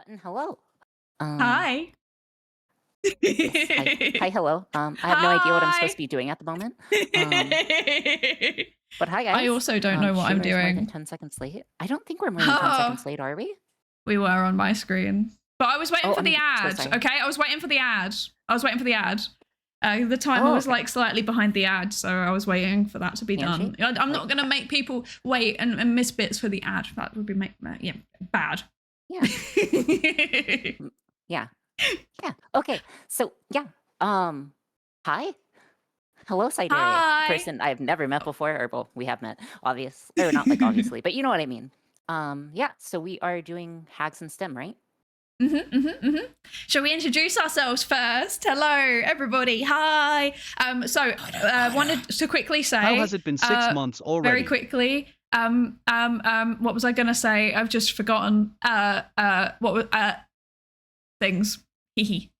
button. Hello. Um, Hi. yes. Hi. Hello. I have no idea what I'm supposed to Hi. be doing at the moment. But hi, I guys. also don't know what I'm Streamer's more than doing. 10 seconds late. I don't think we're more than 10 Oh, seconds late, are we? we were on my screen. But I was waiting Oh, for the I'm so ad, sorry. okay? I was waiting for the ad. The timer Oh, was okay. like slightly behind the ad, so I was waiting for that to be Handshake? done. I'm not going to make people wait and miss bits for the ad. That would be bad. Yeah. Yeah. Yeah. Okay. So, yeah. Hi. Hello, Psydere. Hi. Person I've never met before, or well, we have met, obviously, or not like obviously, but you know what I mean. Yeah. So we are doing Hags and STEM, right? Shall we introduce ourselves first? Hello, everybody. Hi. Wanted to quickly say. How has it been 6 months already? Very quickly. What was I gonna say? I've just forgotten. What was things. We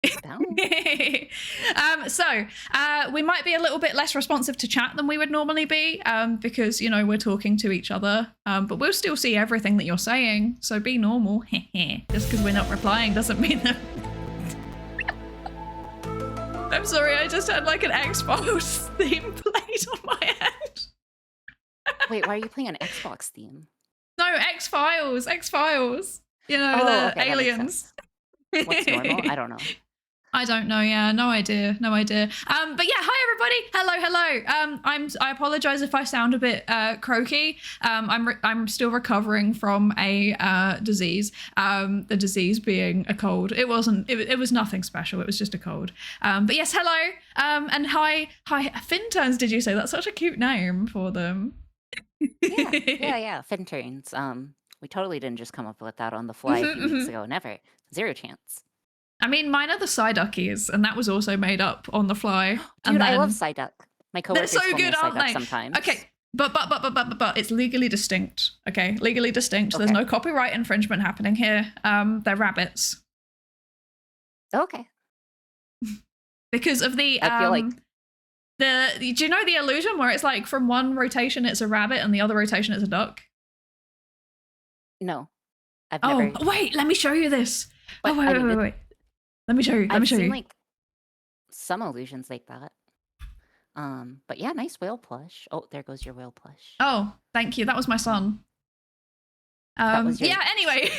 might be a little bit less responsive to chat than we would normally be, because we're talking to each other, but we'll still see everything that you're saying, so be normal. Just because we're not replying doesn't mean that. I'm sorry, I just had like an Xbox theme played on my head. Wait, why are you playing an Xbox theme? No, X-Files. The aliens. What's normal? I don't know. I don't know. Yeah, no idea. But yeah, hi everybody. Hello. I apologize if I sound a bit croaky. I'm still recovering from a disease. The disease being a cold. It was nothing special. It was just a cold. But yes, hello. And hi, Finturns. Did you say that's such a cute name for them? Yeah. Finturns. We totally didn't just come up with that on the fly a few weeks ago. Never. Zero chance. I mean, mine are the Psyduckies, and that was also made up on the fly. Dude, I love Psyduck. My coworkers they're so call me good, aren't Psyduck they? sometimes. Okay, but it's legally distinct. Okay, legally distinct. Okay. There's no copyright infringement happening here. They're rabbits. Okay. Because of the I feel like do you know the illusion where it's like from one rotation it's a rabbit and the other rotation it's a duck? No, I've never. Oh wait, let me show you this. But, wait. Let me show you. I've seen like some illusions like that. But yeah, nice whale plush. Oh, there goes your whale plush. Oh, thank you. That was my son. Anyway.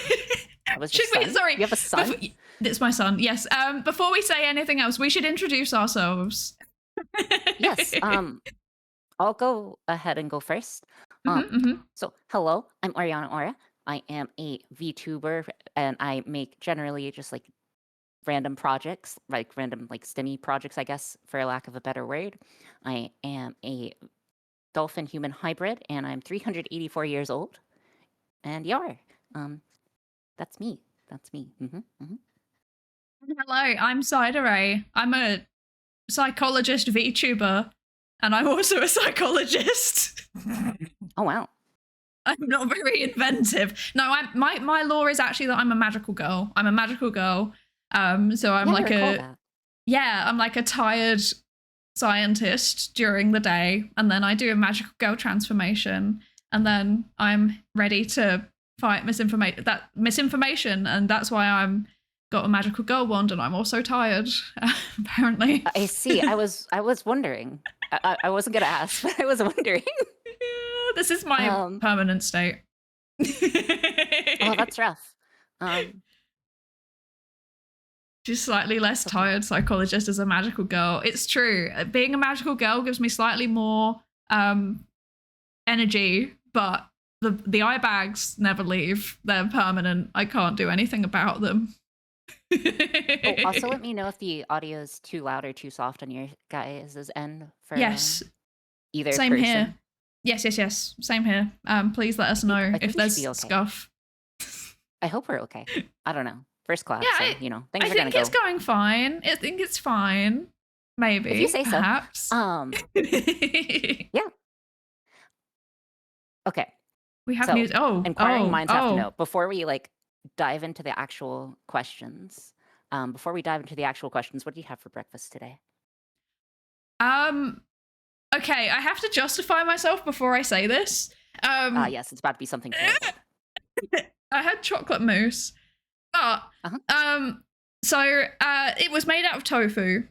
Sorry. You have a son? It's my son. Yes. Before we say anything else, we should introduce ourselves. Yes. I'll go ahead and go first. So hello, I'm Oriana Ora. I am a vtuber, and I make generally just like random projects, like random like STEMmy projects, I guess, for lack of a better word. I am a dolphin human hybrid, and I'm 384 years old. And that's me. Hello, I'm Psydere. I'm a psychologist vtuber, and I'm also a psychologist. Oh wow. I'm not very inventive. No, my lore is actually that I'm a magical girl. I'm a magical girl. So I'm like I'm like a tired scientist during the day, and then I do a magical girl transformation, and then I'm ready to fight misinformation, and that's why I'm got a magical girl wand, and I'm also tired. Apparently, I see. I was wondering. I wasn't gonna ask, but I was wondering. This is my permanent state. Oh, that's rough. Just slightly less tired psychologist as a magical girl. It's true. Being a magical girl gives me slightly more energy, but the eye bags never leave. They're permanent. I can't do anything about them. Also, let me know if the audio is too loud or too soft on your guys' end. For yes, either same person. Here. Yes. Same here. Please let us know if there's scuff. I hope we're okay. I don't know. First class, yeah, so, things are gonna go. I think it's going fine. I think it's fine. Maybe. If you say perhaps. So. Yeah. Okay. We have news. Inquiring minds have to know before we dive into the actual questions. What do you have for breakfast today? Okay, I have to justify myself before I say this. Yes, it's about to be something terrible. I had chocolate mousse. But so it was made out of tofu.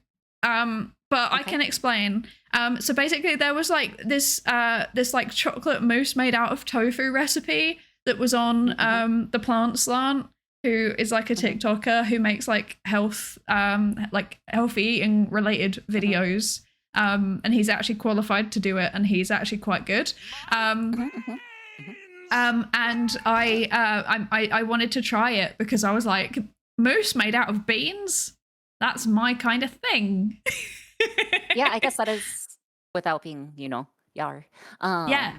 But I can explain. So basically there was like this like chocolate mousse made out of tofu recipe that was on the Plant Slant, who is like a TikToker who makes like healthy eating related videos. And he's actually qualified to do it, and he's actually quite good. And I wanted to try it because I was like, mousse made out of beans? That's my kind of thing. Yeah, I guess that is without being, yar. Yeah.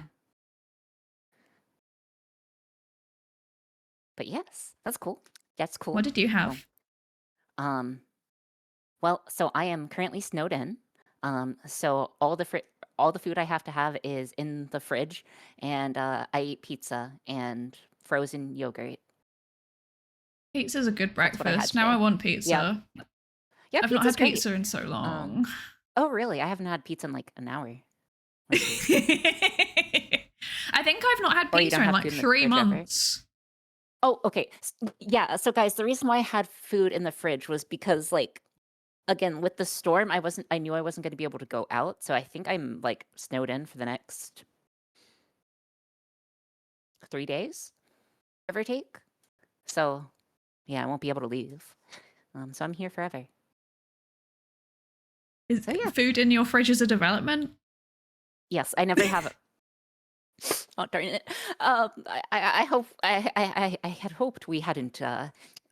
But yes, that's cool. That's cool. What did you have? Well, so I am currently snowed in. So all the food I have to have is in the fridge, and I eat pizza and frozen yogurt. Pizza's a good breakfast. Now I want pizza. Yeah, I've not had pizza in so long. Oh, really? I haven't had pizza in like an hour. I think I've not had pizza in like 3 months. Oh, okay. Yeah. So guys, the reason why I had food in the fridge was because, like, again, with the storm, I knew I wasn't going to be able to go out. So I think I'm like snowed in for the next 3 days, give or take. So yeah, I won't be able to leave. So I'm here forever. Is food in your fridge is a development? Yes, I never have it. Oh, darn it. I hope I had hoped we hadn't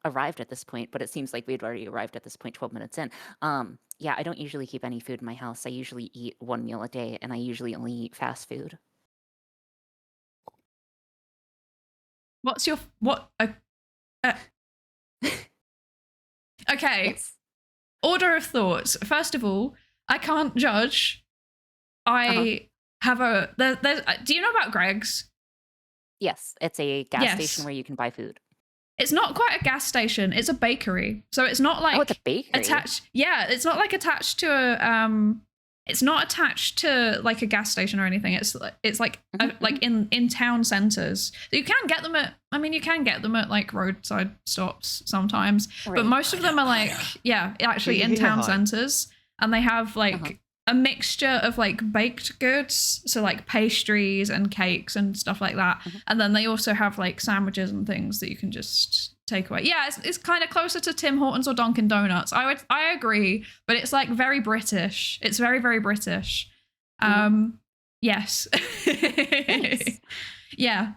arrived at this point, but it seems like we'd already arrived at this point 12 minutes in. Yeah, I don't usually keep any food in my house. I usually eat 1 meal a day, and I usually only eat fast food. What's your okay. Yes. Order of thoughts. First of all, I can't judge. I have do you know about Greg's? Yes, it's a gas station where you can buy food. It's not quite a gas station. It's a bakery. So it's not like it's a bakery. Attached. Yeah, it's not like attached to a it's not attached to like a gas station or anything. It's like like in town centers. You can get them at like roadside stops sometimes, but most of them are like actually in town centers, and they have like a mixture of like baked goods, so like pastries and cakes and stuff like that, and then they also have like sandwiches and things that you can just take away. Yeah, it's kind of closer to Tim Hortons or Dunkin' Donuts. I agree, but it's like very British. It's very, very British. Yes. Nice. Yeah.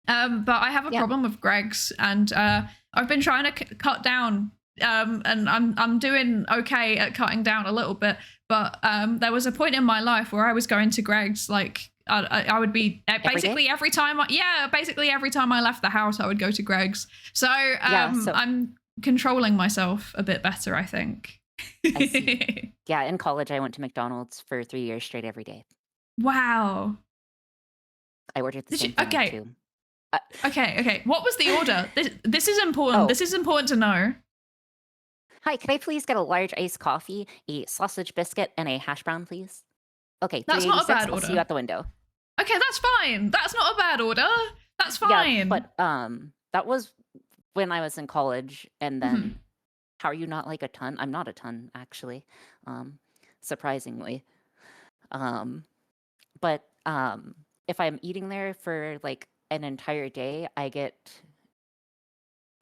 But I have a problem with Greg's, and I've been trying to cut down, and I'm doing okay at cutting down a little bit. But there was a point in my life where I was going to Greg's like I would be basically every time I left the house I would go to Greg's. So, I'm controlling myself a bit better, I think. I see. Yeah, in college I went to McDonald's for 3 years straight every day. Wow. I ordered the same thing too. Okay. What was the order? This is important. This is important to know. Hi, could I please get a large iced coffee, a sausage biscuit, and a hash brown, please? Okay, that's not a bad order. I'll see you at the window. Okay, that's fine. That's not a bad order. That's fine. Yeah, but that was when I was in college, and then how are you not like a ton? I'm not a ton, actually, surprisingly. But if I'm eating there for like an entire day, I get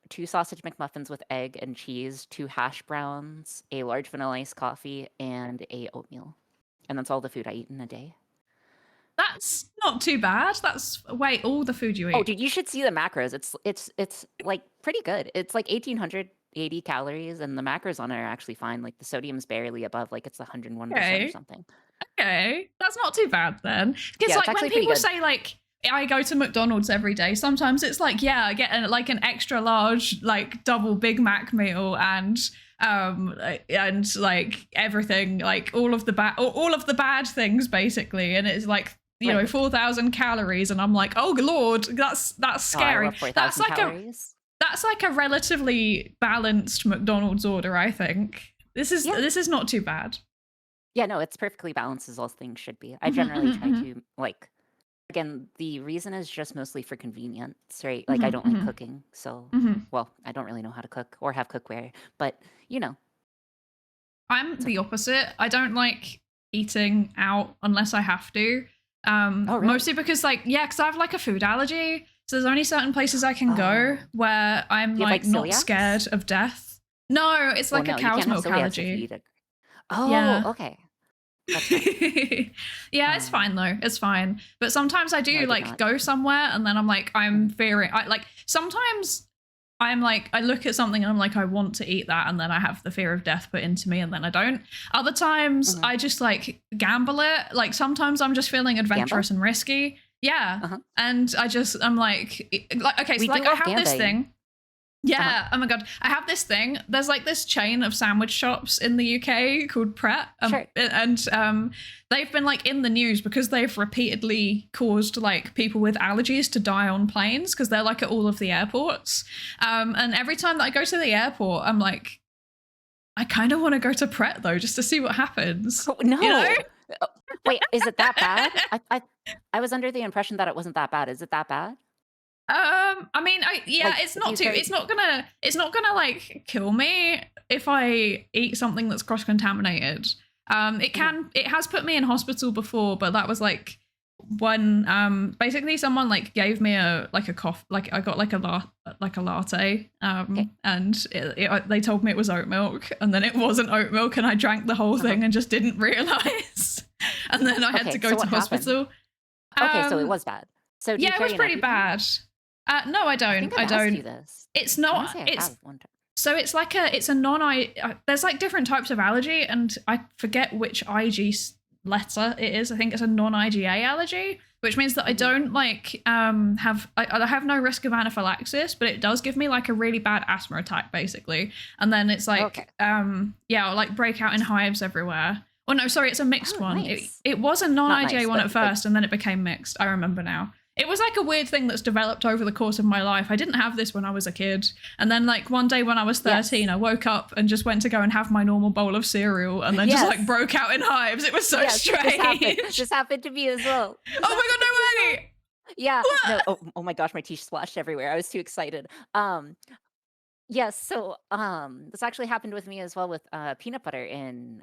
2 sausage McMuffins with egg and cheese, 2 hash browns, a large vanilla iced coffee, and a oatmeal. And that's all the food I eat in a day. That's not too bad. That's all the food you eat. Oh, dude, you should see the macros. It's like pretty good. It's like 1,880 calories, and the macros on it are actually fine. Like the sodium's barely above, like it's 101% or something. Okay, that's not too bad then. Because like when people say like I go to McDonald's every day, sometimes it's like I get an extra large like double Big Mac meal and like everything, like all of the bad things basically, and it's like 4,000 calories, and I'm like, oh lord, that's scary. That's like a relatively balanced McDonald's order, I think. This is not too bad. Yeah, no, it's perfectly balanced as all things should be. I generally try to like again, the reason is just mostly for convenience, right? Like, I Mhm, don't like mhm, cooking, so mhm. well, I don't really know how to cook or have cookware, but, you know, I'm it's the okay. opposite. I don't like eating out unless I have to. Oh, really? Mostly because because I have like a food allergy. So there's only certain places I can go Oh. where I'm Do you have, like, like not celiacs? scared of death. No, it's Well, like a no, you cow's can't have milk celiacs if you allergy. eat it. Oh, Yeah. okay. That's fine. Yeah, it's fine though. It's fine. But sometimes I No, do I did like not. go somewhere and then I'm like, I'm Mhm. fearing I like sometimes I'm like I look at something and I'm like, I want to eat that, and then I have the fear of death put into me and then I don't. Other times Mhm. I just like gamble it. Like sometimes I'm just feeling Gamba? adventurous and risky. Yeah. Uh-huh. And I'm like okay, We so do like I love have this gambling. thing. Uh-huh. Yeah. Oh my god. I have this thing. There's like this chain of sandwich shops in the UK called Pret, Sure. and they've been like in the news because they've repeatedly caused like people with allergies to die on planes because they're like at all of the airports. And every time that I go to the airport, I'm like, I kind of want to go to Pret though, just to see what happens. Oh, You know? no. Wait, is it that bad? I was under the impression that it wasn't that bad. Is it that bad? I mean, yeah, Like, do you carry it's not gonna like kill me if I eat something that's cross contaminated. Mhm. It has put me in hospital before, but that was like when basically someone like gave me a cough, like I got like a latte, Okay. and they told me it was oat milk, and then it wasn't oat milk, and I drank the whole Uh-huh. thing and just didn't realize, and then I had to Okay, go so to what happened? hospital. Okay, so it Um, was bad. So do you yeah, it was carry an pretty EpiPen? bad. No, I I don't. think I've I asked don't. you this. It's I wanna not. say I It's have one time. so it's like it's a non I. There's like different types of allergy, and I forget which letter it is. I think it's a non IgA allergy, which means that I Mhm. don't like I have no risk of anaphylaxis, but it does give me like a really bad asthma attack, basically. And then it's Okay. like I'll like break out in hives everywhere. Oh no, sorry, it's a mixed Oh, one. nice. It was a non Not IgA nice, one but, at like first, and then it became mixed. I remember now. It was like a weird thing that's developed over the course of my life. I didn't have this when I was a kid. And then like one day when I was 13, yes. I woke up and just went to go and have my normal bowl of cereal and then just like Yes. broke out in hives. It was so Yes, this happened. strange. This happened to me as well. Oh This my happened god, to me as no well. way. Yeah. No, What? oh my gosh, my tea splashed everywhere. I was too excited. Yes, so, this actually happened with me as well with, peanut butter in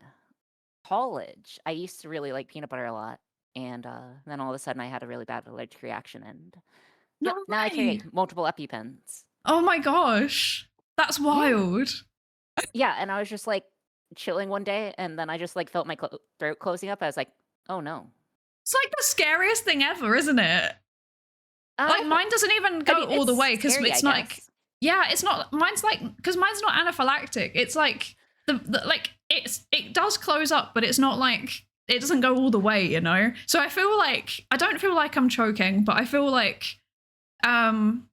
college. I used to really like peanut butter a lot, and, then all of a sudden I had a really bad allergic reaction, and yep, No now I carry way. multiple EpiPens. Oh my gosh. That's Yeah. wild. Yeah, and I was just, like, chilling one day, and then I just, like, felt my throat closing up. I was like, "Oh, no." It's like the scariest thing ever, isn't it? I Like thought mine doesn't even I go mean, all the it's way because scary, I it's like, guess. yeah, it's not. Mine's like because mine's not anaphylactic. It's like the like it does close up, but it's not like it doesn't go all the way, you know. So I feel like I don't feel like I'm choking, but I feel like um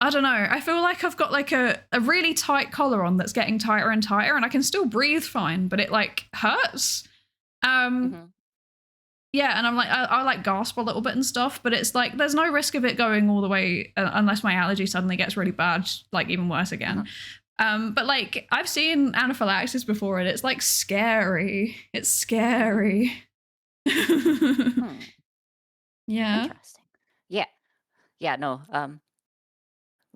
I don't know. I feel like I've got like a really tight collar on that's getting tighter and tighter, and I can still breathe fine, but it like hurts. Um, Mhm, yeah, and I'm like, I like gasp a little bit and stuff, but it's like there's no risk of it going all the way unless my allergy suddenly gets really bad, like even worse uh-huh. again. But like I've seen anaphylaxis before, and it's like scary. It's Mhm. scary. Hmm, Yeah. interesting. Yeah. Yeah, no,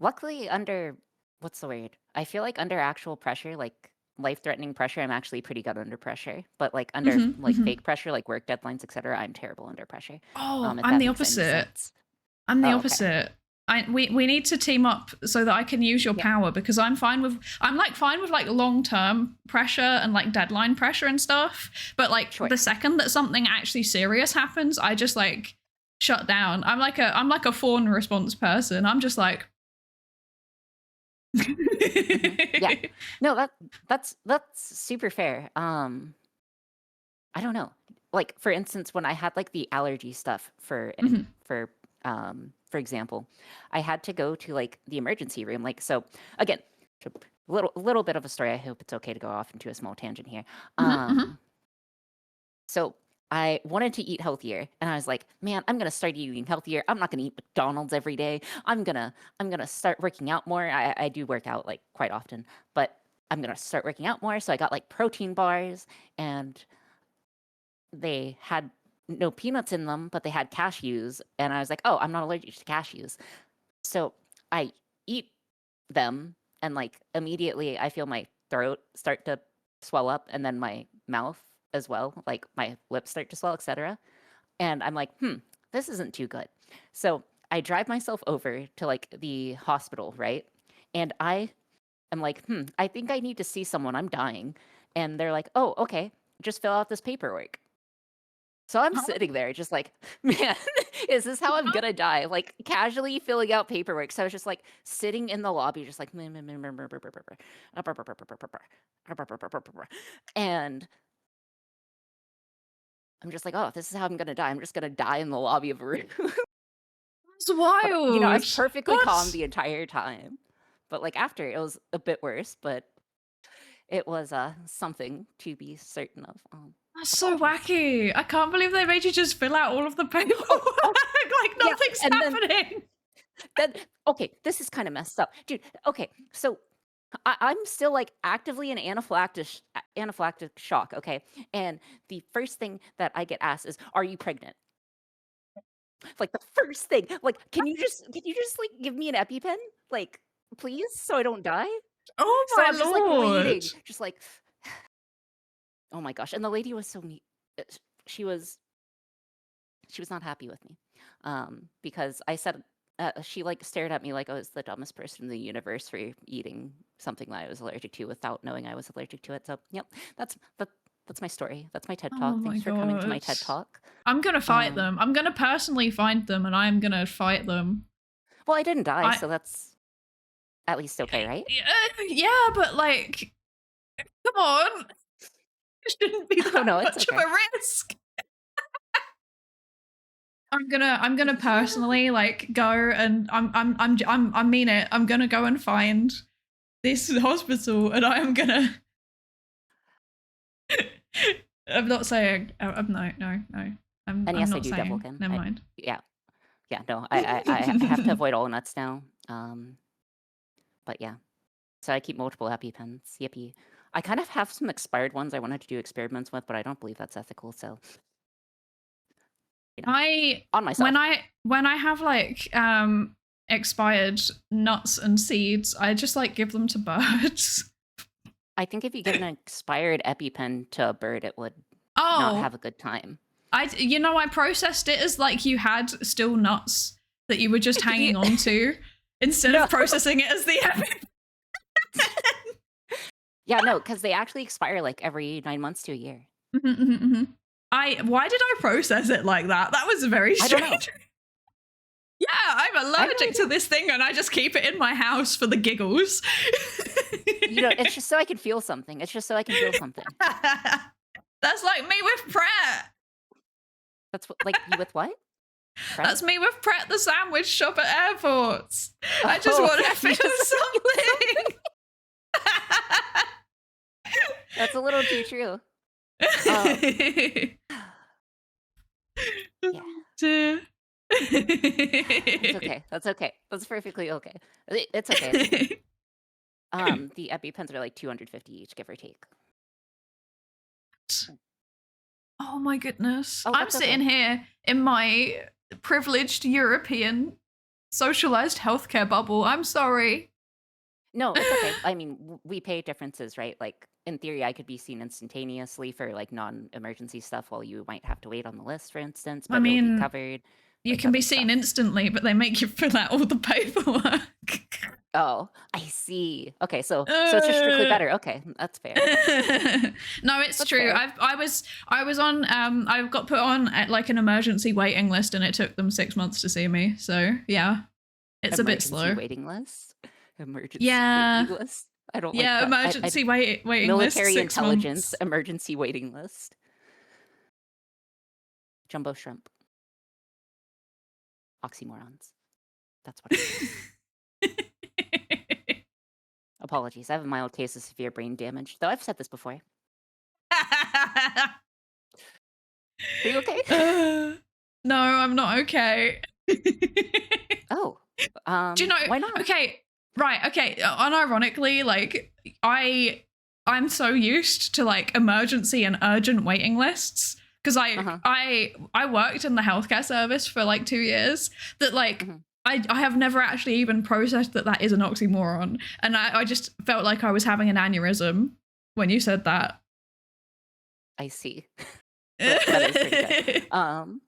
luckily under what's the word? I feel like under actual pressure, like life-threatening pressure, I'm actually pretty good under pressure. But like under like Hmm. fake pressure, like work deadlines, etc., I'm terrible under pressure. Oh, If I'm that the makes any opposite. sense. I'm the Oh, okay. opposite. We need to team up so that I can use your Yeah, power because I'm like fine with like long term pressure and like deadline pressure and stuff. But like sure. the second that something actually serious happens, I just like shut down. I'm like a fawn response person. I'm just like Hmm. Yeah. No, that's super fair. I don't know. Like for instance, when I had like the allergy stuff Mhm, for example, I had to go to like the emergency room. Like so again, a little bit of a story. I hope it's okay to go off into a small tangent here. mhm, mhm. So I wanted to eat healthier, and I was like, "Man, I'm gonna start eating healthier. I'm not gonna eat McDonald's every day. I'm gonna start working out more. I do work out like quite often, but I'm gonna start working out more." So I got like protein bars, and they had no peanuts in them, but they had cashews. And I was like, oh, I'm not allergic to cashews. So I eat them, and like immediately I feel my throat start to swell up, and then my mouth as well, like my lips start to swell, etc. And I'm like, this isn't too good. So I drive myself over to like the hospital, right? And I am like, I think I need to see someone. I'm dying. And they're like, oh, okay, just fill out this paperwork. So I'm sitting there just like, man, is this how I'm gonna die? Like casually filling out paperwork. So I was just like sitting in the lobby, just like, and I'm just like, oh, this is how I'm gonna die. I'm just gonna die in the lobby of a room. It's wild. But, I was perfectly calm the entire time. But like after, it was a bit worse, but it was something to be certain of. That's so wacky. I can't believe they made you just fill out all of the paperwork. Like nothing's happening. Then okay, this is kind of messed up. Dude, okay, so I'm still like actively in anaphylactic shock, okay? And the first thing that I get asked is, "Are you pregnant?" Like the first thing. Like, can you just like give me an EpiPen? Like, please, so I don't die? Oh So my I'm just like lord. waiting, just like oh my gosh. And the lady was so neat. She was not happy with me. Because I said she like stared at me like I was the dumbest person in the universe for eating something that I was allergic to without knowing I was allergic to it. So, yep, that's my story. That's my TED Talk. Thanks for coming to my TED Talk. I'm going to fight them. I'm going to personally find them, and I'm going to fight them. Well, I didn't die, so that's at least okay, right? Yeah, but like, come on. It shouldn't be that much of a risk. I'm gonna personally like go and I mean it. I'm gonna go and find this hospital, and I'm gonna. I'm not saying. No. And I'm yes, not I do saying. Devilkin. Never mind. Yeah. No, I have to avoid all nuts now. But yeah, so I keep multiple EpiPens. Yippee! I kind of have some expired ones I wanted to do experiments with, but I don't believe that's ethical. So. You know, on myself. When I have like expired nuts and seeds, I just like give them to birds. I think if you give an expired EpiPen to a bird, it would not have a good time. I processed it as like you had still nuts that you were just hanging on to instead of processing it as the EpiPen. Yeah, no, because they actually expire like every 9 months to a year. Why did I process it like that? That was very strange. Yeah, I'm allergic to this thing, and I just keep it in my house for the giggles. It's just so I can feel something. That's like me with Pret. That's like you with what? Pret? That's me with Pret the sandwich shop at airports. I just want to feel something. That's a little too true. Yeah. That's okay. That's perfectly okay. It's okay. The EpiPens are like $250 each, give or take. Oh my goodness. I'm sitting here in my privileged European socialized healthcare bubble. I'm sorry. No, it's okay. I mean, we pay differences, right? Like, in theory, I could be seen instantaneously for like non-emergency stuff while you might have to wait on the list, for instance. But it'll be covered. You can be seen instantly, but they make you fill out all the paperwork. Oh, I see. Okay, so it's just strictly better. Okay, that's fair. No, it's true. Fair. I was on. I got put on at like an emergency waiting list, and it took them 6 months to see me. So yeah, it's a bit slow. Waiting list. Emergency waiting list. I don't. Yeah, like emergency waiting list. Military intelligence emergency waiting list. Jumbo shrimp. Oxymorons. That's what it is. Apologies. I have a mild case of severe brain damage, though I've said this before. Are you okay? No, I'm not okay. Oh. Do you know? Why not? Okay. Right. Okay. Unironically, like I'm so used to like emergency and urgent waiting lists because I worked in the healthcare service for like 2 years. That like I have never actually even processed that is an oxymoron, and I just felt like I was having an aneurysm when you said that. I see. That is pretty good.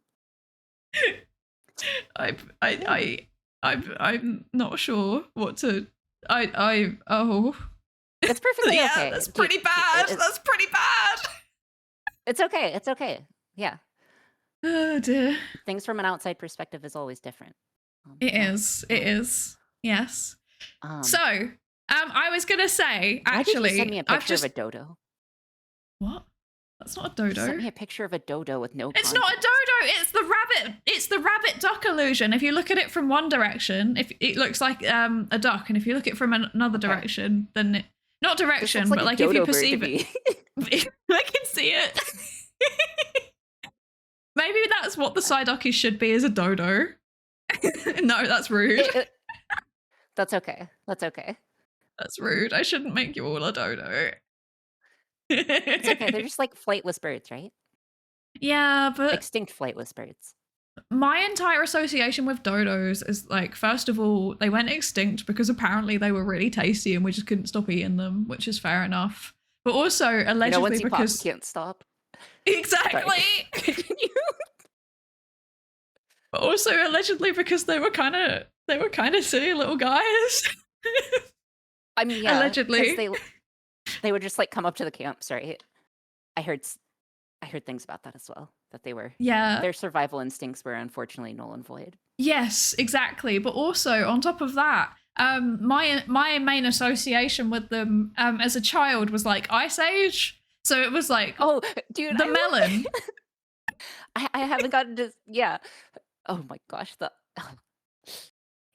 I'm not sure what to. Oh. It's perfectly okay. That's pretty bad. That's pretty bad. It's okay. It's okay. Yeah. Oh dear. Things from an outside perspective is always different. It is. Yes. So, I was gonna say, actually, why did you send me a picture of a dodo? What? That's not a dodo. You sent me a picture of a dodo with no It's context. not a dodo. It's the rabbit. It's the rabbit duck illusion. If you look at it from one direction, if it looks like a duck, and if you look at it from another direction, then not direction, but like if you perceive it, I can see it. Maybe that's what the Psydere should be, is a dodo. No, that's rude. That's okay. That's okay. That's rude. I shouldn't make you all a dodo. It's okay. They're just like flightless birds, right? Yeah, but extinct flightless birds. My entire association with dodos is like, first of all, they went extinct because apparently they were really tasty and we just couldn't stop eating them, which is fair enough. But also allegedly once you because pop, you can't stop. Exactly. But also allegedly because they were kind of silly little guys. I mean, yeah, allegedly they would just like come up to the camps, right? I heard things about that as well. That they were, their survival instincts were unfortunately null and void. Yes, exactly. But also on top of that, my main association with them as a child was like Ice Age. So it was like, oh, dude, the melon. I haven't gotten to, oh my gosh,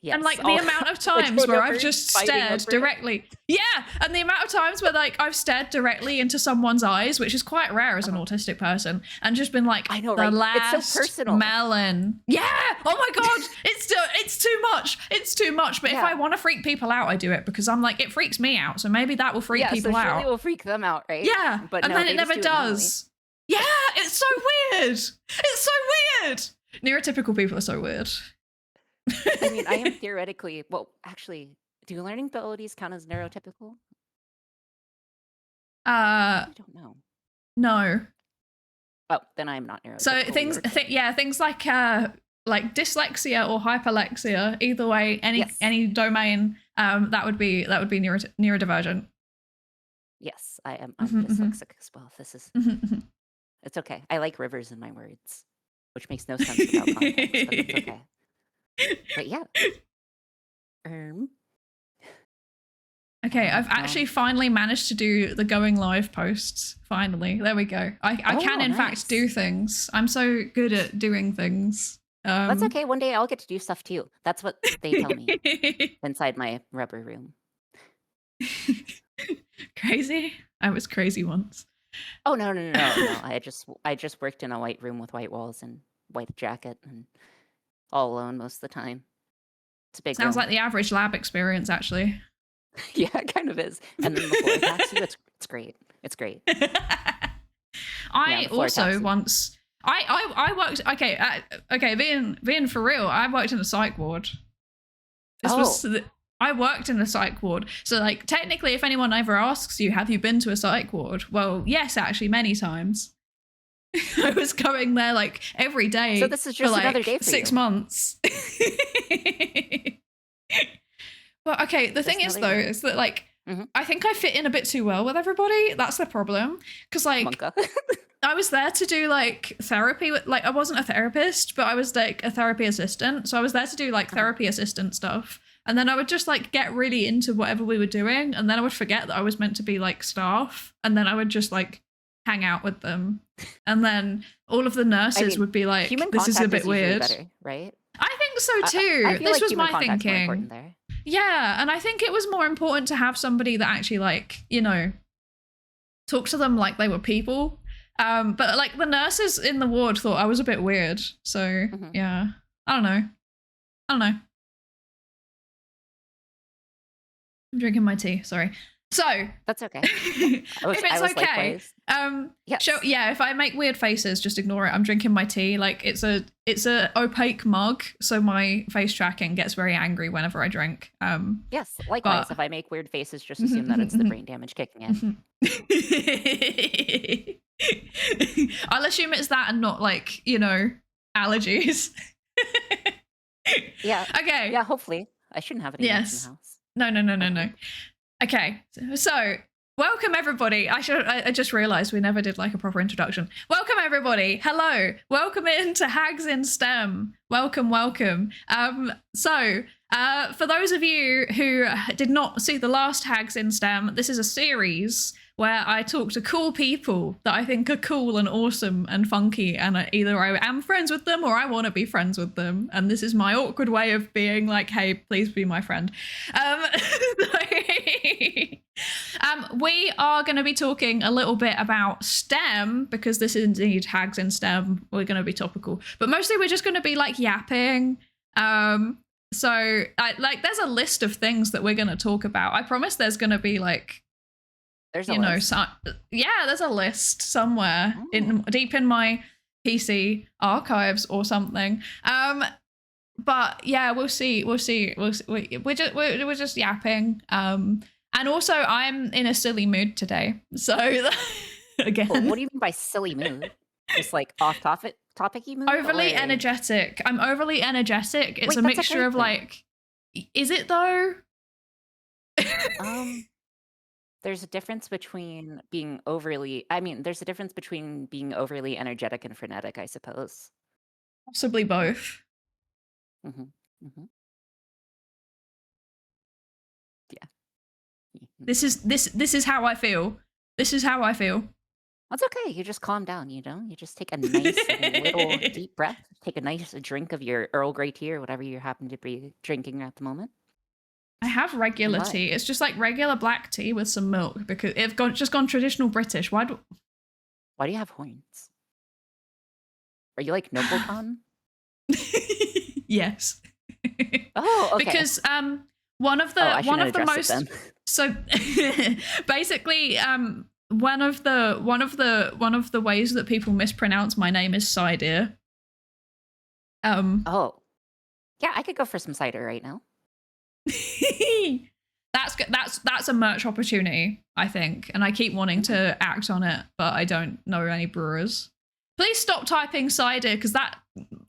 yes. And like the amount of times where I've just stared directly. Yeah, and the amount of times where like I've stared directly into someone's eyes, which is quite rare as an autistic person, and just been like, I know, the right? last it's so personal. melon. Yeah. Oh my god, it's too much. It's too much. But if I want to freak people out, I do it because I'm like, it freaks me out, so maybe that will freak people out. Yeah, so it will freak them out, right? Yeah, but and then it never does. Yeah, it's so weird. It's so weird. Neurotypical people are so weird. I mean, I am theoretically, well, actually, do learning abilities count as neurotypical? I don't know. No. Oh, then I'm not neurotypical. So things like dyslexia or hyperlexia, either way, any domain, that would be neurodivergent. Yes, I'm dyslexic as well. This is it's okay. I like rivers in my words, which makes no sense without context, but it's okay. But yeah. Okay, I've actually finally managed to do the going live posts. Finally, there we go. I can in fact do things. I'm so good at doing things. That's okay. One day I'll get to do stuff too. That's what they tell me inside my rubber room. Crazy? I was crazy once. Oh no. I just worked in a white room with white walls and white jacket and all alone most of the time. It's a big Sounds like the average lab experience, actually. Yeah, it kind of is. And then the floor taxi, it's great. It's great. I also once I worked being for real, I worked in a psych ward. I worked in a psych ward. So like technically if anyone ever asks you, have you been to a psych ward? Well, yes, actually many times. I was going there like every day. So this is just another day for 6 months. But okay, the thing is though, is that like I think I fit in a bit too well with everybody. That's the problem. Because like I was there to do like therapy with, like I wasn't a therapist, but I was like a therapy assistant. So I was there to do like therapy assistant stuff. And then I would just like get really into whatever we were doing. And then I would forget that I was meant to be like staff. And then I would just like hang out with them. And then all of the nurses would be like, this is a bit weird. Better, right? I think so too. I feel this like was my thinking. More important there. Yeah, and I think it was more important to have somebody that actually like, you know, talk to them like they were people. But like the nurses in the ward thought I was a bit weird. So yeah, I don't know. I'm drinking my tea, sorry. So that's okay. If it's okay, yes. if I make weird faces, just ignore it. I'm drinking my tea. Like it's a opaque mug, so my face tracking gets very angry whenever I drink. Yes, likewise. If I make weird faces, just assume that it's the brain damage kicking in. I'll assume it's that and not like, allergies. Yeah. Okay. Yeah, hopefully. I shouldn't have it in the house. No. Okay. So welcome everybody. I just realized we never did like a proper introduction. Welcome everybody. Hello. Welcome into Hags in STEM. Welcome. So for those of you who did not see the last Hags in STEM, this is a series where I talk to cool people that I think are cool and awesome and funky, and either I am friends with them or I want to be friends with them. And this is my awkward way of being like, hey, please be my friend. We are going to be talking a little bit about STEM, because this is indeed Hags in STEM. We're going to be topical, but mostly we're just going to be like yapping. So there's a list of things that we're going to talk about. I promise there's going to be like, there's a list. There's a list somewhere deep in my PC archives or something. But yeah, we'll see. We're just yapping. And also I'm in a silly mood today. So again, what do you mean by silly mood? Just like off topic-y mood? Overly energetic. I'm overly energetic. It's a mixture of like, is it though? There's a difference between being overly energetic and frenetic, I suppose. Possibly both. Yeah. This is how I feel. This is how I feel. That's okay. You just calm down, You just take a nice little deep breath. Take a nice drink of your Earl Grey tea or whatever you happen to be drinking at the moment. I have regular tea. It's just like regular black tea with some milk, because it's just gone traditional British. Why do you have horns? Are you like Nobleton? Yes. Oh, okay. Because one of the most so basically one of the ways that people mispronounce my name is Psydere. Oh. Yeah, I could go for some cider right now. That's a merch opportunity, I think, and I keep wanting to act on it, but I don't know any brewers. Please stop typing cider, because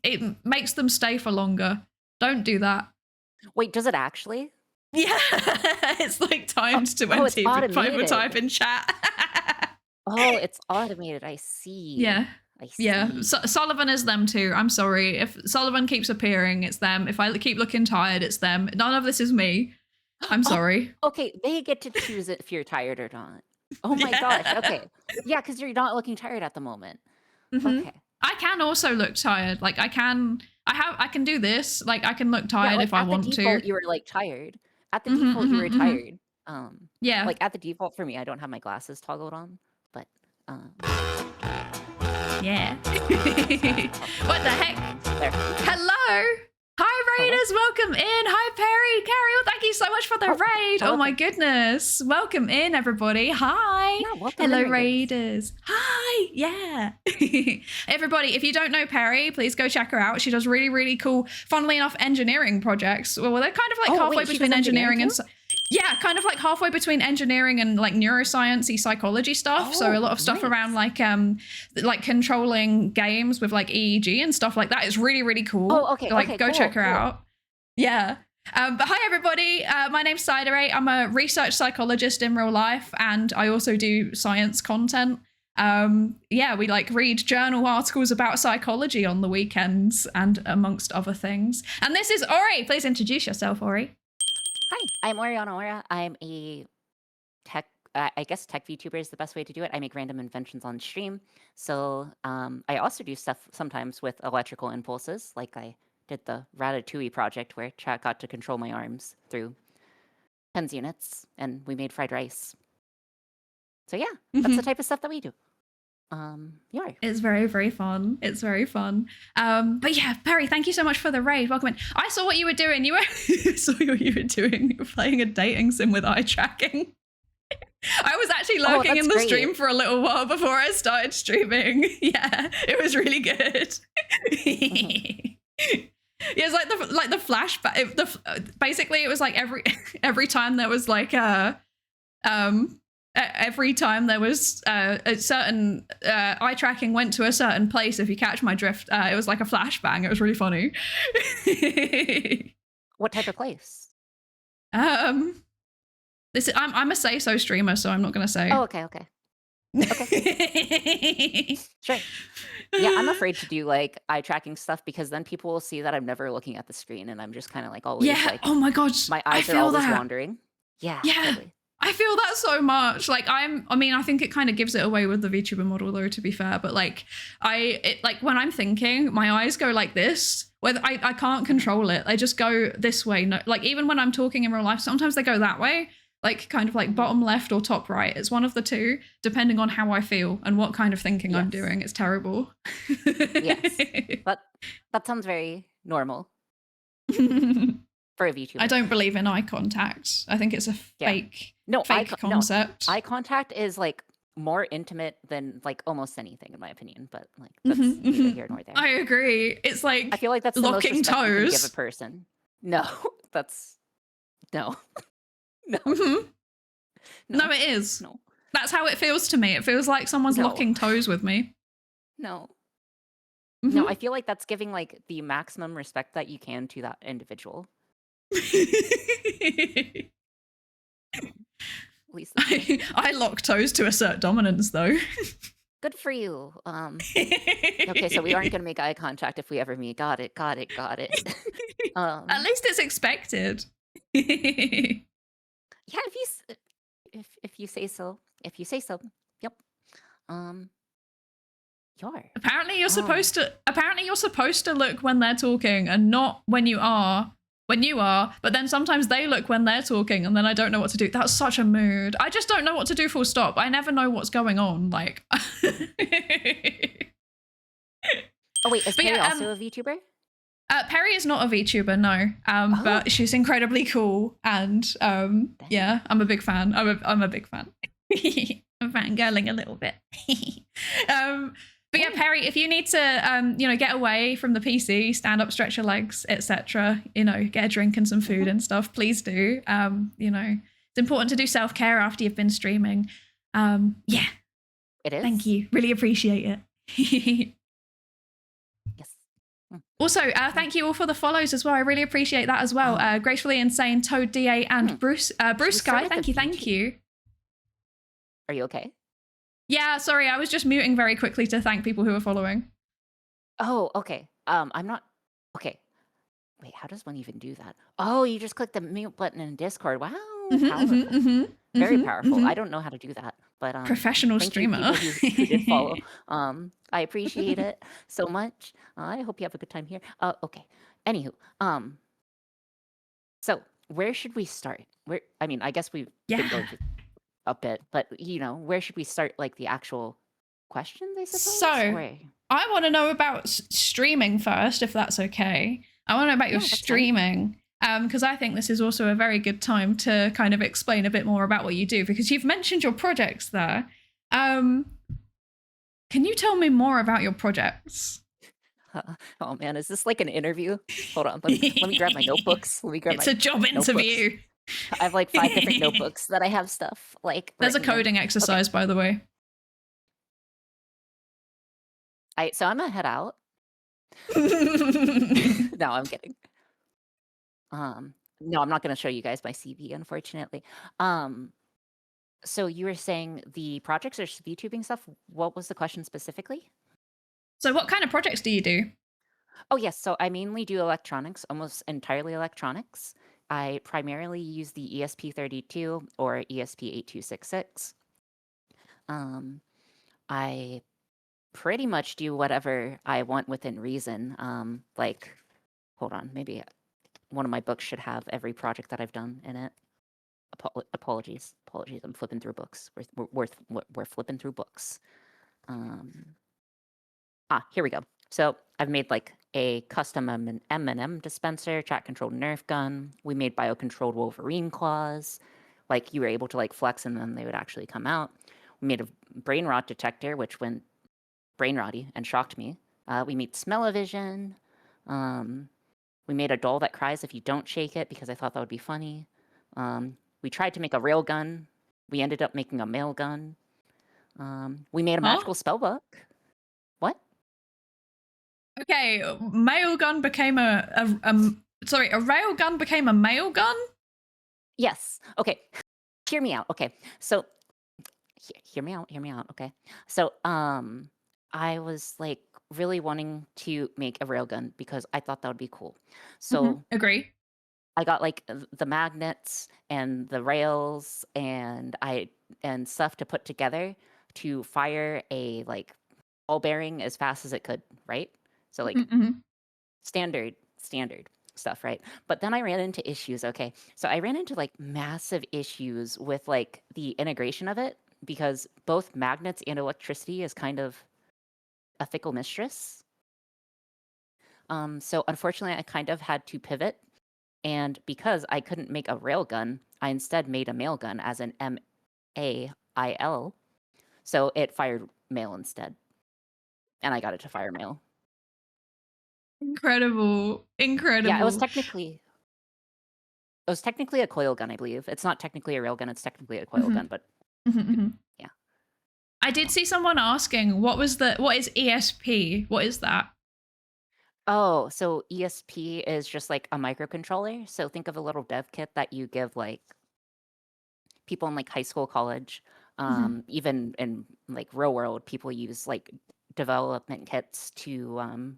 it makes them stay for longer. Don't do that. Wait, does it actually? Yeah, it's like times 20 if I type in chat. Oh, it's automated. I see. Yeah. I see. Yeah, Sullivan is them too. I'm sorry. If Sullivan keeps appearing, it's them. If I keep looking tired, it's them. None of this is me. I'm sorry. Okay, they get to choose if you're tired or not. Oh my gosh. Okay. Yeah, because you're not looking tired at the moment. Okay. I can also look tired. Like I can do this. Like I can look tired if I want to. You were like tired. At the default, you were tired. Yeah. Like at the default for me, I don't have my glasses toggled on, but yeah. What the heck? There. Hello. Hi, Raiders. Welcome in. Hi, Perry. Carrie, well, thank you so much for the raid. Oh, my goodness. Welcome in, everybody. Hi. Yeah, hello, Raiders. Hi. Yeah. Everybody, if you don't know Perry, please go check her out. She does really, really cool, funnily enough, engineering projects. Well, they're kind of like halfway between engineering and... Yeah, kind of like halfway between engineering and like neuroscience-y psychology stuff. So a lot of stuff around like controlling games with like EEG and stuff like that. It's really, really cool. Oh, okay. Like go check her out. Yeah. But hi everybody. My name's Psydere. I'm a research psychologist in real life, and I also do science content. Yeah, we like read journal articles about psychology on the weekends and amongst other things. And this is Ori. Please introduce yourself, Ori. Hi, I'm Oriana. I'm a tech, I guess tech VTuber is the best way to do it. I make random inventions on stream. So I also do stuff sometimes with electrical impulses. Like I did the Ratatouille project where chat got to control my arms through TENS units, and we made fried rice. So yeah, that's the type of stuff that we do. Yeah. It's very, very fun. It's very fun. But yeah, Perry, thank you so much for the raid. Welcome in. I saw what you were doing. You were playing a dating sim with eye tracking. I was actually lurking in the great. stream for a little while before I started streaming. Yeah, it was really good. Yeah, it's like the flashback. Basically, it was like every time there was like every time there was a certain eye tracking went to a certain place. If you catch my drift, it was like a flashbang. It was really funny. What type of place? I'm a say so streamer, so I'm not gonna say. Oh, okay. Sure. Yeah, I'm afraid to do like eye tracking stuff because then people will see that I'm never looking at the screen and I'm just kind of like always like, oh my god, my eyes are always wandering. Yeah. Totally. I feel that so much. Like I think it kind of gives it away with the VTuber model though, to be fair. But like when I'm thinking, my eyes go like this. Whether I can't control it. They just go this way. No, like even when I'm talking in real life, sometimes they go that way. Like kind of like bottom left or top right. It's one of the two, depending on how I feel and what kind of thinking I'm doing. It's terrible. Yes. But that sounds very normal for a VTuber. I don't believe in eye contact. I think it's a fake concept. Eye contact is like more intimate than like almost anything in my opinion, but like that's neither here nor there. I agree. It's like I feel like that's locking the most respect you can toes. give a person. No, that's no. No. No, it is. No. That's how it feels to me. It feels like someone's locking toes with me. No. No, I feel like that's giving like the maximum respect that you can to that individual. At least I lock toes to assert dominance though. Good for you. Okay, so we aren't gonna make eye contact if we ever meet. Got it. At least it's expected. Yeah, if you say so. If you say so. Yep. Apparently you're supposed to look when they're talking and not when you are, but then sometimes they look when they're talking and then I don't know what to do. That's such a mood. I just don't know what to do, full stop. I never know what's going on. Like Oh wait, is Perry also a VTuber? Perry is not a VTuber, no. But she's incredibly cool, and yeah, I'm a big fan. I'm a big fan. I'm fangirling a little bit. But yeah, Perry, if you need to, get away from the PC, stand up, stretch your legs, etc., get a drink and some food and stuff, please do. It's important to do self-care after you've been streaming. Yeah, it is. Thank you. Really appreciate it. Yes. Also, thank you all for the follows as well. I really appreciate that as well. Gracefully Insane, Toad DA, and Bruce Sky. Thank you. Are you okay? Yeah, sorry, I was just muting very quickly to thank people who are following. Oh, okay. I'm not okay. Wait, how does one even do that? Oh, you just click the mute button in Discord. Wow. Very powerful. I don't know how to do that, but professional streamer who did follow. I appreciate it so much. I hope you have a good time here. Okay. Anywho, so where should we start? I guess we've been going through a bit, but where should we start? Like the actual questions, I suppose. So I want to know about streaming first, if that's okay. I want to know about your streaming. Because I think this is also a very good time to kind of explain a bit more about what you do, because you've mentioned your projects there. Can you tell me more about your projects? Oh man, is this like an interview? Hold on, let me grab my notebooks. It's a job interview. I have like 5 different notebooks that I have stuff like. There's a coding exercise, by the way. So I'm gonna head out. No, I'm kidding. No, I'm not going to show you guys my CV, unfortunately. So you were saying the projects are VTubing stuff. What was the question specifically? So what kind of projects do you do? Oh, yes. So I mainly do electronics, almost entirely electronics. I primarily use the ESP32 or ESP8266. I pretty much do whatever I want within reason. Like, hold on, maybe one of my books should have every project that I've done in it. Apologies. I'm flipping through books. We're flipping through books. Here we go. So I've made like a custom M&M dispenser, chat-controlled Nerf gun. We made bio-controlled Wolverine claws. like you were able to like flex and then they would actually come out. We made a brain rot detector, which went brain rotty and shocked me. We made smell-o-vision. We made a doll that cries if you don't shake it because I thought that would be funny. We tried to make a rail gun. We ended up making a mail gun. We made a magical spell book. What? Okay, mail gun became a rail gun became a mail gun? Yes. Okay. Hear me out. Okay. So hear me out. Okay. So I was like really wanting to make a railgun because I thought that would be cool. So agree. I got like the magnets and the rails and stuff to put together to fire a like ball bearing as fast as it could, right? So like standard stuff, right? But then I ran into issues, okay? So I ran into like massive issues with like the integration of it because both magnets and electricity is kind of a fickle mistress. So unfortunately, I kind of had to pivot. And because I couldn't make a railgun, I instead made a mail gun as an MAIL. So it fired mail instead. And I got it to fire mail. Incredible. Yeah, it was technically a coil gun, I believe. It's not technically a railgun, it's technically a coil gun, but yeah. I did see someone asking, what is ESP? What is that? Oh, so ESP is just like a microcontroller. So think of a little dev kit that you give like people in like high school, college, even in like real world, people use like development kits to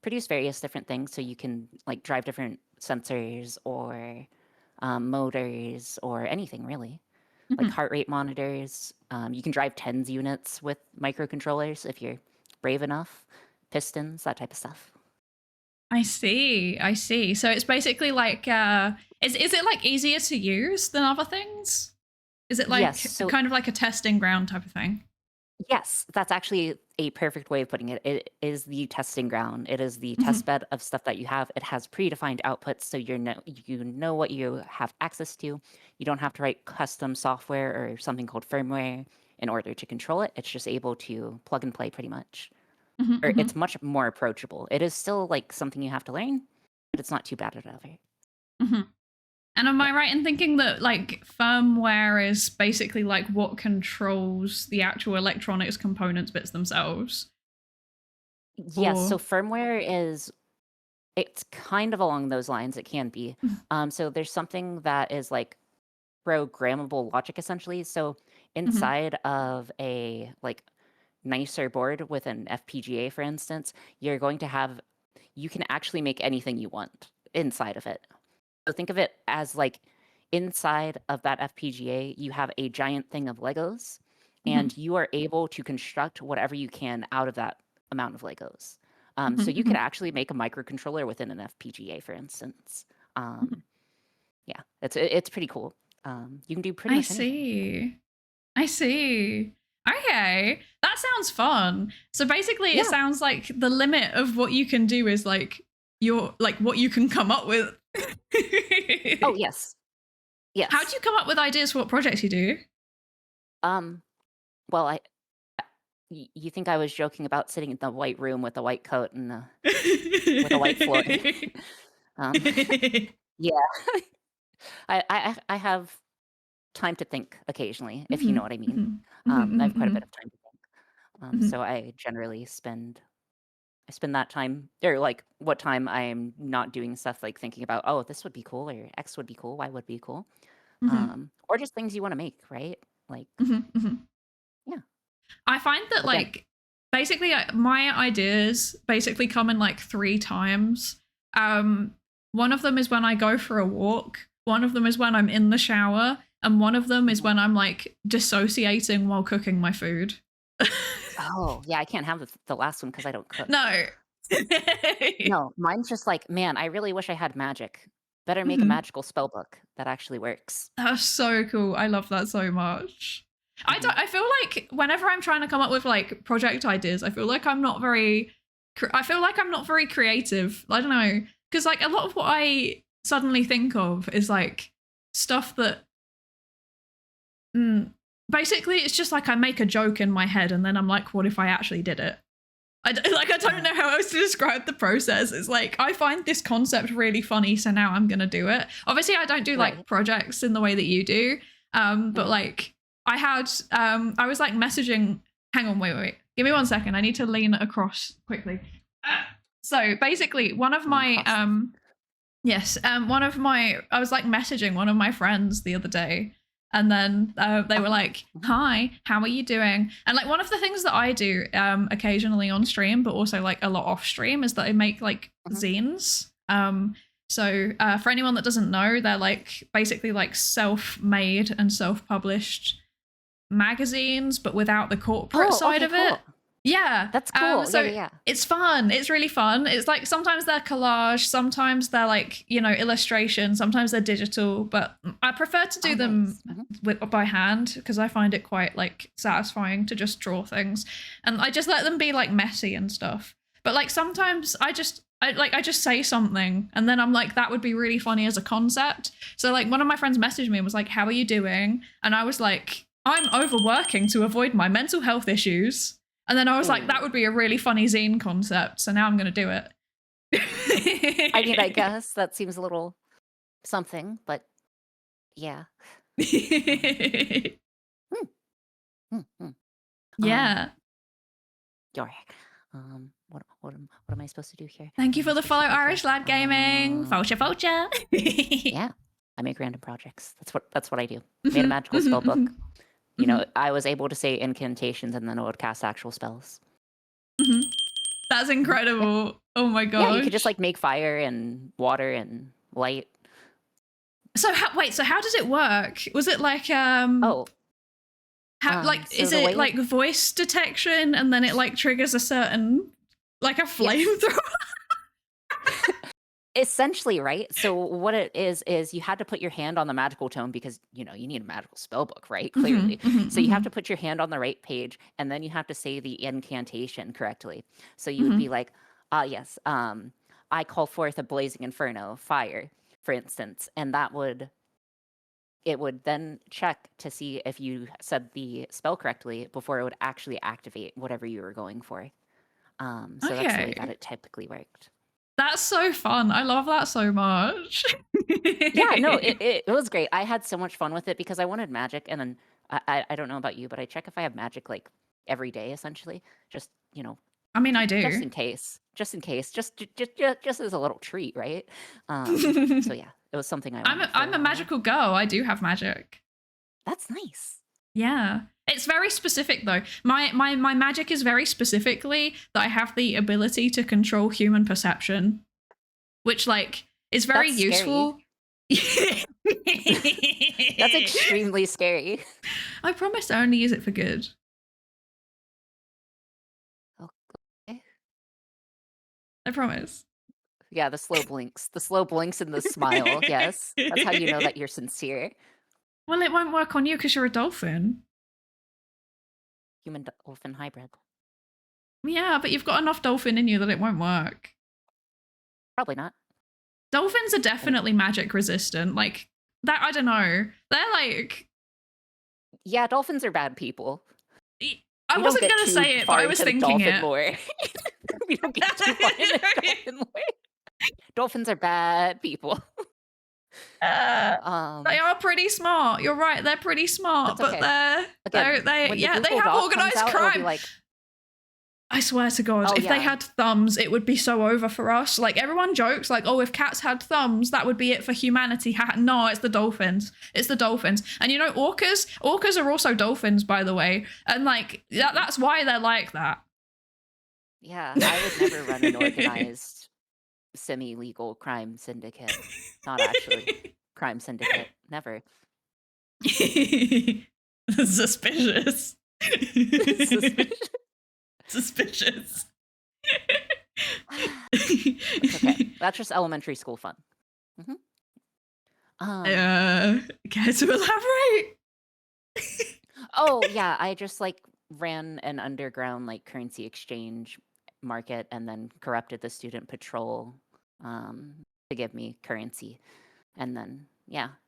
produce various different things. So you can like drive different sensors or motors or anything really, like heart rate monitors. You can drive tens units with microcontrollers if you're brave enough, pistons, that type of stuff. I see. So it's basically like, is it like easier to use than other things? Is it like yes, kind of like a testing ground type of thing? Yes, that's actually a perfect way of putting it. It is the testing ground. It is the test bed of stuff that you have. It has predefined outputs, so you know what you have access to. You don't have to write custom software or something called firmware in order to control it. It's just able to plug and play pretty much. Or it's much more approachable. It is still like something you have to learn, but it's not too bad at all. And am I right in thinking that like firmware is basically like what controls the actual electronics components bits themselves? Yes, so firmware it's kind of along those lines. It can be. So there's something that is like programmable logic essentially. So inside of a like nicer board with an FPGA, for instance, you can actually make anything you want inside of it. So think of it as like inside of that FPGA, you have a giant thing of Legos, and you are able to construct whatever you can out of that amount of Legos. So you could actually make a microcontroller within an FPGA, for instance. Yeah, it's pretty cool. You can do pretty much anything. I see. Okay, that sounds fun. So basically, it sounds like the limit of what you can do is like what you can come up with. Oh yes. How do you come up with ideas for what projects you do? Well, you think I was joking about sitting in the white room with a white coat and with a white floor? Yeah, I have time to think occasionally, if you know what I mean. I have quite a bit of time to think. So I generally spend that time, or like what time I'm not doing stuff, like thinking about, oh, this would be cool, or X would be cool, Y would be cool, or just things you want to make, right? Like, yeah. I find that like basically my ideas basically come in like 3 times. One of them is when I go for a walk. One of them is when I'm in the shower, and one of them is when I'm like dissociating while cooking my food. Oh, yeah, I can't have the last one because I don't cook. No. No, mine's just like, man, I really wish I had magic. Better make a magical spell book that actually works. That's so cool. I love that so much. I feel like whenever I'm trying to come up with like project ideas, I feel like I'm not very creative. I don't know, because like a lot of what I suddenly think of is like stuff that basically, it's just like I make a joke in my head, and then I'm like, what if I actually did it? I don't know how else to describe the process. It's like, I find this concept really funny, so now I'm gonna do it. Obviously, I don't do like projects in the way that you do, but like I was like messaging. Hang on, wait. Give me 1 second. I need to lean across quickly. So basically, one of my I was like messaging one of my friends the other day, and then they were like, hi, how are you doing? And like one of the things that I do occasionally on stream, but also like a lot off stream, is that I make like zines. So for anyone that doesn't know, they're like basically like self-made and self-published magazines, but without the corporate side of it. Yeah, that's cool. So yeah. It's fun. It's really fun. It's like sometimes they're collage, sometimes they're like, you know, illustration, sometimes they're digital, but I prefer to do them by hand because I find it quite like satisfying to just draw things, and I just let them be like messy and stuff. But like sometimes I just say something and then I'm like, that would be really funny as a concept. So like one of my friends messaged me and was like, how are you doing? And I was like, I'm overworking to avoid my mental health issues. And then I was like, that would be a really funny zine concept. So now I'm going to do it. I mean, I guess that seems a little something, but yeah. Yeah. What am I supposed to do here? Thank you for the follow, Irish Lad Gaming. Vulture. Yeah, I make random projects. That's what I do. Made a magical spell book. You know, I was able to say incantations and then it would cast actual spells. That's incredible. Yeah. Oh my god. Yeah, you could just like make fire and water and light. So how does it work? Was it like is it like voice detection and then it like triggers a certain like a flamethrower? Essentially, right? So what it is you had to put your hand on the magical tome because, you know, you need a magical spell book, right? Clearly. So you have to put your hand on the right page and then you have to say the incantation correctly. So you would be like, yes, I call forth a blazing inferno, fire, for instance. And it would then check to see if you said the spell correctly before it would actually activate whatever you were going for. So that's the way that it typically worked. That's so fun. I love that so much. Yeah, no, it was great. I had so much fun with it because I wanted magic, and then I don't know about you, but I check if I have magic like every day, essentially. Just, you know. I mean, I do. Just in case. Just as a little treat, right? So yeah, it was something I wanted. I'm a magical girl. I do have magic. That's nice. Yeah. It's very specific though. My magic is very specifically that I have the ability to control human perception, which like is very useful. That's extremely scary. I promise I only use it for good. Okay. I promise. Yeah, the slow blinks. The slow blinks and the smile. Yes. That's how you know that you're sincere. Well, it won't work on you because you're a dolphin. Human dolphin hybrid. Yeah, but you've got enough dolphin in you that it won't work. Probably not. Dolphins are definitely magic resistant. Like that, I don't know. They're like, yeah, dolphins are bad people. I wasn't gonna say it, but I was thinking it. We don't get too far in the dolphin lore. Dolphins are bad people. They are pretty smart. You're right. They're pretty smart, but they have organized crime. Like, I swear to God, if they had thumbs, it would be so over for us. Like everyone jokes, like, oh, if cats had thumbs, that would be it for humanity. No, it's the dolphins. It's the dolphins. And you know, orcas are also dolphins, by the way. And like that's why they're like that. Yeah, I would never run an organized semi-legal crime syndicate. Not actually crime syndicate. Never. Suspicious. Suspicious. Okay, that's just elementary school fun. Care to elaborate? Oh yeah, I just like ran an underground like currency exchange market and then corrupted the student patrol to give me currency, and then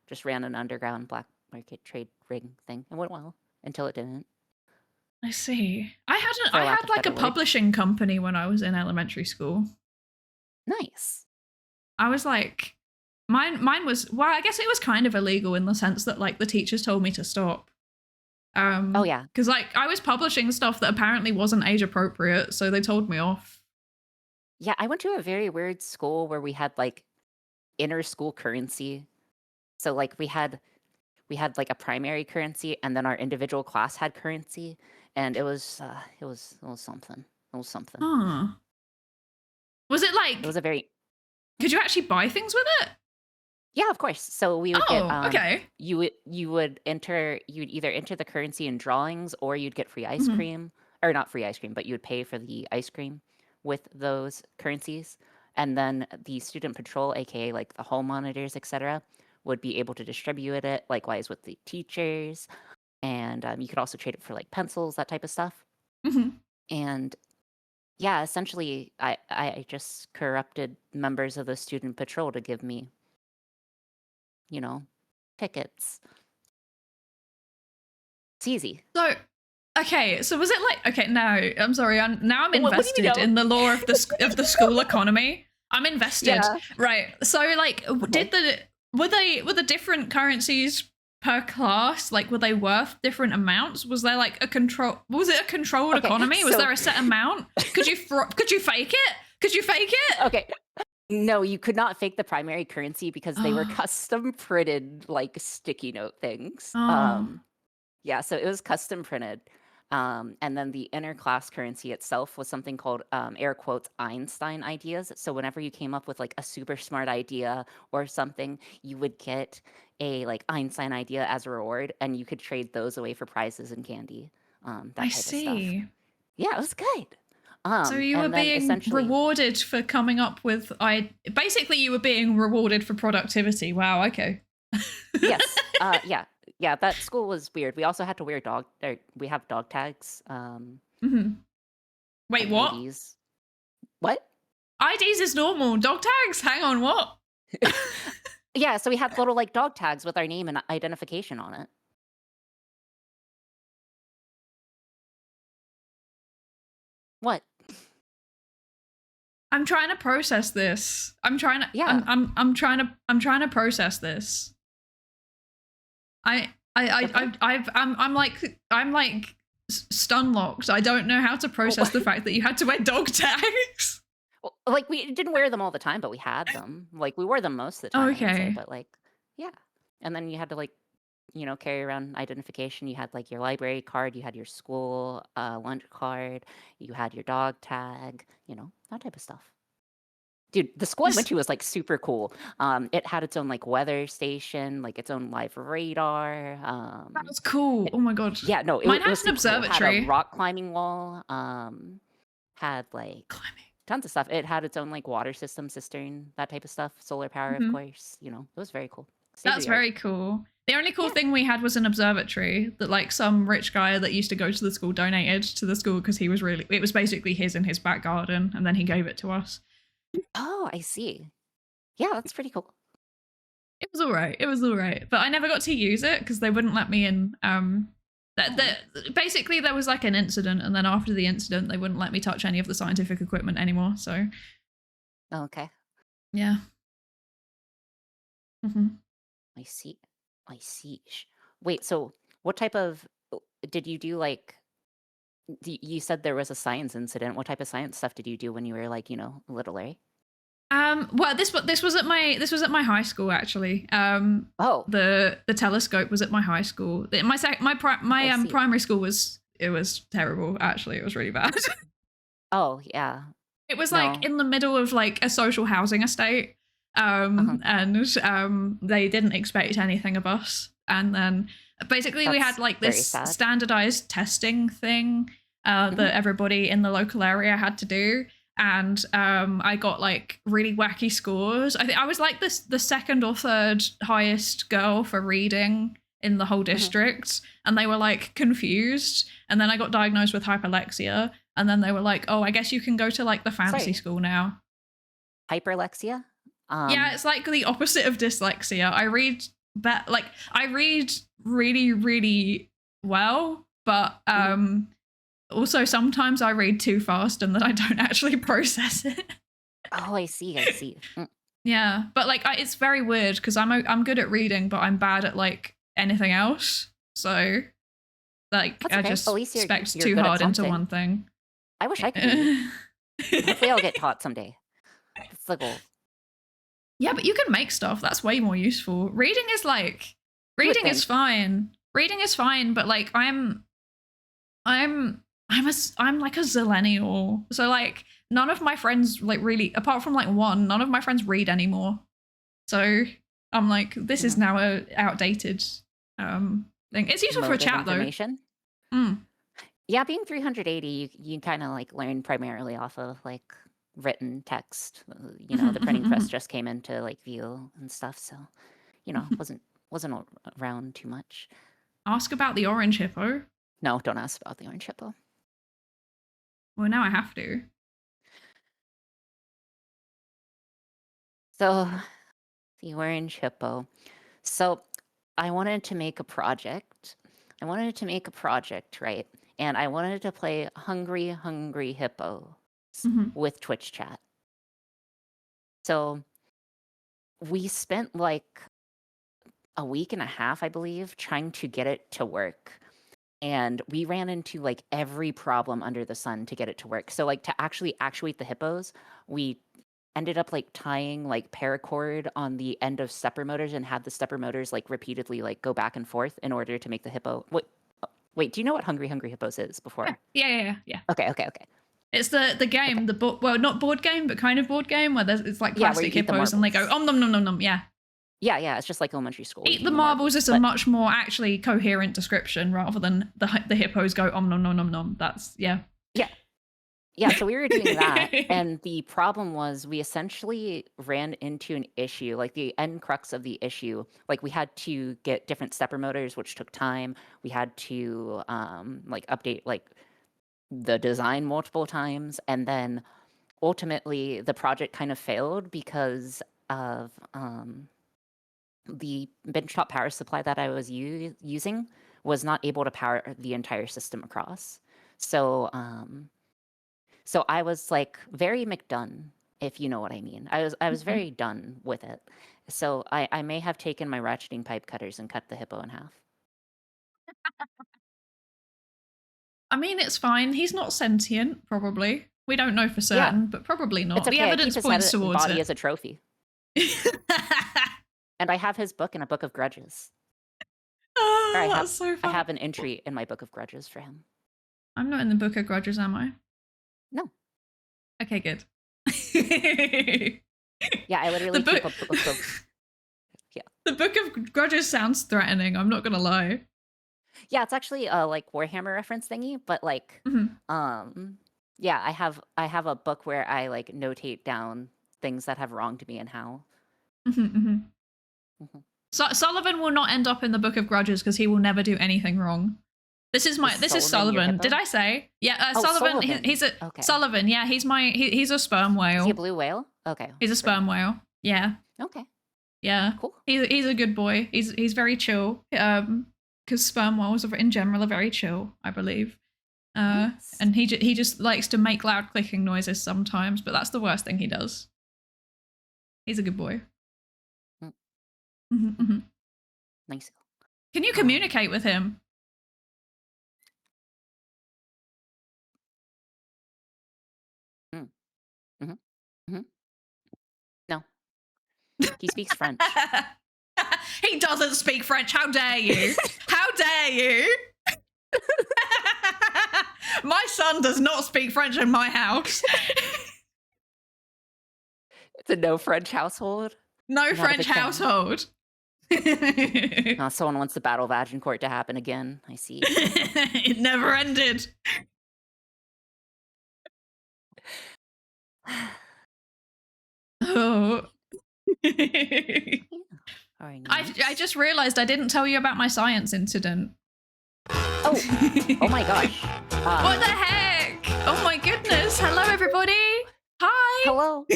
just ran an underground black market trade ring thing. It went well until it didn't. I see. I had like a publishing company when I was in elementary school. Nice. I was like, mine was, well, I guess it was kind of illegal in the sense that like the teachers told me to stop. Oh yeah. Because like I was publishing stuff that apparently wasn't age appropriate, so they told me off. Yeah, I went to a very weird school where we had like inter-school currency. So like we had like a primary currency, and then our individual class had currency, and it was something. It was something. Huh. Was it like? It was a very. Could you actually buy things with it? Yeah, of course. So we would get. Okay. You would either enter the currency in drawings, or you'd get free ice cream, or not free ice cream, but you would pay for the ice cream with those currencies, and then the student patrol, aka like the hall monitors, etc., would be able to distribute it. Likewise with the teachers, and you could also trade it for like pencils, that type of stuff. And yeah, essentially, I just corrupted members of the student patrol to give me, tickets. It's easy. So, okay, so was it like, okay, no, I'm sorry, I'm invested in the law of the school economy. I'm invested. Yeah. Right. So like, were the different currencies per class, like were they worth different amounts? Was there like was it a controlled economy? Was there a set amount? Could you fake it? Okay. No, you could not fake the primary currency because they were custom printed like sticky note things. Yeah, so it was custom printed. And then the interclass currency itself was something called, air quotes, Einstein ideas. So whenever you came up with like a super smart idea or something, you would get a like Einstein idea as a reward, and you could trade those away for prizes and candy. That type of stuff. Yeah, it was good. So you were being rewarded for coming up with, basically you were being rewarded for productivity. Wow, okay. Yes, yeah, that school was weird. We also had to wear we have dog tags. Wait, what? IDs. What? IDs is normal. Dog tags? Hang on, what? Yeah, so we had little like dog tags with our name and identification on it. What? I'm trying to process this. I'm trying to process this. I'm like stun locked. I don't know how to process the fact that you had to wear dog tags. Well, like we didn't wear them all the time, but we had them. Like we wore them most of the time. Okay. But like, yeah. And then you had to like, carry around identification. You had like your library card, you had your school lunch card, you had your dog tag, that type of stuff. Dude, the school I went to was like super cool. It had its own like weather station, like its own live radar. That was cool. Oh my god. Yeah, no, mine has an observatory. It had a rock climbing wall. Had like tons of stuff. It had its own like water system, cistern, that type of stuff. Solar power, of course. It was very cool. That's very cool. The only cool thing we had was an observatory that like some rich guy that used to go to the school donated to the school because it was basically his in his back garden, and then he gave it to us. Oh, I see. Yeah, that's pretty cool. It was all right, but I never got to use it because they wouldn't let me in. Basically there was like an incident, and then after the incident they wouldn't let me touch any of the scientific equipment anymore, so okay. Yeah. I see. Wait, so what type of did you do? Like, you said there was a science incident. What type of science stuff did you do when you were like, little, eh? Well, this was at my high school actually. The telescope was at my high school. My primary school was terrible actually. It was really bad. Oh yeah. It was like in the middle of like a social housing estate. And they didn't expect anything of us. And then basically we had like this standardized testing thing that everybody in the local area had to do. And I got like really wacky scores. I think I was like the second or third highest girl for reading in the whole district. And they were like confused. And then I got diagnosed with hyperlexia. And then they were like, oh, I guess you can go to like the fancy school now. Hyperlexia? Yeah, it's like the opposite of dyslexia. I read but like I read really, really well, but also sometimes I read too fast and then I don't actually process it. Oh, I see. Yeah, but like it's very weird because I'm good at reading, but I'm bad at like anything else. So like That's I okay. just At least you're expect good too at hard into something. one thing. I wish I could read. Hopefully I'll get taught someday. That's the goal. Yeah, but you can make stuff. That's way more useful. Reading is fine. Reading is fine, but like I'm like a zillennial. So like none of my friends like really, apart from like one, none of my friends read anymore. So I'm like, this is now a outdated thing. It's useful for a chat though. Yeah, being 380, you kind of like learn primarily off of like written text. You know, the printing press just came into like view and stuff, so you know, wasn't around too much. Ask about the orange hippo. No, don't ask about the orange hippo. Well, now I have to. So, the orange hippo. So, I wanted to make a project. Right? And I wanted to play Hungry Hungry Hippo with Twitch chat. So, we spent like a week and a half, I believe, trying to get it to work. And we ran into like every problem under the sun to get it to work. So like to actually actuate the hippos, we ended up like tying like paracord on the end of stepper motors and had the stepper motors like repeatedly like go back and forth in order to make the hippo. Wait, do you know what Hungry Hungry Hippos is before? Yeah. Okay. It's the game, not board game, but kind of board game where it's like plastic hippos and they go nom nom nom nom. Yeah. Yeah, it's just like elementary school. Eat the marbles is a much more actually coherent description rather than the hippos go nom nom nom nom. That's yeah. So we were doing that, and the problem was we essentially ran into an issue, like the end crux of the issue. Like we had to get different stepper motors, which took time. We had to like update like the design multiple times, and then ultimately the project kind of failed because of the benchtop power supply that I was using was not able to power the entire system across. So I was like very McDone, if you know what I mean. I was very done with it. So I may have taken my ratcheting pipe cutters and cut the hippo in half. I mean, it's fine. He's not sentient, probably. We don't know for certain, but probably not. It's okay. The evidence points towards body it. as a trophy. And I have his book in a book of grudges. That's so fun. I have an entry in my book of grudges for him. I'm not in the book of grudges, am I? No. Okay, good. Yeah, I literally keep a book of... Yeah. The book of grudges sounds threatening, I'm not gonna lie. Yeah, it's actually a like Warhammer reference thingy, but like yeah, I have a book where I like notate down things that have wronged me and how. So Sullivan will not end up in the book of grudges because he will never do anything wrong. This is Sullivan. Did I say? Yeah, Sullivan. He's a Sullivan. Yeah, he's a sperm whale. Is he a blue whale? Okay. He's a sperm whale. Yeah. Okay. Yeah. Cool. He's a good boy. He's very chill. Because sperm whales in general are very chill, I believe. Nice. And he just likes to make loud clicking noises sometimes, but that's the worst thing he does. He's a good boy. Nice. Can you communicate with him? No. He speaks French. He doesn't speak French. How dare you? How dare you? My son does not speak French in my house. It's a no French household. No French household. Someone wants the Battle of Agincourt to happen again. I see. It never ended. Oh. I just realized I didn't tell you about my science incident. Oh my gosh. What the heck? Oh my goodness. Hello, everybody. Hi. Hello.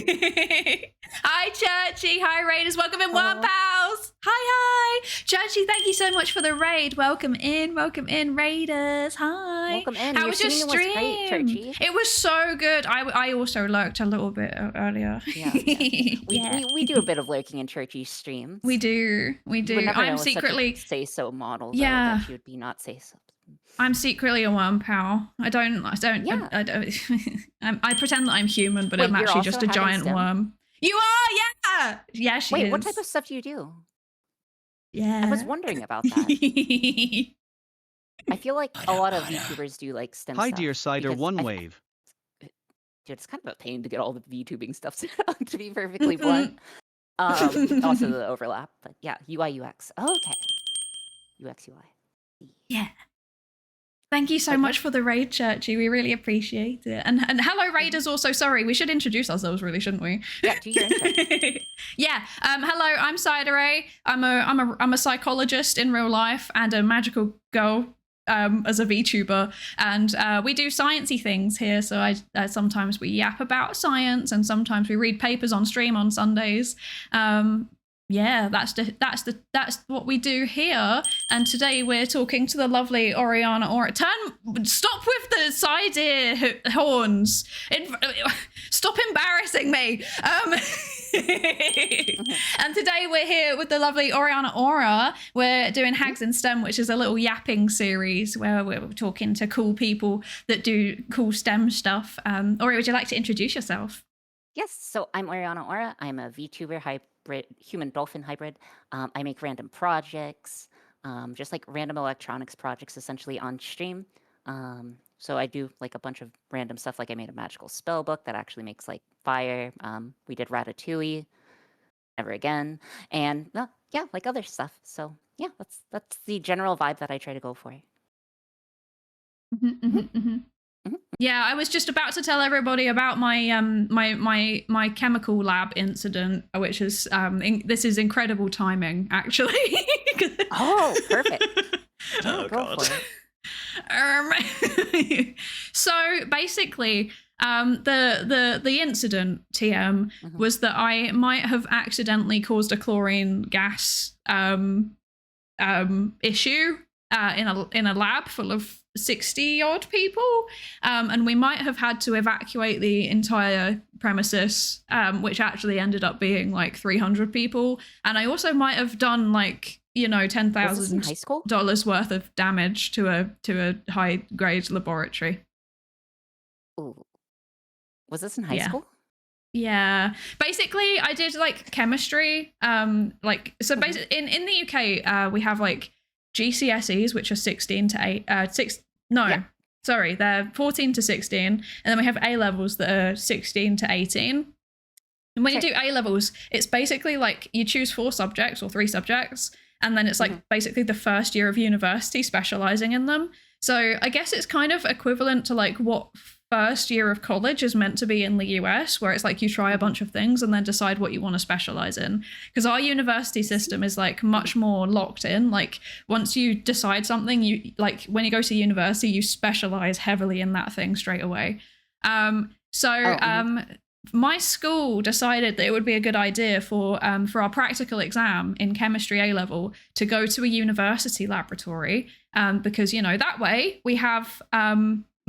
Hi, Churchy. Hi, Raiders. Welcome in, One Pals. Hi. Churchy, thank you so much for the raid. Welcome in, raiders. Hi. Welcome in. How was your stream? Was great, Churchy. It was so good. I also lurked a little bit earlier. Yeah. We do a bit of lurking in Churchy's streams. We do. I'm secretly say so model. Though, yeah. That she would be not say so. I'm secretly a worm pal. I don't. Yeah. I pretend that I'm human, but I'm actually just a giant worm. You are, yeah. Yeah, she is. Wait, what type of stuff do you do? Yeah. I was wondering about that. I feel like a lot of VTubers do like STEM Hi, stuff. dear Psydere One Wave. Dude, it's kind of a pain to get all the VTubing stuff set up, to be perfectly blunt. Also the overlap, but yeah, UI, UX. Oh, okay. UX, UI. Yeah. Thank you so much for the raid, Churchy. We really appreciate it. And hello, raiders. Also, sorry, we should introduce ourselves, really, shouldn't we? Yeah, do your intro. Yeah. Hello, I'm Psydere. I'm a psychologist in real life and a magical girl as a VTuber. And we do sciencey things here. So sometimes we yap about science, and sometimes we read papers on stream on Sundays. Yeah, that's what we do here. And today we're talking to the lovely Oriana stop with the Psydere horns. Stop embarrassing me. And today we're here with the lovely Oriana Aura. We're doing Hags in STEM, which is a little yapping series where we're talking to cool people that do cool STEM stuff. Ori, would you like to introduce yourself? Yes, so I'm Oriana Aura. I'm a VTuber hybrid, human-dolphin hybrid. I make random projects, just like random electronics projects essentially on stream. So I do like a bunch of random stuff, like I made a magical spell book that actually makes like fire. We did Ratatouille, Never Again, and yeah, like other stuff. So yeah, that's the general vibe that I try to go for. Yeah, I was just about to tell everybody about my my chemical lab incident, which is this is incredible timing, actually. Oh, perfect. Oh God. So basically, the incident, TM, was that I might have accidentally caused a chlorine gas issue in a lab full of 60 odd people, and we might have had to evacuate the entire premises, which actually ended up being like 300 people. And I also might have done like, you know, $10,000 worth of damage to a high grade laboratory. Ooh. Was this in high school? Yeah, basically I did like chemistry, basically in the UK we have like GCSEs, which are 16 to 8, they're 14 to 16, and then we have A levels that are 16 to 18. And when you do A levels, it's basically like you choose 4 subjects or 3 subjects, and then it's like basically the first year of university specializing in them. So I guess it's kind of equivalent to like what first year of college is meant to be in the US, where it's like you try a bunch of things and then decide what you want to specialize in. Because our university system is like much more locked in. Like once you decide something, you like when you go to university, you specialize heavily in that thing straight away. My school decided that it would be a good idea for our practical exam in chemistry A level to go to a university laboratory, because, you know, that way we have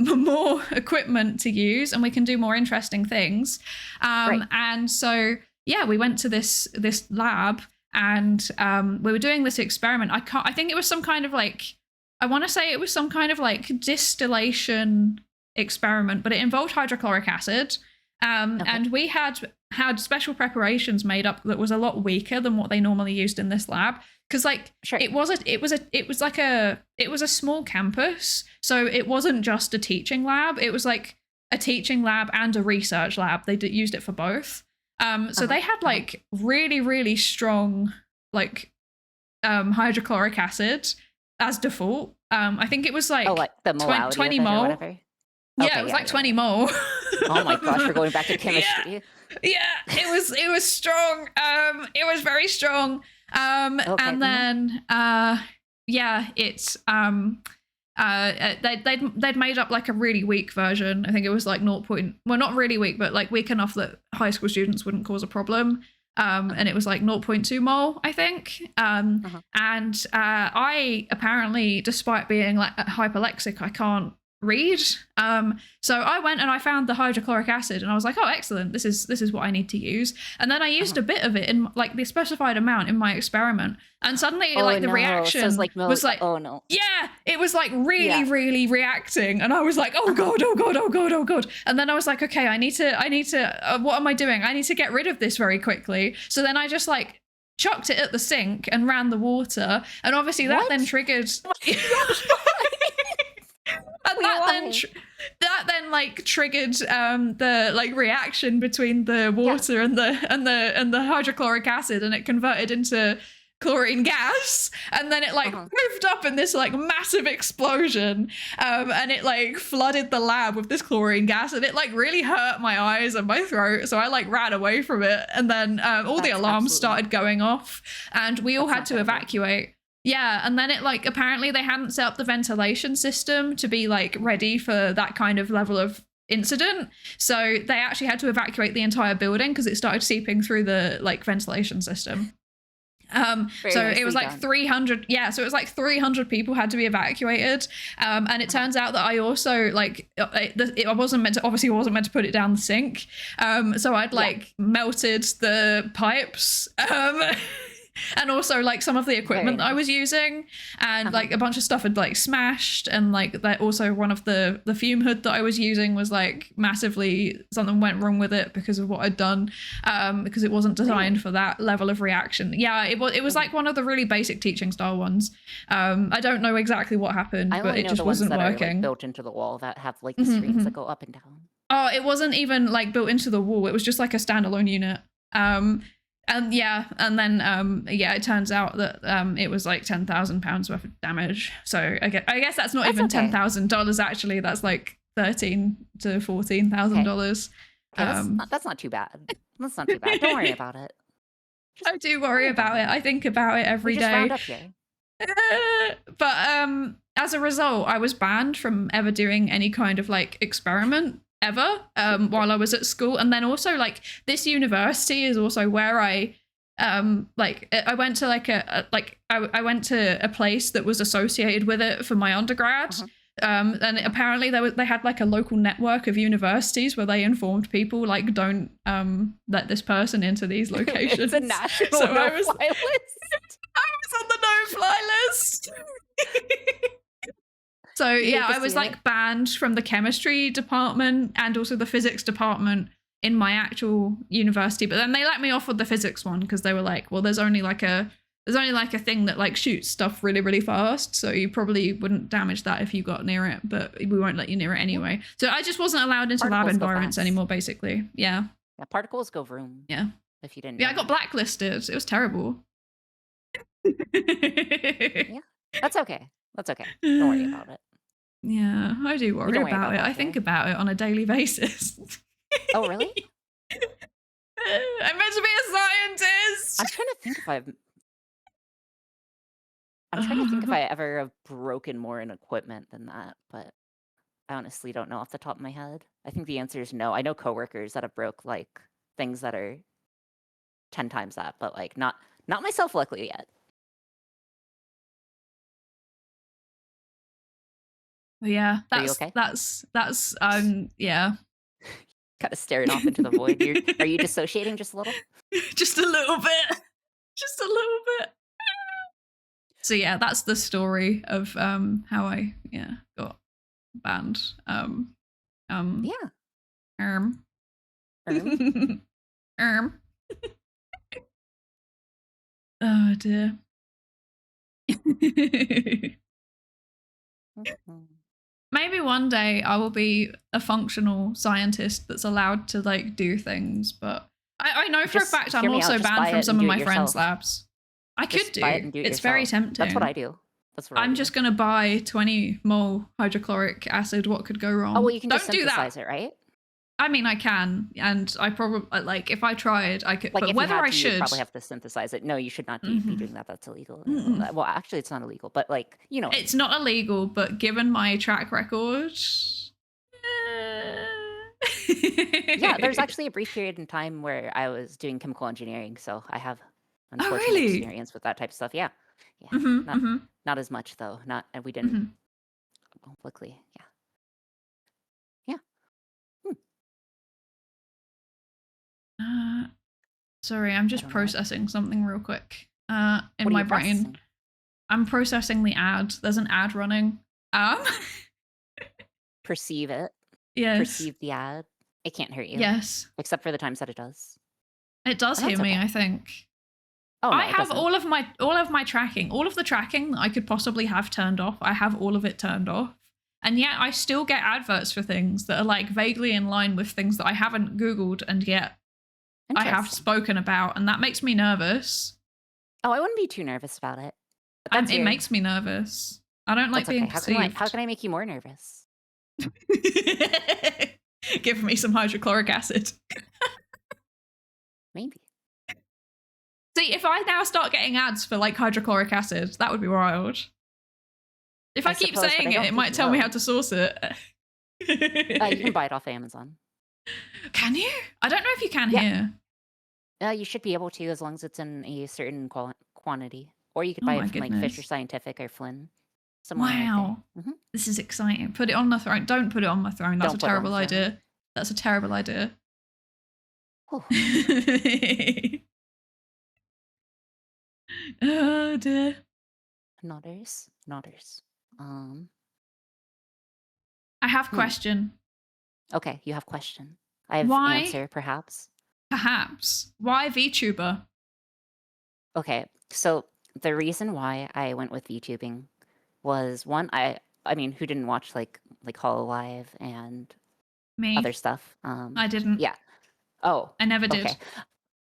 more equipment to use and we can do more interesting things. And so, yeah, we went to this lab and we were doing this experiment. I think it was some kind of like, I want to say it was some kind of like distillation experiment, but it involved hydrochloric acid. And we had special preparations made up that was a lot weaker than what they normally used in this lab. Because like it was a small campus, so it wasn't just a teaching lab. It was like a teaching lab and a research lab. They used it for both. So they had like really, really strong like hydrochloric acid as default. I think it was like, the 20 mole. Or whatever. Yeah, it was like 20 mole. Oh my gosh, we're going back to chemistry. Yeah, it was strong. It was very strong. And then it's they'd made up like a really weak version. I think it was like not really weak, but like weak enough that high school students wouldn't cause a problem. and it was like 0.2 mole, I think. And I apparently, despite being like hyperlexic, I can't read. So I went and I found the hydrochloric acid, and I was like, oh, excellent, this is what I need to use. And then I used a bit of it in like the specified amount in my experiment, and suddenly like the reaction so was like, oh no, yeah, it was like really reacting, and I was like, oh god, oh god, oh god, oh god. And then I was like, okay, I need to what am I doing? I need to get rid of this very quickly. So then I just like chucked it at the sink and ran the water, and obviously that then triggered and that then like triggered the like reaction between the water and the hydrochloric acid, and it converted into chlorine gas, and then it like moved up in this like massive explosion, and it like flooded the lab with this chlorine gas, and it like really hurt my eyes and my throat, so I like ran away from it, and then all the alarms started going off, and we all had to evacuate. Yeah, and then it like apparently they hadn't set up the ventilation system to be like ready for that kind of level of incident, so they actually had to evacuate the entire building because it started seeping through the like ventilation system. So it was like 300, so it was like 300 people had to be evacuated, and it turns out that I also like I wasn't meant to put it down the sink, so I'd like melted the pipes, and also like some of the equipment that I was using, and like a bunch of stuff had like smashed, and like that also one of the fume hood that I was using was like massively, something went wrong with it because of what I'd done, because it wasn't designed for that level of reaction. Yeah, it was like one of the really basic teaching style ones. I don't know exactly what happened, but it just wasn't working. Are, like, built into the wall that have like the screens that go up and down. Oh, it wasn't even like built into the wall. It was just like a standalone unit. And then it turns out that it was like £10,000 worth of damage. So I guess that's not even $10,000 actually. That's like $13,000 to $14,000. That's not too bad. That's not too bad. Don't worry about it. I do worry about it. I think about it every day. Round up here. But as a result, I was banned from ever doing any kind of like experiment ever while I was at school. And then also like this university is also where I went to like I went to a place that was associated with it for my undergrad. And apparently they had like a local network of universities where they informed people like, don't let this person into these locations. It's a national no-fly list. I was on the no-fly list. So yeah, I was like banned from the chemistry department and also the physics department in my actual university. But then they let me off with the physics one because they were like, well, there's only like a thing that like shoots stuff really, really fast. So you probably wouldn't damage that if you got near it, but we won't let you near it anyway. So I just wasn't allowed into lab environments anymore, basically. Yeah. Yeah, particles go vroom. Yeah. If you didn't. Yeah, I got blacklisted. It was terrible. Yeah, that's okay. That's okay. Don't worry about it. Yeah, I do worry about it. I think about it on a daily basis. Oh, really? I'm meant to be a scientist. I'm trying to think if I ever have broken more in equipment than that, but I honestly don't know off the top of my head. I think the answer is no. I know coworkers that have broke like things that are 10 times that, but like not myself, luckily yet. Yeah, that's yeah. Kind of staring off into the void. Are you dissociating just a little? Just a little bit. Just a little bit. So yeah, that's the story of how I got banned. Oh dear. Maybe one day I will be a functional scientist that's allowed to like do things, but I know for a fact I'm also banned from some of my friends' labs. I could do it. It's very tempting. That's what I do. I'm just gonna buy 20 mole hydrochloric acid. What could go wrong? Oh well, you can just Don't do that. synthesize it, right? I mean, I can, and I probably like if I tried, I could. Like, but whether I should, you probably have to synthesize it. No, you should not be doing that. That's illegal. Well, actually, it's not illegal, but like it's not illegal. But given my track record, Yeah, there's actually a brief period in time where I was doing chemical engineering, so I have Oh, unfortunate really? experience with that type of stuff. Yeah. Yeah. Mm-hmm, Not mm-hmm. not as much though. We didn't Mm-hmm. luckily. Yeah. Yeah. Hmm. Sorry, I'm I just don't know what. processing something real quick. In What are my you brain. processing? I'm processing the ad. There's an ad running. Perceive it. Yes. Perceive the ad. It can't hurt you. Yes. Except for the times that it does. It does And hear that's me, okay. I think. Oh no, I it have doesn't. all of my tracking, all of the tracking that I could possibly have turned off. I have all of it turned off. And yet I still get adverts for things that are like vaguely in line with things that I haven't Googled and yet I have spoken about. And that makes me nervous. Oh, I wouldn't be too nervous about it. It makes me nervous. I don't like being perceived. How can I make you more nervous? Give me some hydrochloric acid. Maybe. See, if I now start getting ads for like hydrochloric acid, that would be wild. If I keep saying it, it might tell me how to source it. You can buy it off Amazon. Can you? I don't know if you can here. You should be able to, as long as it's in a certain quantity. Or you could buy it from like Fisher Scientific or Flynn. Wow. Right This is exciting. Put it on my throne. Don't put it on my throne. That's a terrible idea. That's a terrible idea. Oh dear. Nodders. I have question. Okay, you have question. I have answer, perhaps. Perhaps. Why VTuber? Okay, so the reason why I went with VTubing was one, I mean, who didn't watch like Hololive and me other stuff? I didn't. Yeah. Oh. I never did.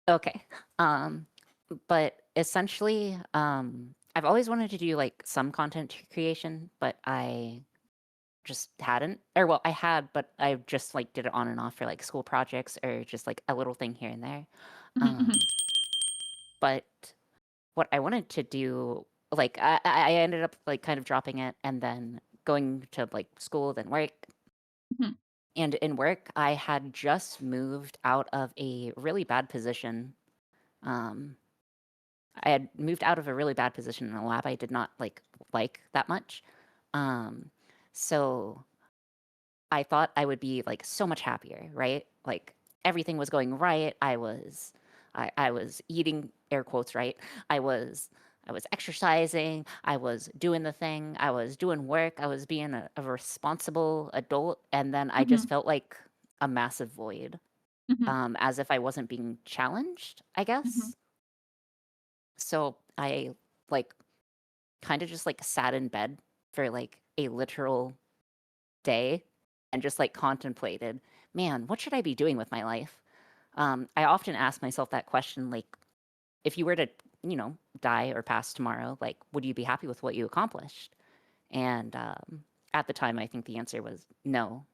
Okay. But essentially, I've always wanted to do like some content creation, but I just hadn't. Or well, I had, but I just like did it on and off for like school projects or just like a little thing here and there. But what I wanted to do, like I ended up like kind of dropping it and then going to like school, then work. And in work, I had just moved out of a really bad position. I had moved out of a really bad position in a lab I did not like that much. So I thought I would be like so much happier, right? Like everything was going right. I was eating, air quotes, right? I was exercising. I was doing the thing. I was doing work. I was being a responsible adult. And then I just felt like a massive void, as if I wasn't being challenged, I guess. So I like kind of just like sat in bed for like a literal day and just like contemplated, man, what should I be doing with my life? I often ask myself that question, like, if you were to, die or pass tomorrow, like, would you be happy with what you accomplished? And at the time, I think the answer was no.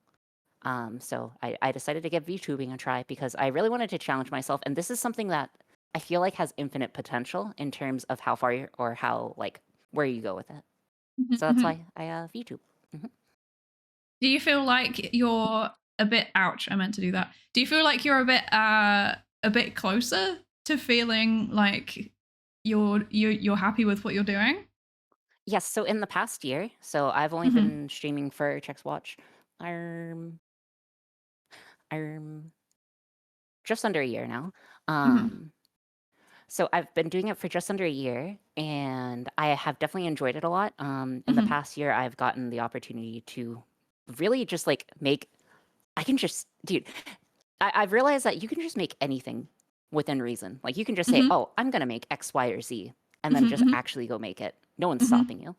So I decided to give VTubing a try because I really wanted to challenge myself. And this is something that I feel like has infinite potential in terms of how far or how, like, where you go with it. So that's why I VTube. Do you feel like you're a bit, ouch, I meant to do that. Do you feel like you're a bit closer to feeling like you're happy with what you're doing? Yes, so in the past year, so I've only been streaming for Chex Watch, just under a year now. So I've been doing it for just under a year, and I have definitely enjoyed it a lot. In the past year, I've gotten the opportunity to really just like I've realized that you can just make anything within reason. Like you can just say, oh, I'm going to make X, Y, or Z, and then just actually go make it. No one's stopping you.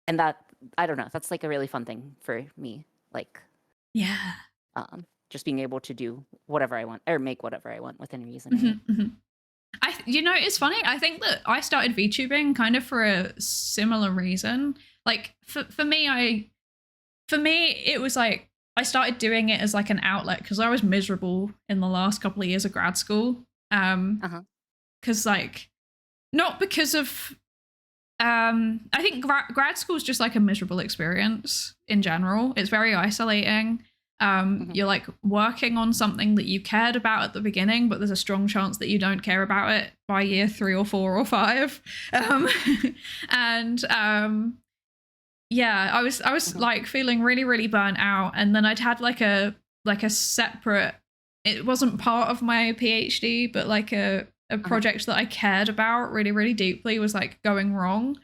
And that, I don't know, that's like a really fun thing for me. Like, yeah. Just being able to do whatever I want or make whatever I want within reason. Right? It's funny. I think that I started VTubing kind of for a similar reason. Like for me, it was like I started doing it as like an outlet because I was miserable in the last couple of years of grad school. Because like, not because of, I think grad school is just like a miserable experience in general. It's very isolating. You're like working on something that you cared about at the beginning, but there's a strong chance that you don't care about it by year 3 or 4 or 5. Yeah, I was like feeling really, really burnt out, and then I'd had like a separate. It wasn't part of my PhD, but like a project that I cared about really, really deeply was like going wrong.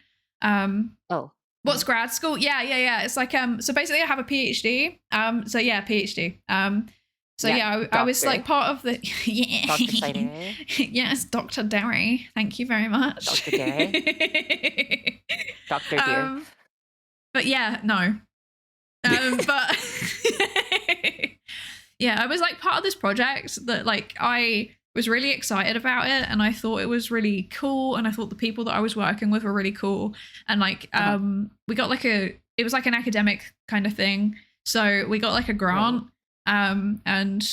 What's grad school? Yeah. It's like so basically I have a PhD. So yeah, PhD. I was like part of the Dr. Psydere. Yes, Dr. Derry. Thank you very much. Dr. Derry. Dr. Dear. But yeah, no. But yeah, I was like part of this project that like I was really excited about it, and I thought it was really cool, and I thought the people that I was working with were really cool, and like we got like it was like an academic kind of thing, so we got like a grant, and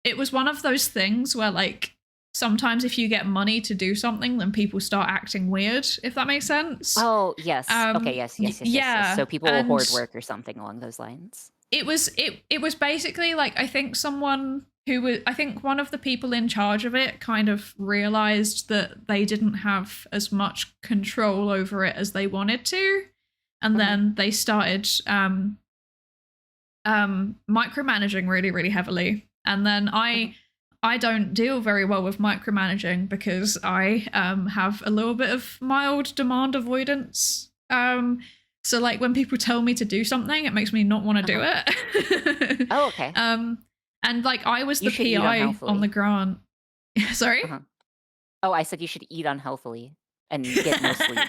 it was one of those things where like sometimes if you get money to do something, then people start acting weird, if that makes sense. Oh yes. Okay. Yes. So people will hoard work or something along those lines. It was basically like I think one of the people in charge of it kind of realized that they didn't have as much control over it as they wanted to, and then they started micromanaging really, really heavily. And then I don't deal very well with micromanaging because I have a little bit of mild demand avoidance. So like when people tell me to do something, it makes me not want to do it. Oh, okay. And like I was the PI on the grant. Sorry? Oh, I said you should eat unhealthily and get no sleep.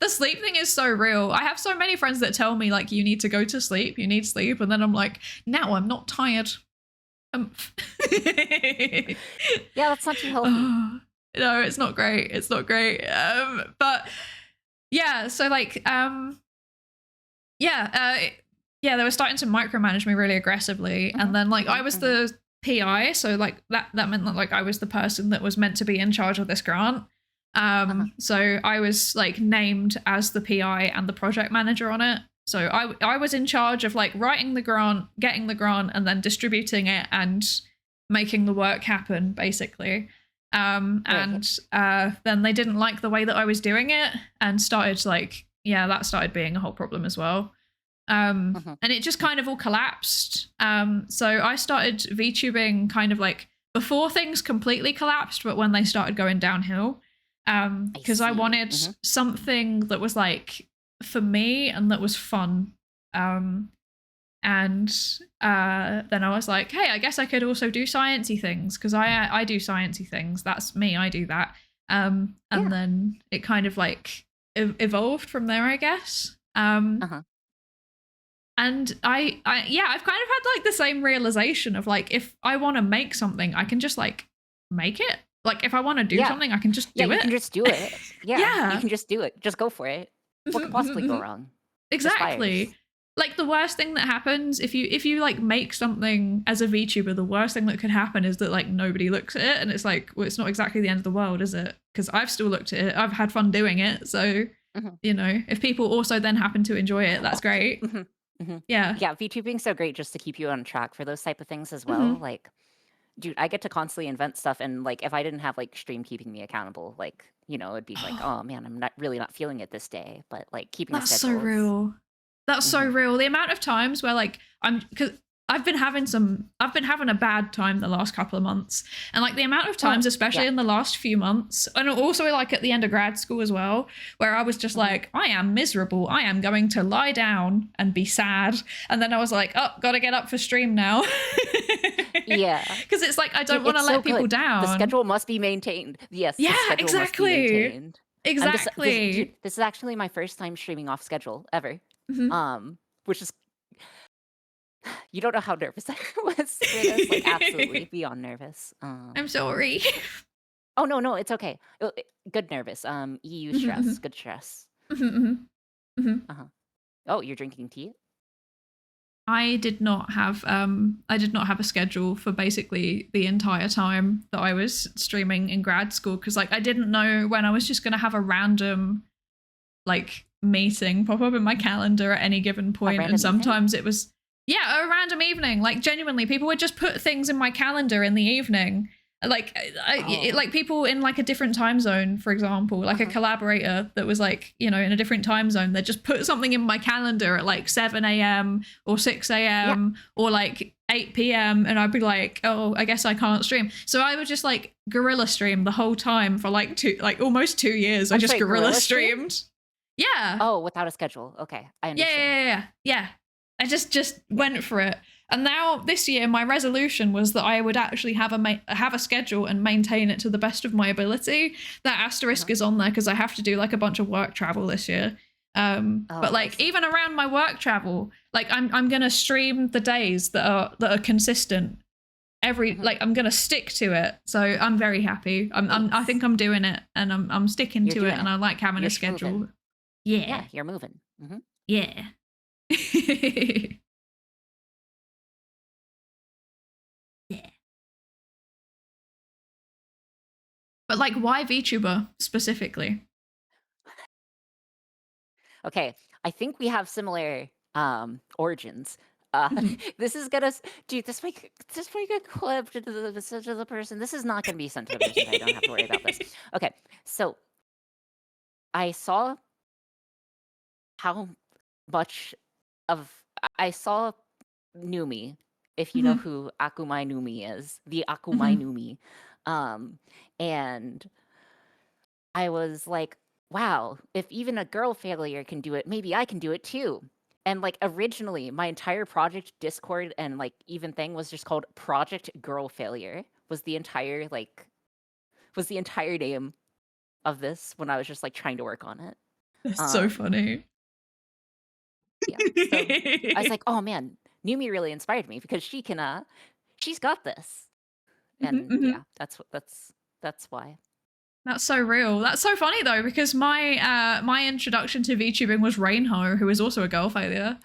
The sleep thing is so real. I have so many friends that tell me like you need to go to sleep, you need sleep, and then I'm like, now I'm not tired. Yeah, that's not too healthy. No, it's not great. It's not great. But yeah, so like they were starting to micromanage me really aggressively, and then like I was the PI, so like that meant that like I was the person that was meant to be in charge of this grant. So I was like named as the PI and the project manager on it. So I was in charge of like writing the grant, getting the grant, and then distributing it and making the work happen, basically. And then they didn't like the way that I was doing it and started like, that started being a whole problem as well. And it just kind of all collapsed. So I started VTubing kind of like before things completely collapsed, but when they started going downhill. Because I wanted something that was like for me and that was fun. And then I was like, hey, I guess I could also do sciencey things because I do sciencey things. That's me. I do that. And then it kind of like evolved from there, I guess. And I've kind of had like the same realization of like, if I want to make something, I can just like make it. Like if I want to do something, I can just do it. You can just do it. Yeah, you can just do it. Just go for it. What could possibly go wrong? Exactly. Like the worst thing that happens if you like make something as a VTuber, the worst thing that could happen is that like nobody looks at it, and it's like, well, it's not exactly the end of the world, is it? Because I've still looked at it. I've had fun doing it. So you know, if people also then happen to enjoy it, that's great. Yeah, VTubing's so great just to keep you on track for those type of things as well. Like, dude, I get to constantly invent stuff, and like if I didn't have like stream keeping me accountable, like, you know, it'd be like, oh man, I'm not feeling it this day, but like keeping that's a schedule. So real. That's so real. The amount of times where like because I've been having a bad time the last couple of months, and like the amount of times, especially in the last few months, and also like at the end of grad school as well, where I was just like, I am miserable. I am going to lie down and be sad, and then I was like, oh, gotta get up for stream now. Yeah, because it's like I don't want to let people down. The schedule must be maintained. Yes. Yeah, exactly. Exactly. This is actually my first time streaming off schedule ever. Which is, you don't know how nervous I was for this. Like absolutely beyond nervous. I'm sorry. Oh no, it's okay. Good nervous. EU stress. Good stress. Oh, you're drinking tea? I did not have a schedule for basically the entire time that I was streaming in grad school, because like I didn't know when I was just going to have a random like meeting pop up in my calendar at any given point, and sometimes it was a random evening. Like genuinely, people would just put things in my calendar in the evening. Like like people in like a different time zone, for example, like a collaborator that was like, you know, in a different time zone, they just put something in my calendar at like 7 a.m. or 6 a.m. or like 8 p.m. and I'd be like, oh, I guess I can't stream. So I would just like guerrilla stream the whole time for like almost 2 years. I just guerrilla streamed. Yeah. Oh, without a schedule. Okay, I understand. Yeah. I just went for it. And now this year, my resolution was that I would actually have a schedule and maintain it to the best of my ability. That asterisk is on there because I have to do like a bunch of work travel this year. But like even around my work travel, like I'm gonna stream the days that are consistent. Like I'm gonna stick to it. So I'm very happy. I think I'm doing it, and I'm sticking to it, and I like having a schedule. Moving. Yeah, you're moving. Yeah. Yeah. But like, why VTuber specifically? Okay, I think we have similar origins. This is gonna, dude. This might get clipped to the person. This is not gonna be sent to the person. I don't have to worry about this. Okay, so I saw how much of I saw Numi, if you know who Akumai Numi is, the Akumai Numi, and I was like, wow, if even a girl failure can do it, maybe I can do it too. And like originally, my entire project Discord and like even thing was just called Project Girl Failure. Was the entire name of this when I was just like trying to work on it. That's so funny. Yeah. So I was like, oh man, Numi really inspired me because she's got this. And yeah, that's why. That's so real. That's so funny though, because my my introduction to VTubing was Rainho, who is also a girl failure.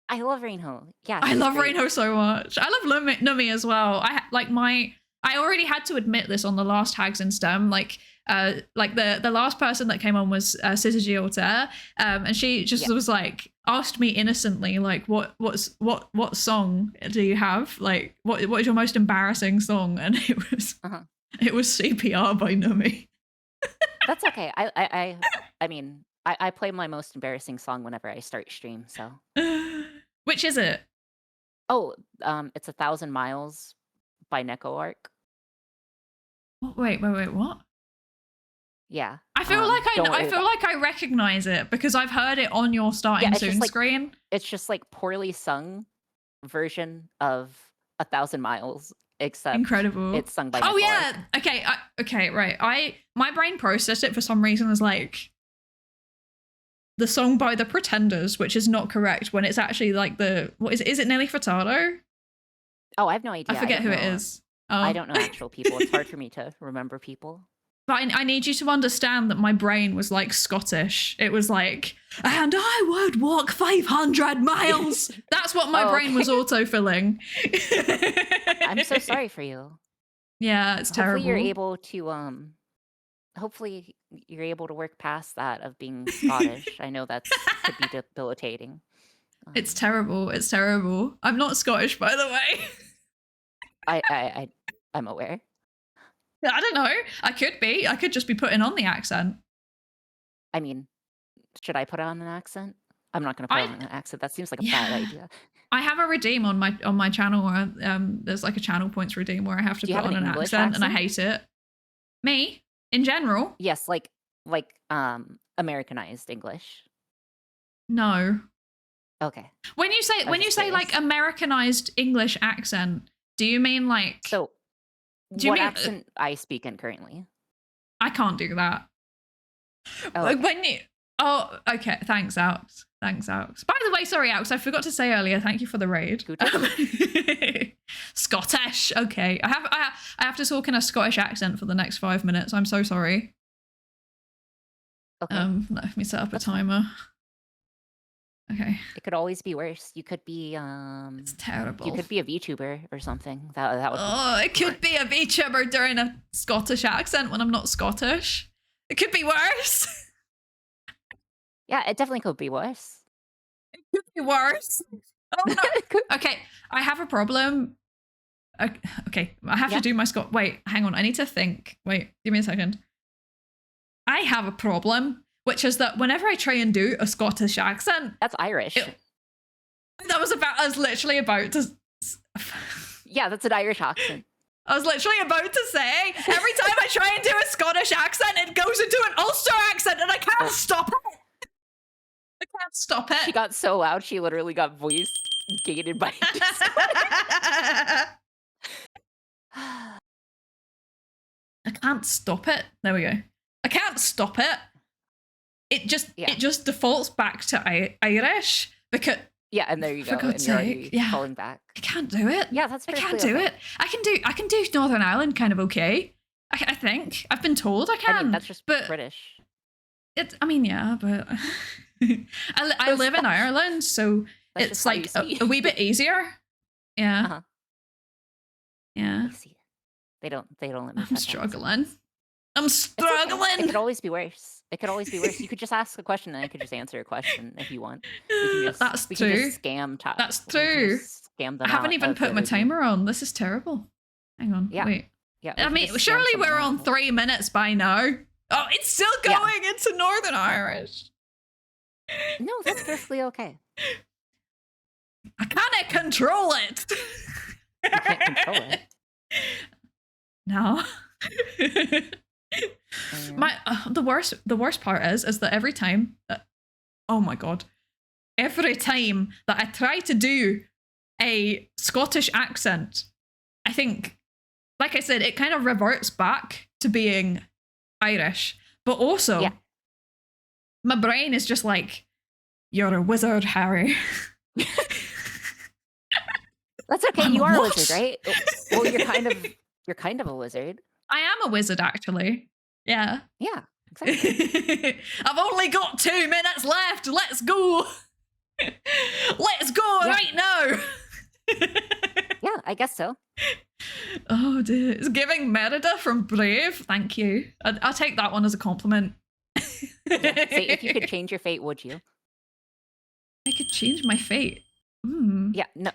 I love Rainho. Yeah, I love Rainho so much. I love Numi as well. I already had to admit this on the last Hags in STEM. Like the last person that came on was Psydere Altair, and she just was like asked me innocently like what song do you have, like what is your most embarrassing song, and it was CPR by Numi. That's okay. I mean I play my most embarrassing song whenever I start stream. So which is it? Oh, it's 1,000 Miles by Neko Arc. Wait, what? Yeah. I feel like I recognize it because I've heard it on your starting soon screen. It's just like poorly sung version of 1,000 Miles, except incredible. It's sung by Neko Arc. Okay. Okay, right. My brain processed it for some reason as like the song by the Pretenders, which is not correct when it's actually like is it Nelly Furtado? Oh, I have no idea. I forget who it is. Oh. I don't know actual people. It's hard for me to remember people. But I need you to understand that my brain was like Scottish. It was like, and I would walk 500 miles. That's what my brain was autofilling. I'm so sorry for you. Yeah, it's terrible. Hopefully you're able to work past that of being Scottish. I know that could be debilitating. It's terrible. It's terrible. I'm not Scottish, by the way. I'm aware. I don't know. I could be. I could just be putting on the accent. I mean, should I put on an accent? I'm not going to put on an accent. That seems like a bad idea. I have a redeem on my channel where there's like a channel points redeem where I have to put on an accent, and I hate it. Me, in general? Yes, like Americanized English. No. Okay. When you say like Americanized English accent, do you mean like what accent I speak in currently? I can't do that. Okay. Thanks, Alex. By the way, sorry, Alex, I forgot to say earlier. Thank you for the raid. Scottish. Okay, I have to talk in a Scottish accent for the next 5 minutes. I'm so sorry. Okay. Let me set up a timer. Okay. It could always be worse. You could be it's terrible. You could be a VTuber or something. That would it could be a VTuber during a Scottish accent when I'm not Scottish. It could be worse. Yeah, it definitely could be worse. It could be worse. Oh no. Okay, I have a problem. Okay, I have to do my Scott. Wait, hang on. I need to think. Wait, give me a second. I have a problem, which is that whenever I try and do a Scottish accent, that's Irish. I was literally about to. Yeah, that's an Irish accent. I was literally about to say, every time I try and do a Scottish accent, it goes into an Ulster accent, and I can't stop it. I can't stop it. She got so loud, she literally got voice gated by I can't stop it. There we go. I can't stop it. It just defaults back to Irish because and there you go. For God's sake, falling back. I can't do it. Yeah, that's I can't do it. I can do Northern Ireland kind of okay. I think I've been told I can. I mean, that's just British. I mean, yeah, but I live in Ireland, so it's like a wee bit easier. Yeah. Yeah. They don't let me. I'm struggling. I'm struggling. It could always be worse. It could always be worse. You could just ask a question and I could just answer a question if you want. That's true. Can just scam top. That's true. Scam them. I haven't even put my timer on. This is terrible. Hang on. Yeah. Wait. Yeah. I mean, surely we're on 3 minutes by now. Oh, it's still going into Northern Irish. No, that's perfectly okay. I can't control it. You can't control it. No. The worst part is that every time oh my god, every time that I try to do a Scottish accent, I think, like I said, it kind of reverts back to being Irish, but also my brain is just like, you're a wizard, Harry. That's okay. You are a wizard, right? Well, you're kind of a wizard. I am a wizard, actually. Yeah. Yeah, exactly. I've only got 2 minutes left. Let's go. Let's go right now. Yeah, I guess so. Oh, dear. It's giving Merida from Brave. Thank you. I'll take that one as a compliment. Say, if you could change your fate, would you? I could change my fate. Mm. Yeah, no.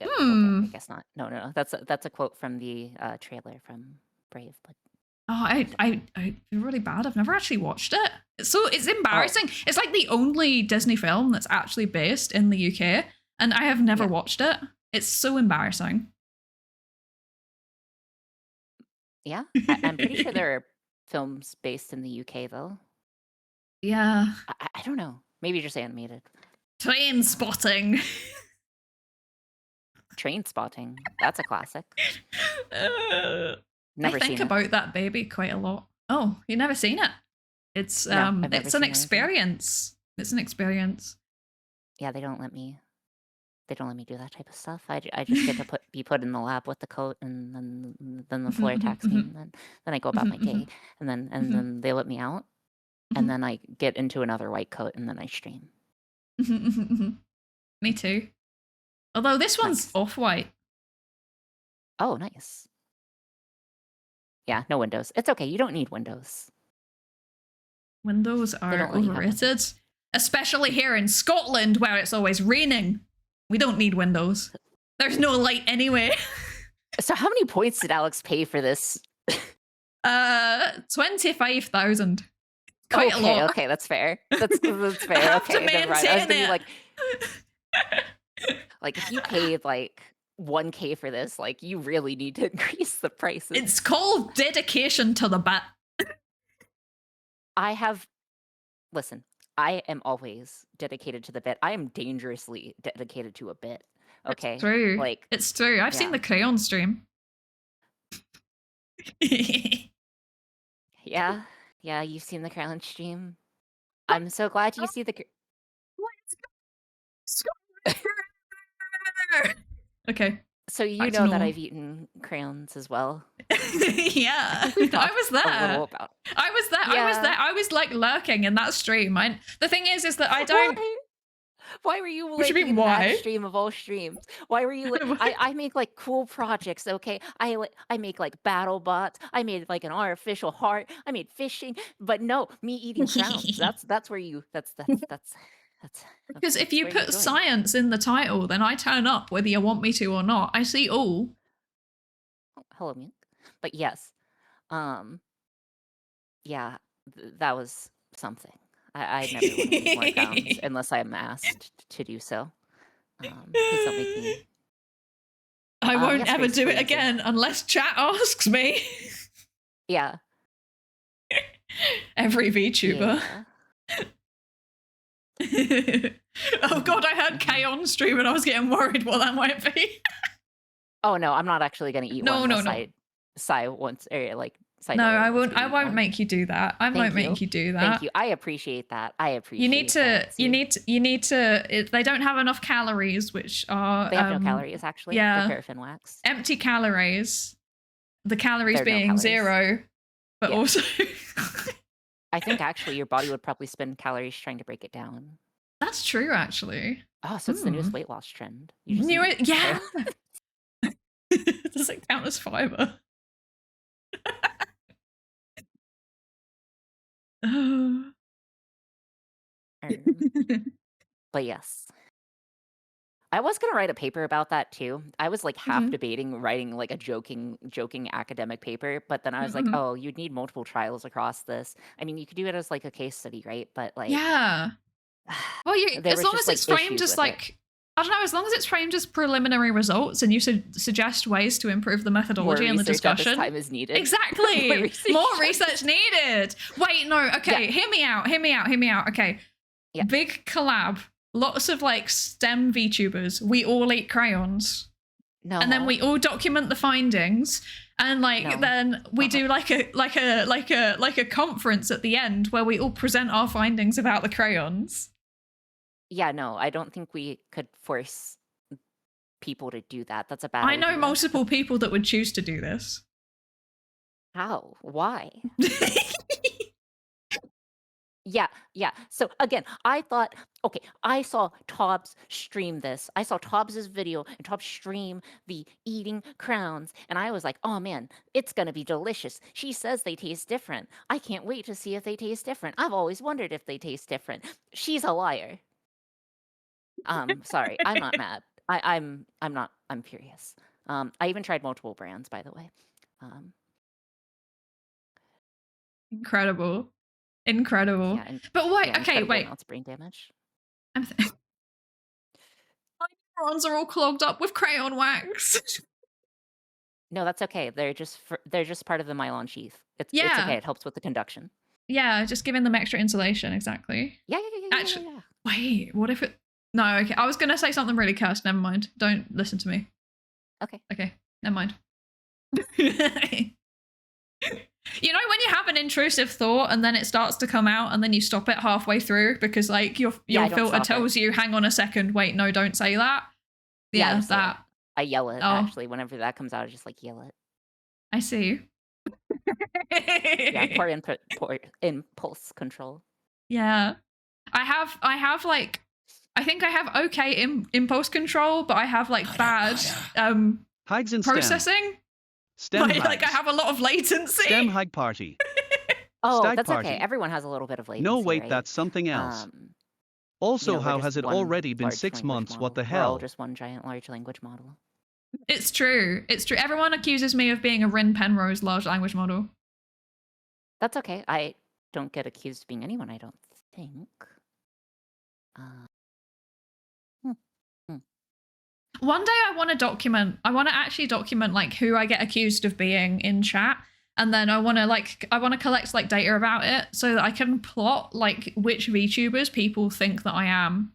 Okay, I guess not. No. That's a quote from the trailer from Brave. But I feel really bad. I've never actually watched it. It's embarrassing. It's like the only Disney film that's actually based in the UK, and I have never watched it. It's so embarrassing. Yeah, I'm pretty sure there are films based in the UK though. Yeah. I don't know. Maybe just animated. Train Spotting. Train Spotting. That's a classic. I think about that baby quite a lot. Oh, you've never seen it? It's it's an experience. It's an experience. Yeah, they don't let me do that type of stuff. I just get to be put in the lab with the coat, and then the floor attacks me, and then I go about my day, and then they let me out, and then I get into another white coat, and then I stream. Me too. Although this one's off-white. Oh, nice. Yeah, no windows. It's okay. You don't need windows. Windows are overrated. Especially here in Scotland, where it's always raining. We don't need windows. There's no light anyway. So how many points did Alex pay for this? 25,000. Quite a lot. Okay, that's fair. That's fair. I have okay, to maintain right. I was gonna it. Be like if you paid like 1K for this, like you really need to increase the prices. It's called dedication to the bit. Listen, I am always dedicated to the bit. I am dangerously dedicated to a bit. Okay. It's true. Like it's true. I've seen the crayon stream. Yeah, you've seen the crayon stream. I'm so glad you see the. Okay. So you know that I've eaten crayons as well. Yeah, I was there. I was there. Yeah. I was there. I was like lurking in that stream. The thing is that I don't. Why were you What do you like mean, in that why? stream of all streams? Why were you like? I make like cool projects, okay? I make like battle bots. I made like an artificial heart. I made fishing, but no, me eating crowns. That's where you. That's Because if that's you where you put join. science in the title, then I turn up whether you want me to or not. I see all. Oh, hello, Mink. But yes, yeah, that was something. I never want to eat more crowns unless I'm asked to do so. Please don't make me. I won't Yes, ever Grace, do what it are you saying? again unless chat asks me. Yeah. Every VTuber. Yeah. Oh god, I heard K on stream and I was getting worried what that might be. Oh no, I'm not actually gonna eat one. No. Psy wants or like Psydere No, I wants won't. me to I eat won't one. make you do that. I won't make you do that. Thank you. I appreciate that. I appreciate. You need to. That, you need to. You need to. They don't have enough calories, which are. They have no calories actually. Yeah. They're paraffin wax. Empty calories. The calories being no calories. 0, but also. I think actually your body would probably spend calories trying to break it down. That's true, actually. Oh, so it's the newest weight loss trend. Knew it. Yeah. Does it count as fiber? But yes. I was gonna write a paper about that too. I was like half debating writing like a joking academic paper, but then I was like, oh, you'd need multiple trials across this. I mean, you could do it as like a case study, right? But like, yeah. Well, as long as it's framed as like, I don't know, as long as it's framed as preliminary results and you suggest ways to improve the methodology and the discussion. Time is needed. Exactly. More research needed. Wait, no. Okay, yeah. Hear me out. Okay. Yeah. Big collab. Lots of like STEM VTubers. We all eat crayons. No. And then we all document the findings. And like then we do like a conference at the end where we all present our findings about the crayons. Yeah, no, I don't think we could force people to do that. That's a bad idea. I know multiple people that would choose to do this. How? Why? Yeah. So again, I thought, okay, I saw Tobbs stream this. I saw Tobbs's video and Tobbs stream the eating crowns. And I was like, oh man, it's going to be delicious. She says they taste different. I can't wait to see if they taste different. I've always wondered if they taste different. She's a liar. Sorry, I'm not mad. I'm curious. I even tried multiple brands, by the way. Incredible. Yeah, but wait, okay, wait. It's brain damage. My neurons are all clogged up with crayon wax. No, that's okay. They're just part of the myelin sheath. It's okay. It helps with the conduction. Yeah, just giving them extra insulation. Exactly. Yeah. Actually, wait. What if it? No. Okay. I was gonna say something really cursed. Never mind. Don't listen to me. Okay. Never mind. You know when you have an intrusive thought and then it starts to come out and then you stop it halfway through because like your filter tells you, hang on a second, wait, no, don't say that. Yeah, that. I yell it actually whenever that comes out. I just like yell it. I see. Yeah, poor impulse control. Yeah, I have like, I think I have okay impulse control, but I have like bad Hags and processing. STEM like I have a lot of latency. STEM Hag party. Oh, Stag that's party. okay. Everyone has a little bit of latency. No, wait, right? that's something else. Also, how has it already been 6 months? Model. What the hell? We're all just one giant large language model. It's true. Everyone accuses me of being a Rin Penrose large language model. That's okay. I don't get accused of being anyone, I don't think. One day I want to actually document like who I get accused of being in chat. And then I want to collect like data about it so that I can plot like which VTubers people think that I am.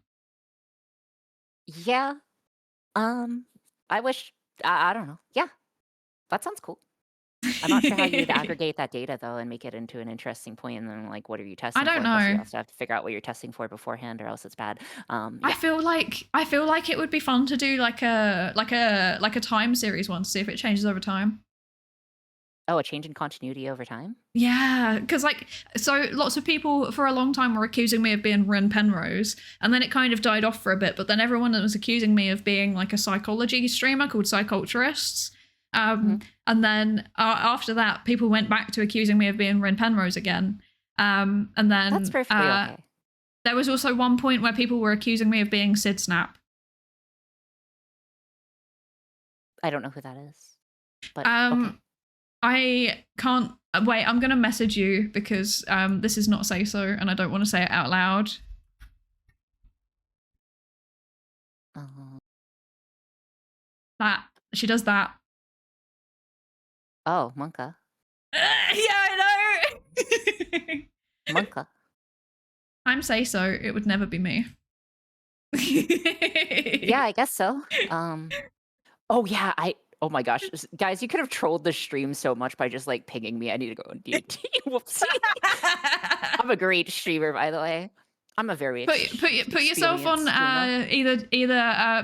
Yeah. I wish, I don't know. Yeah. That sounds cool. I'm not sure how you'd aggregate that data though and make it into an interesting point. And then like, what are you testing for? I don't know. You also have to figure out what you're testing for beforehand or else it's bad. Yeah. I feel like it would be fun to do like a time series one to see if it changes over time. Oh, a change in continuity over time? Yeah, because like, so lots of people for a long time were accusing me of being Ren Penrose, and then it kind of died off for a bit, but then everyone was accusing me of being like a psychology streamer called Psyculturists. And then after that, people went back to accusing me of being Ren Penrose again. And then That's perfectly okay. There was also one point where people were accusing me of being Sid Snap. I don't know who that is. But okay. I can't wait. I'm gonna message you because this is not say so, and I don't want to say it out loud. That she does that. Oh, Monka. Yeah, I know. Monka. I'm say so. It would never be me. Yeah, I guess so. Oh yeah, oh my gosh, guys, you could have trolled the stream so much by just like pinging me. I need to go on DT. Whoopsie. I'm a great streamer, by the way. I'm a very put yourself on either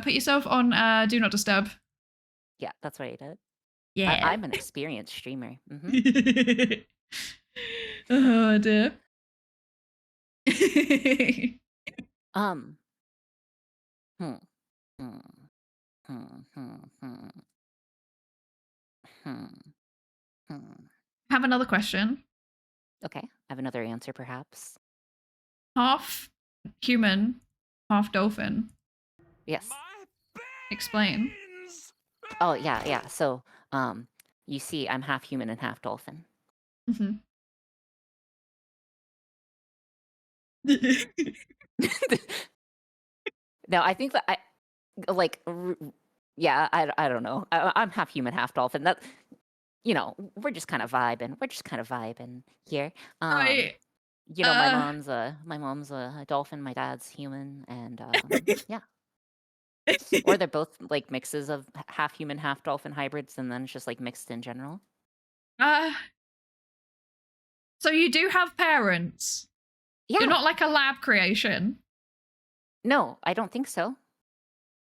put yourself on do not disturb. Yeah, that's what I did. Yeah, I'm an experienced streamer. Oh dear. Have another question. Okay, I have another answer, perhaps. Half human, half dolphin. Yes. Explain. Oh yeah. So, you see, I'm half human and half dolphin. No, I think that I don't know. I'm half human, half dolphin. That, you know, we're just kind of vibing. Here. You know, my mom's a dolphin, my dad's human, and yeah. Or they're both like mixes of half human, half dolphin hybrids, and then it's just like mixed in general. So you do have parents? Yeah. You're not like a lab creation? No, I don't think so.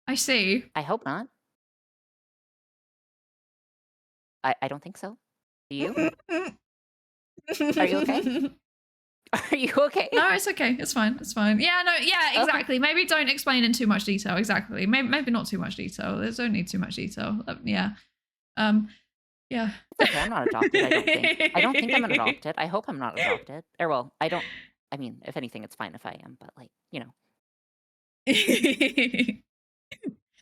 I see. I hope not. I don't think so. Do you? Are you okay? Are you okay? No, it's okay. It's fine. It's fine. Yeah, no, yeah, exactly. Okay. Maybe don't explain in too much detail. Exactly. Maybe not too much detail. There's don't need too much detail. Yeah. Yeah. It's okay. I'm not adopted, I don't think. I don't think I'm adopted. I hope I'm not adopted. Or well, I mean, if anything, it's fine if I am, but like, you know.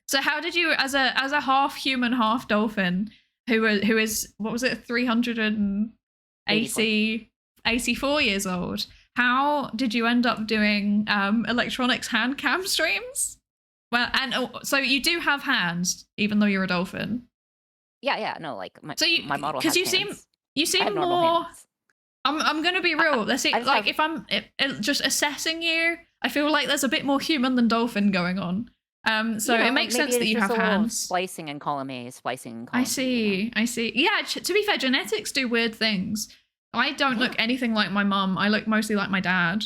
So how did you, as a half human, half dolphin, who is what was it, 384 years old? How did you end up doing electronics hand cam streams? Well, and so you do have hands, even though you're a dolphin. Yeah, no, like my model. Because you seem more. I'm gonna be real. If I'm just assessing you, I feel like there's a bit more human than dolphin going on. So it makes sense that you have hands. Splicing and column A, splicing and column I see. Yeah, to be fair, genetics do weird things. I don't look anything like my mum. I look mostly like my dad.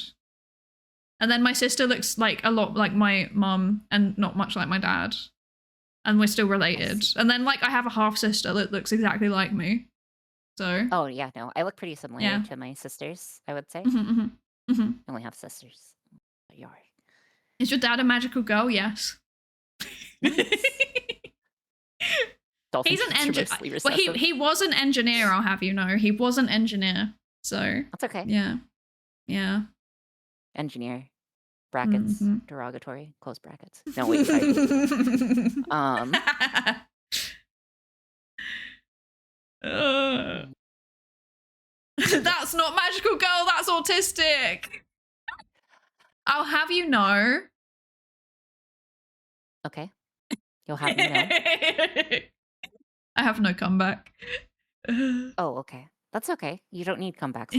And then my sister looks like a lot like my mum and not much like my dad. And we're still related. And then like I have a half sister that looks exactly like me. So. Oh yeah, no, I look pretty similar to my sisters, I would say. I only have sisters. But you're... Is your dad a magical girl? Yes. He's an engineer. Well, he was an engineer, I'll have you know. He was an engineer. So that's okay. Yeah. Engineer. Brackets. Derogatory. Close brackets. No, wait. That's not magical girl, that's autistic. I'll have you know. Okay. You'll have me know. I have no comeback. Oh, okay. That's okay. You don't need comebacks.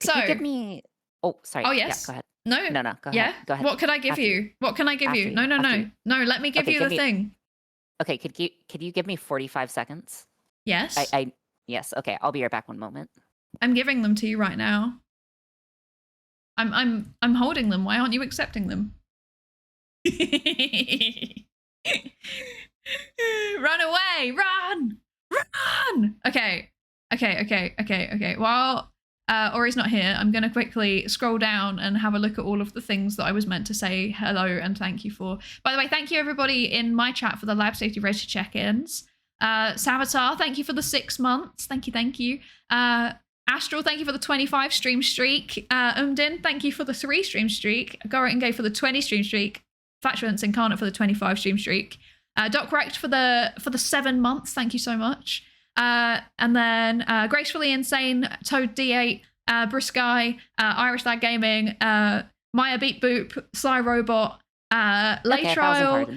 So you give me. Oh, sorry. Oh yes. Yeah, go ahead. No. Go ahead. Yeah. Go ahead. What could I give you? What can I give you? No. No. Let me give you the thing. Okay. Could you give me 45 seconds? Yes. Yes. Okay. I'll be right back. 1 moment. I'm giving them to you right now. I'm holding them. Why aren't you accepting them? Run away! Run! Run! Okay. While Ori's not here, I'm going to quickly scroll down and have a look at all of the things that I was meant to say hello and thank you for. By the way, thank you everybody in my chat for the Lab Safety Register check-ins. Savitar, thank you for the 6 months. Thank you. Astral, thank you for the 25 stream streak. Umdin, thank you for the 3 stream streak. Gorrit and Gay for the 20 stream streak. Flatulence Incarnate for the 25 stream streak. Doc Rect for the 7 months. Thank you so much. And then Gracefully Insane, Toad D8, Brisky, Irish Lad Gaming, Maya Beat Boop, Sly Robot, Lay Trial,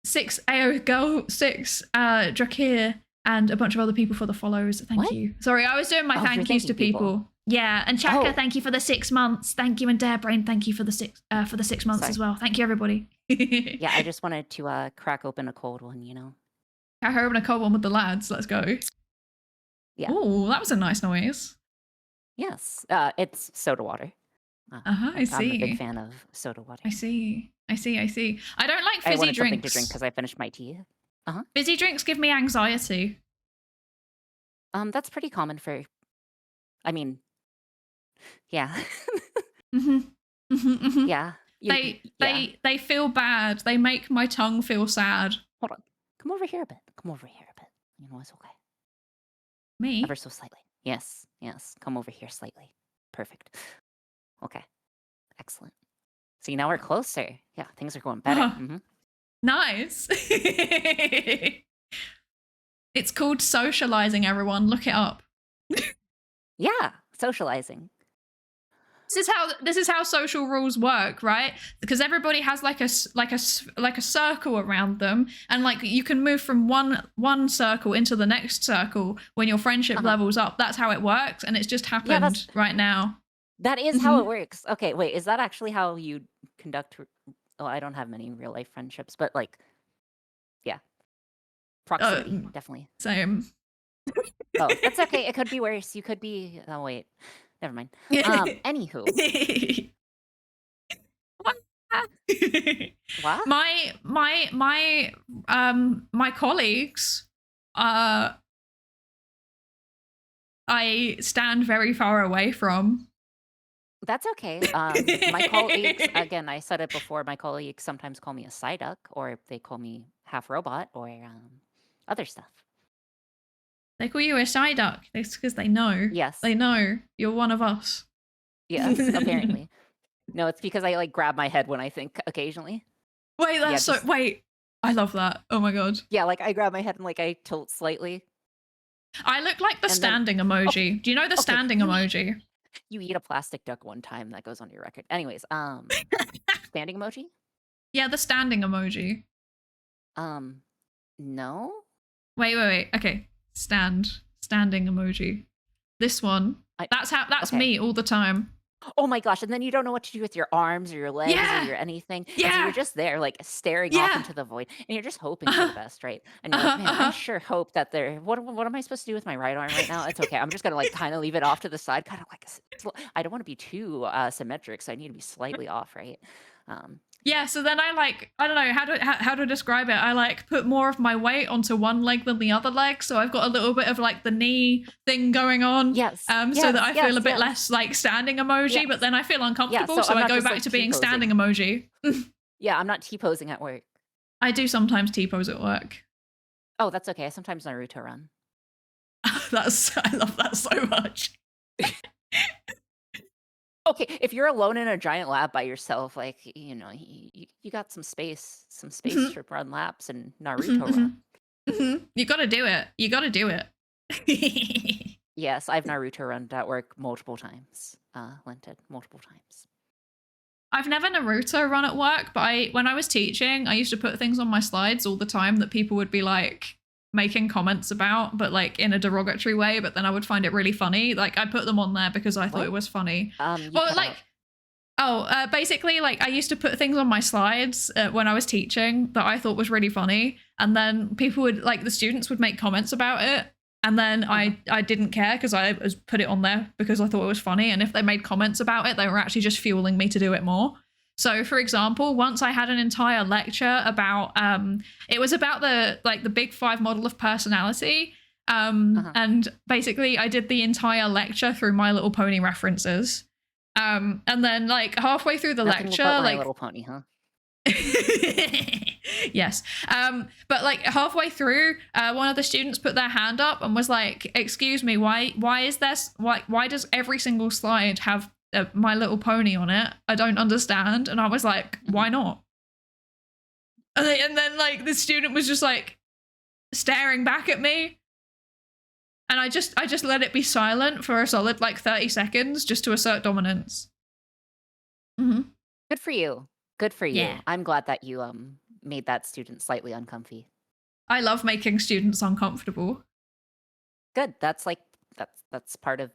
6 AO Girl, 6 Drakir, and a bunch of other people for the follows. Thank you. Sorry, I was doing my thank yous to people. Yeah, and Chaka, thank you for the 6 months. Thank you, and Darebrain, thank you for the 6 months as well. Thank you, everybody. Yeah, I just wanted to crack open a cold one, you know. Crack open a cold one with the lads. Let's go. Yeah. Oh, that was a nice noise. Yes, it's soda water. I see. I'm a big fan of soda water. I see. I don't like fizzy I wanted drinks. something to drink because I finished my tea. Fizzy drinks give me anxiety. That's pretty common for. I mean, yeah. Yeah. They feel bad. They make my tongue feel sad. Hold on. Come over here a bit. You know, it's okay. Me? Ever so slightly. Yes. Come over here slightly. Perfect. Okay. Excellent. See, now we're closer. Yeah, things are going better. Nice. It's called socializing, everyone. Look it up. Yeah, socializing. This is how social rules work, right? Because everybody has like a circle around them, and like you can move from one circle into the next circle when your friendship levels up. That's how it works, and it's just happened right now. That is how it works. Okay, wait, is that actually how you conduct? Oh, I don't have many real life friendships, but like, yeah, proximity, definitely. Same. Oh, that's okay. It could be worse. You could be. Oh wait. Never mind. Anywho. What? My colleagues, I stand very far away from. That's okay. My colleagues, again, I said it before, my colleagues sometimes call me a Psyduck, or they call me half robot, or other stuff. They call you a Psyduck. It's because they know. Yes. They know you're one of us. Yes, apparently. No, it's because I like grab my head when I think occasionally. Wait, wait. I love that. Oh my god. Yeah, like I grab my head and like I tilt slightly. I look like the standing emoji. Do you know the standing emoji? You eat a plastic duck one time, that goes on your record. Anyways, standing emoji? Yeah, the standing emoji. No. Wait. Okay. Standing emoji. This one. That's me all the time. Oh my gosh, and then you don't know what to do with your arms or your legs or your anything. Yeah. So you're just there like staring off into the void, and you're just hoping for the best, right? And you're like, man, I sure hope that what am I supposed to do with my right arm right now? It's okay. I'm just gonna like kind of leave it off to the side, kind of like I don't want to be too symmetric, so I need to be slightly off, right? Yeah, so then I don't know how to describe it. I like put more of my weight onto one leg than the other leg, so I've got a little bit of like the knee thing going on. Yes. So that I feel a bit less like standing emoji, but then I feel uncomfortable, so I go back to being standing emoji. Yeah, I'm not T-posing at work. I do sometimes T-pose at work. Oh, that's okay. I sometimes Naruto run. I love that so much. Okay, if you're alone in a giant lab by yourself, like, you know, you got some space to run laps and Naruto run. You gotta do it. Yes, I've Naruto run at work multiple times. Lented multiple times. I've never Naruto run at work, but when I was teaching, I used to put things on my slides all the time that people would be like making comments about, but like in a derogatory way, but then I would find it really funny. Like I put them on there because I thought it was funny. Basically like I used to put things on my slides when I was teaching that I thought was really funny, and then people would like the students would make comments about it, and then I didn't care because I put it on there because I thought it was funny, and if they made comments about it, they were actually just fueling me to do it more. So, for example, once I had an entire lecture about it was about the big 5 model of personality. And basically I did the entire lecture through My Little Pony references. And then like halfway through the lecture, My Little Pony, huh? Yes. But like halfway through, one of the students put their hand up and was like, "Excuse me, why does every single slide have My Little Pony on it? I don't understand." And I was like, "Why not?" And then like the student was just like staring back at me. And I just let it be silent for a solid like 30 seconds just to assert dominance. Good for you. Good for you. Yeah. I'm glad that you made that student slightly uncomfy. I love making students uncomfortable. Good. That's part of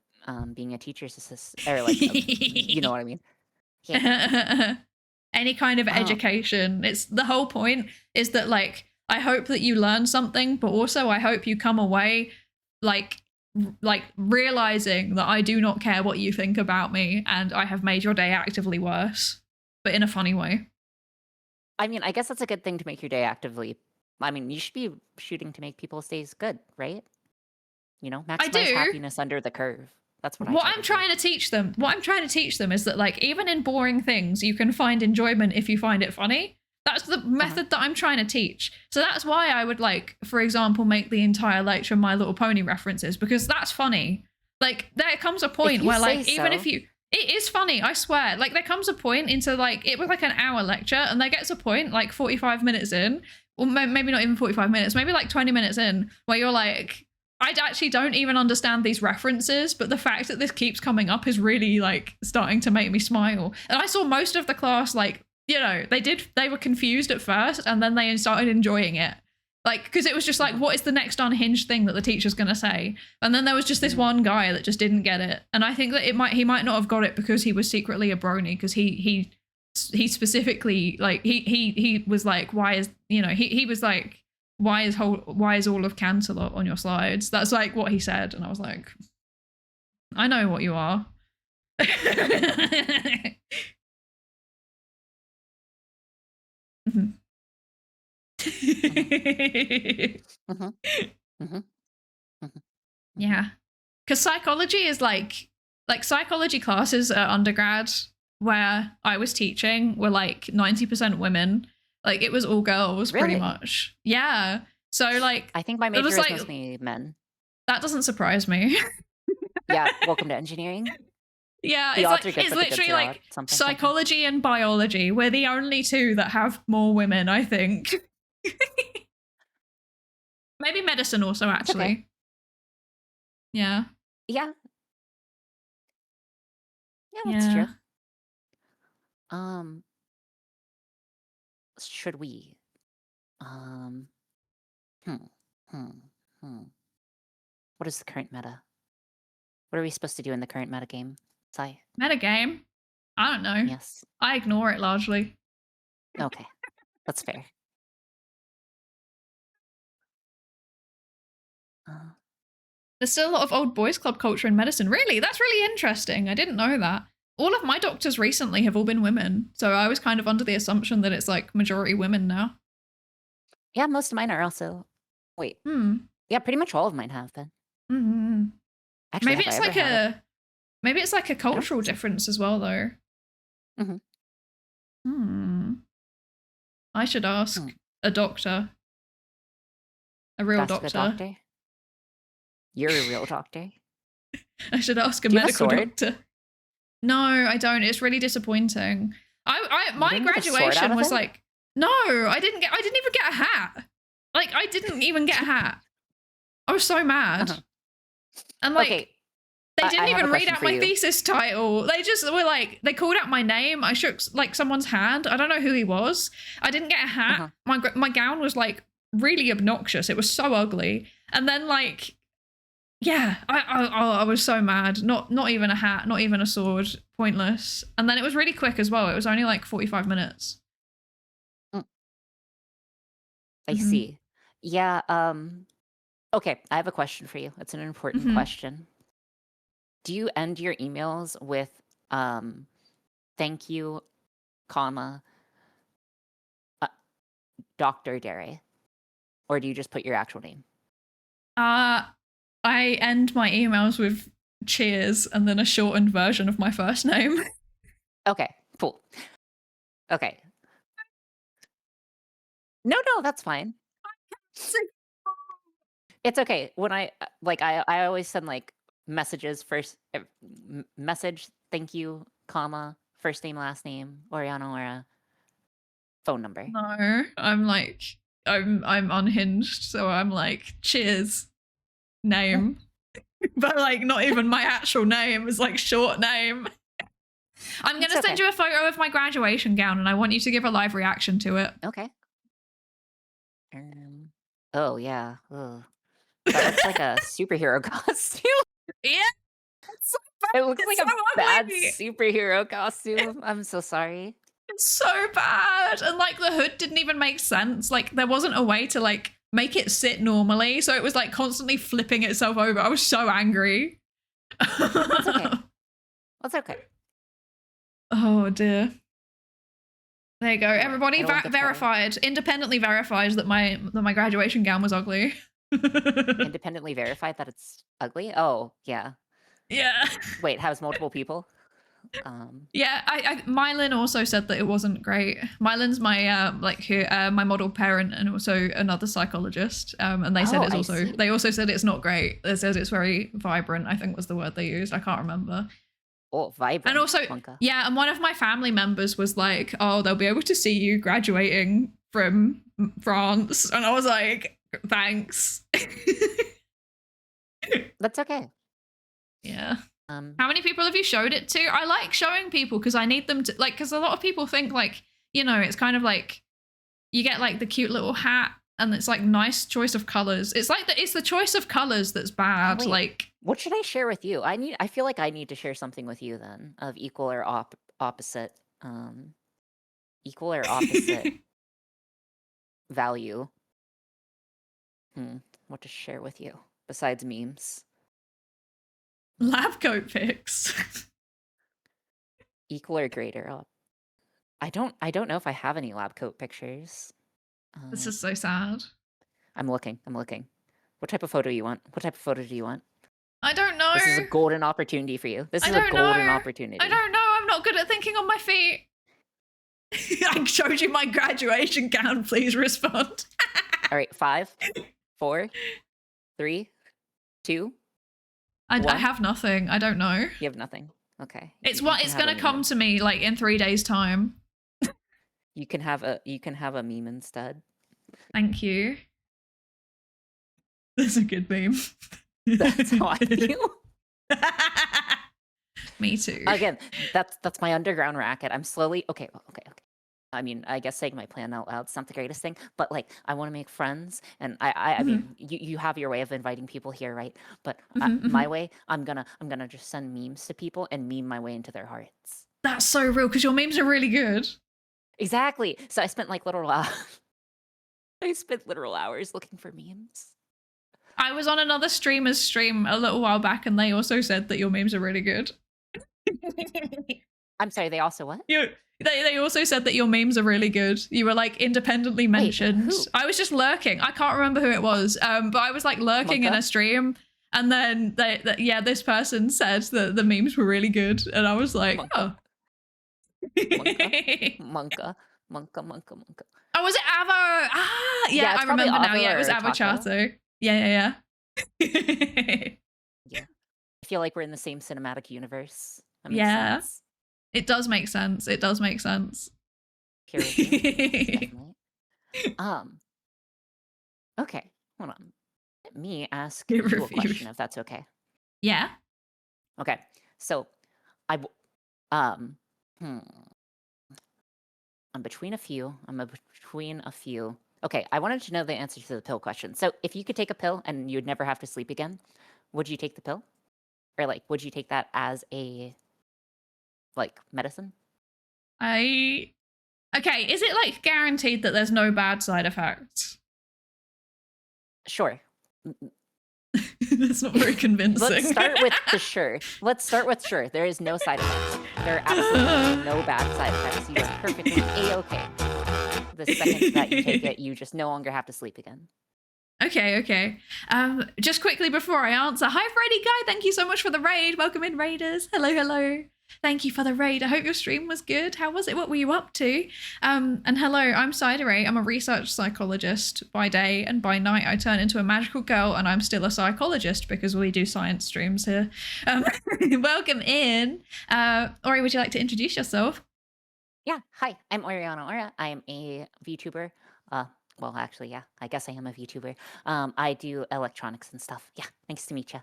being a teacher's assistant, or like you know what I mean. Yeah. Any kind of education. It's the whole point is that like I hope that you learn something, but also I hope you come away like realizing that I do not care what you think about me and I have made your day actively worse, but in a funny way. I mean, I guess that's a good thing to make your day actively. I mean, you should be shooting to make people's days good, right? You know, maximize happiness under the curve. That's what I'm trying to teach them. What I'm trying to teach them is that like even in boring things, you can find enjoyment if you find it funny. That's the method that I'm trying to teach. So that's why I would like, for example, make the entire lecture My Little Pony references, because that's funny. Like there comes a point where like, even if you, it is funny, I swear. Like there comes a point into like, it was like an hour lecture and there gets a point like 45 minutes in, or maybe not even 45 minutes, maybe like 20 minutes in, where you're like, I actually don't even understand these references, but the fact that this keeps coming up is really like starting to make me smile. And I saw most of the class like, you know, they were confused at first and then they started enjoying it. Like, because it was just like, what is the next unhinged thing that the teacher's going to say? And then there was just this one guy that just didn't get it. And I think that he might not have got it because he was secretly a brony, because he specifically like, he was like, why is, you know, he was like, why is all of Canterlot on your slides? That's like what he said. And I was like, I know what you are. Yeah, because psychology is like psychology classes at undergrad where I was teaching were like 90% women. Like it was all girls pretty much. Yeah. So like I think my major is mostly men. That doesn't surprise me. Yeah, welcome to engineering. Yeah, it's literally like psychology and biology. We're the only two that have more women, I think. Maybe medicine also, actually. Okay. Yeah. Yeah. Yeah, that's true. Should we? What is the current meta? What are we supposed to do in the current meta game? Psy? Meta game? I don't know. Yes. I ignore it largely. Okay. That's fair. There's still a lot of old boys club culture in medicine. Really? That's really interesting. I didn't know that. All of my doctors recently have all been women. So I was kind of under the assumption that it's like majority women now. Yeah, most of mine are also. Wait. Yeah, pretty much all of mine have been. Actually, maybe it's like a cultural difference as well, though. I should ask a doctor. A real doctor. You're a real doctor? I should ask a medical doctor. No, I don't. It's really disappointing. My graduation was like, no, I didn't even get a hat. Like, I didn't even get a hat. I was so mad. And like, they didn't even read out my thesis title. They just were like, they called out my name. I shook like someone's hand. I don't know who he was. I didn't get a hat. My gown was like really obnoxious. It was so ugly. And then like, yeah, I was so mad. Not even a hat, not even a sword. Pointless. And then it was really quick as well. It was only like 45 minutes. I see. Yeah. Okay, I have a question for you. It's an important question. Do you end your emails with thank you comma, Dr. Dere? Or do you just put your actual name? I end my emails with cheers and then a shortened version of my first name. Okay, cool. Okay. No, that's fine. It's okay. When I always send like messages first, message, thank you, comma, first name, last name, Oriana Ora, phone number. No, I'm like, I'm unhinged, so I'm like, cheers, name. But like not even my actual name, is like short name. I'm gonna send you a photo of my graduation gown and I want you to give a live reaction to it. Okay. Oh yeah. Ugh. That looks like a superhero costume. Yeah. So it looks like a bad superhero costume. I'm so sorry. It's so bad. And like the hood didn't even make sense. Like there wasn't a way to like make it sit normally. So it was like constantly flipping itself over. I was so angry. That's okay. That's okay. Oh dear. There you go. Everybody verified, independently verified that my graduation gown was ugly. Independently verified that it's ugly? Oh, yeah. Yeah. Wait, has multiple people? Yeah, Mylin also said that it wasn't great. Mylin's my my model parent and also another psychologist. And they said it's also they also said it's not great. They said it's very vibrant, I think was the word they used. I can't remember. Oh, vibrant. And also, yeah, and one of my family members was like, oh, they'll be able to see you graduating from France. And I was like, thanks. That's okay. Yeah. How many people have you showed it to? I like showing people because I need them to, like, because a lot of people think like, you know, it's kind of like you get like the cute little hat and it's like nice choice of colors. It's like it's the choice of colors that's bad. Wait, like, what should I share with you? I feel like I need to share something with you then of equal or opposite value. What to share with you besides memes? Lab coat pics. Equal or greater. I don't know if I have any lab coat pictures. This is so sad. I'm looking. What type of photo you want? What type of photo do you want? I don't know. This is a golden opportunity for you. This is a golden opportunity. I don't know. I'm not good at thinking on my feet. I showed you my graduation gown. Please respond. All right, 5, 4, 3, 2. I have nothing. I don't know. You have nothing. Okay. It's gonna come to me like in 3 days' time. You can have a meme instead. Thank you. That's a good meme. That's how I feel. Me too. Again, that's my underground racket. I'm slowly okay. I mean, I guess saying my plan out loud is not the greatest thing, but like I want to make friends, and I mean, you have your way of inviting people here, right? But my way, I'm gonna just send memes to people and meme my way into their hearts. That's so real because your memes are really good. Exactly. So I spent like literal hours looking for memes. I was on another streamer's stream a little while back, and they also said that your memes are really good. I'm sorry. They also what? They also said that your memes are really good. You were like independently mentioned. Wait, I was just lurking. I can't remember who it was. But I was like lurking in a stream, and then this person said that the memes were really good, and I was like, oh. Monka. Oh, was it Avo? Ah, yeah, I remember now. Yeah, it was Avo Chato. Yeah. Yeah. I feel like we're in the same cinematic universe. Yeah. Sense. It does make sense. Here definitely. Okay, hold on. Let me ask you a question, if that's okay. Yeah. Okay, so I'm between a few. Okay, I wanted to know the answer to the pill question. So if you could take a pill and you'd never have to sleep again, would you take the pill? Or like, would you take that as a like medicine? Okay, is it like guaranteed that there's no bad side effects? Sure. That's not very convincing. Let's start with sure. There is no side effects. There are absolutely no bad side effects. You are perfectly A-okay. The second that you take it, you just no longer have to sleep again. Okay. Just quickly before I answer, hi Freddy Guy, thank you so much for the raid. Welcome in, raiders. Hello. Thank you for the raid. I hope your stream was good. How was it? What were you up to? And hello, I'm Psydere. I'm a research psychologist by day, and by night I turn into a magical girl, and I'm still a psychologist because we do science streams here. Welcome in. Ori, would you like to introduce yourself? Yeah, hi, I'm Oriana Ora. I am a VTuber. Well, actually, yeah, I guess I am a VTuber. I do electronics and stuff. Yeah, nice to meet you.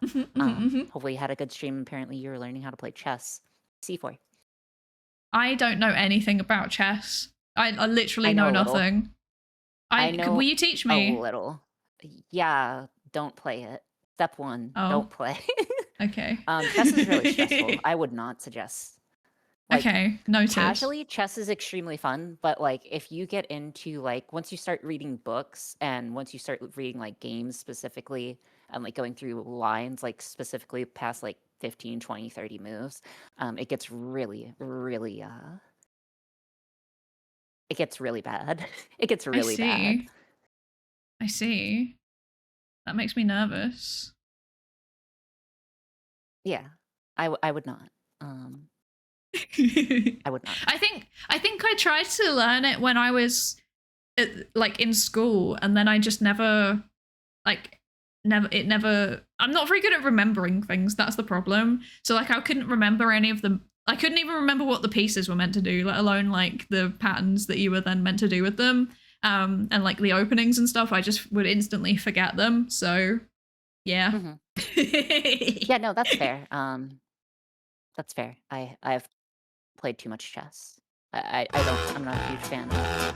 Hopefully you had a good stream. Apparently you were learning how to play chess. C4. I don't know anything about chess. I literally know nothing. I know will you teach me? A little. Yeah, don't play it. Step 1, don't play. Okay. Chess is really stressful. I would not suggest. Like, okay, noted. Casually, chess is extremely fun, but like if you get into like once you start reading books and once you start reading like games specifically and like going through lines like specifically past like 15, 20, 30 moves, it gets really it gets really bad. It gets really bad. I see. That makes me nervous. Yeah, I would not. I would not. I think I tried to learn it when I was like in school, and then I just never I'm not very good at remembering things. That's the problem. So like I couldn't remember any of them. I couldn't even remember what the pieces were meant to do, let alone like the patterns that you were then meant to do with them. And like the openings and stuff, I just would instantly forget them. So yeah. Yeah, no, that's fair. That's fair. I've played too much chess. I'm not a huge fan of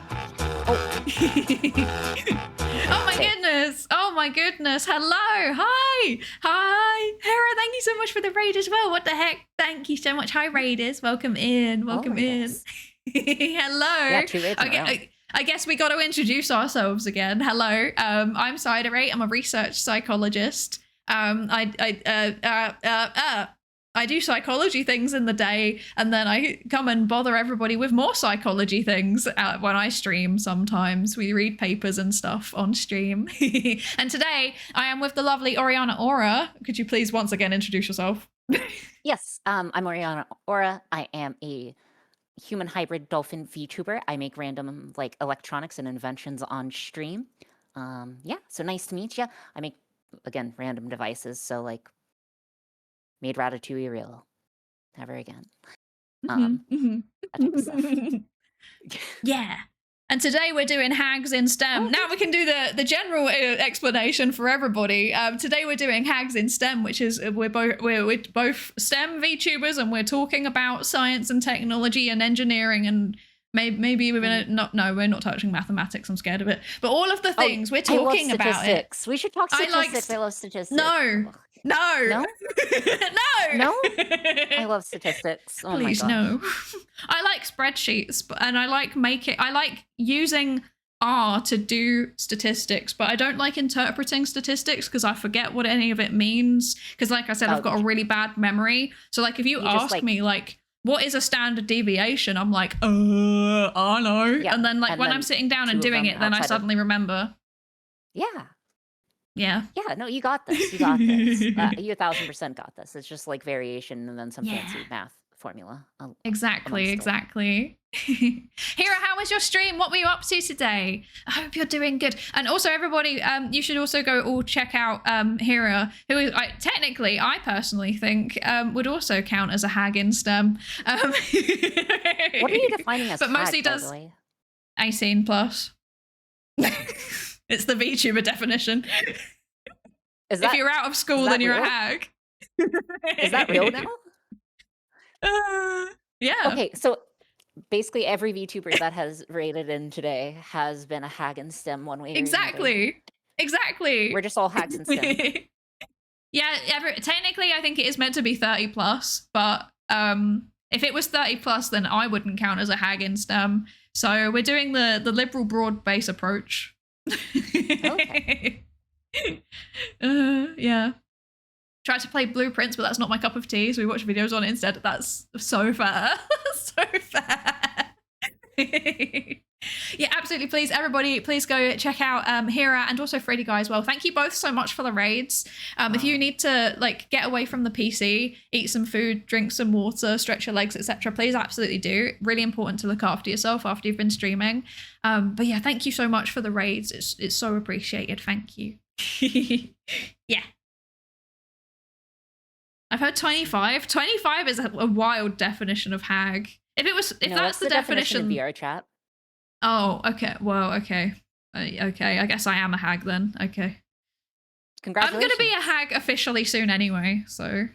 Oh my goodness. Hello. Hi. Hera, thank you so much for the raid as well. What the heck? Thank you so much. Hi, raiders. Welcome in. Hello. Yeah, 2 raids in a row. I guess we got to introduce ourselves again. Hello. I'm Psydere. I'm a research psychologist. I do psychology things in the day, and then I come and bother everybody with more psychology things when I stream sometimes. We read papers and stuff on stream. And today I am with the lovely Oriana Ora. Could you please once again introduce yourself? Yes, I'm Oriana Ora. I am a human hybrid dolphin VTuber. I make random like electronics and inventions on stream. Yeah, so nice to meet you. I make, again, random devices, so like made Ratatouille real. Never again. That type of stuff. Yeah. And today we're doing Hags in STEM. Now we can do the general explanation for everybody. Today we're doing Hags in STEM, which is we're both STEM VTubers, and we're talking about science and technology and engineering, and maybe we're gonna we're not touching mathematics. I'm scared of it. But all of the things we're talking about it. We should talk statistics. I love statistics. No. No. I love statistics. Oh Please, my God. no. I like spreadsheets, and I like using R to do statistics, but I don't like interpreting statistics because I forget what any of it means. Because like I said, I've got a really bad memory. So like if you ask me like, what is a standard deviation? I'm like, I know. Yeah. And then like when I'm sitting down and doing it, then I suddenly remember. Yeah. Yeah. Yeah, no, you got this. You got this. You 1,000% got this. It's just like variation and then some fancy math formula. Exactly. Hera, how was your stream? What were you up to today? I hope you're doing good. And also, everybody, you should also go all check out Hera, who is technically, I personally think, would also count as a hag in STEM. What are you defining as? But mostly does 18 plus. It's the VTuber definition. If you're out of school, then you're a hag. Is that real now? Yeah. Okay, so basically every VTuber that has rated in today has been a hag in STEM one way or another. Exactly. We're just all hags in STEM. Yeah, technically I think it is meant to be 30 plus, but if it was 30 plus, then I wouldn't count as a hag in STEM. So we're doing the liberal broad base approach. Okay. Yeah. tried to play Blueprints, but that's not my cup of tea, so we watch videos on it instead. That's so fair. So fair. Yeah, absolutely. Please, everybody, please go check out Hira and also Freddy Guy as well. Thank you both so much for the raids. If you need to like get away from the PC, eat some food, drink some water, stretch your legs, etc., please absolutely do. Really important to look after yourself after you've been streaming. But yeah, thank you so much for the raids. It's so appreciated. Thank you. Yeah. I've heard 25. 25 is a wild definition of hag. If that's the definition of VR chat. Oh, okay. Well, okay. Okay, I guess I am a hag then. Okay. Congratulations. I'm going to be a hag officially soon anyway, so.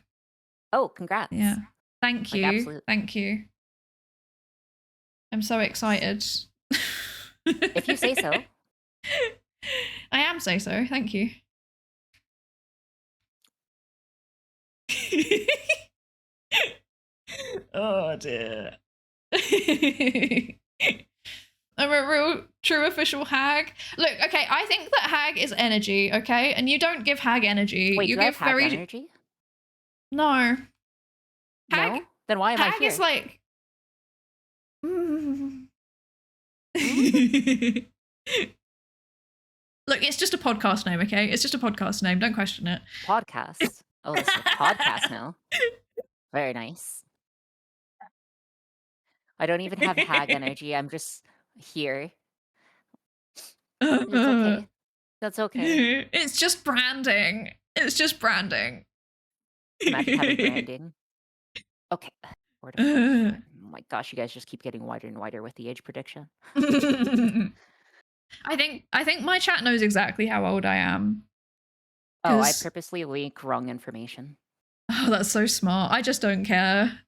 Oh, congrats. Yeah. Thank you. Absolutely. Thank you. I'm so excited. If you say so. I am so. Thank you. Oh, dear. I'm a real true official hag. Look, okay, I think that hag is energy, okay? And you don't give hag energy. Wait, you do I give have hag energy? No. Hag, no? Then why am I here? Hag is like... Look, it's just a podcast name, okay? It's just a podcast name. Don't question it. Podcast? Oh, this is a podcast now. Very nice. I don't even have hag energy. I'm just here. It's okay. That's okay. It's just branding. It's just branding. Imagine having branding. Okay. Oh my gosh, you guys just keep getting wider and wider with the age prediction. I think my chat knows exactly how old I am. Oh, I purposely leak wrong information. Oh, that's so smart. I just don't care.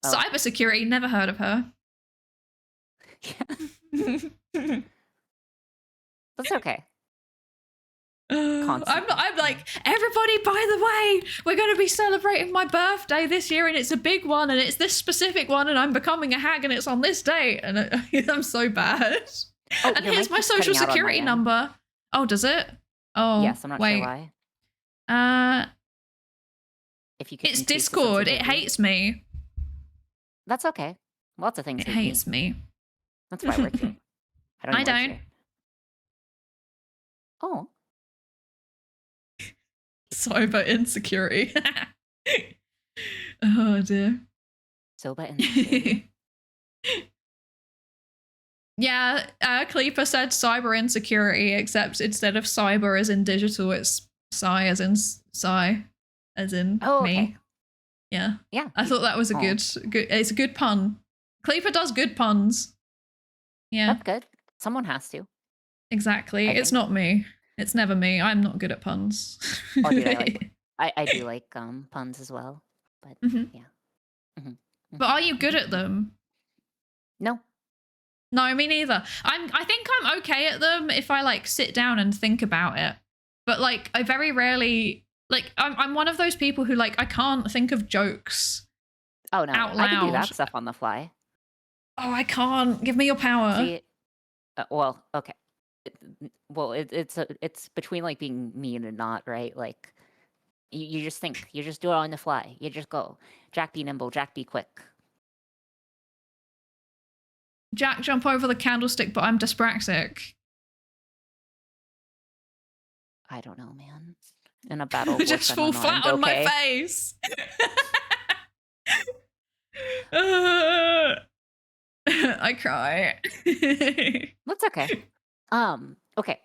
Oh. Cybersecurity, never heard of her. Yeah. That's okay. I'm like, everybody, by the way, we're going to be celebrating my birthday this year, and it's a big one, and it's this specific one, and I'm becoming a hag, and it's on this date, and I'm so bad. Oh, and here's my social security number. Oh, does it? Oh, yes, I'm not sure why. If you could, it's Discord. It hates me. That's okay. Lots of things. It hates me. That's why we're here. I don't. Oh. Cyber insecurity. Oh dear. Cyber insecurity. Yeah, Kleeper said cyber insecurity, except instead of cyber as in digital, it's psi as in psi, as in me. Yeah. Yeah. I thought that was a good. It's a good pun. Kleeper does good puns. Yeah. That's good. Someone has to. Exactly. It's not me. It's never me. I'm not good at puns. Oh, dude, I do like puns as well. But yeah. But are you good at them? No. No, me neither. I think I'm okay at them if I like sit down and think about it. But like I very rarely like I'm one of those people who like I can't think of jokes. Oh no. Out loud. I can do that stuff on the fly. Oh, I can't. Give me your power. See, well, okay. It's between like being mean and not, right? Like you just think, you just do it on the fly. You just go, Jack be nimble, Jack be quick. Jack jump over the candlestick, but I'm dyspraxic. I don't know, man. In a battle, just fall flat on my face. I cry. That's okay. Okay.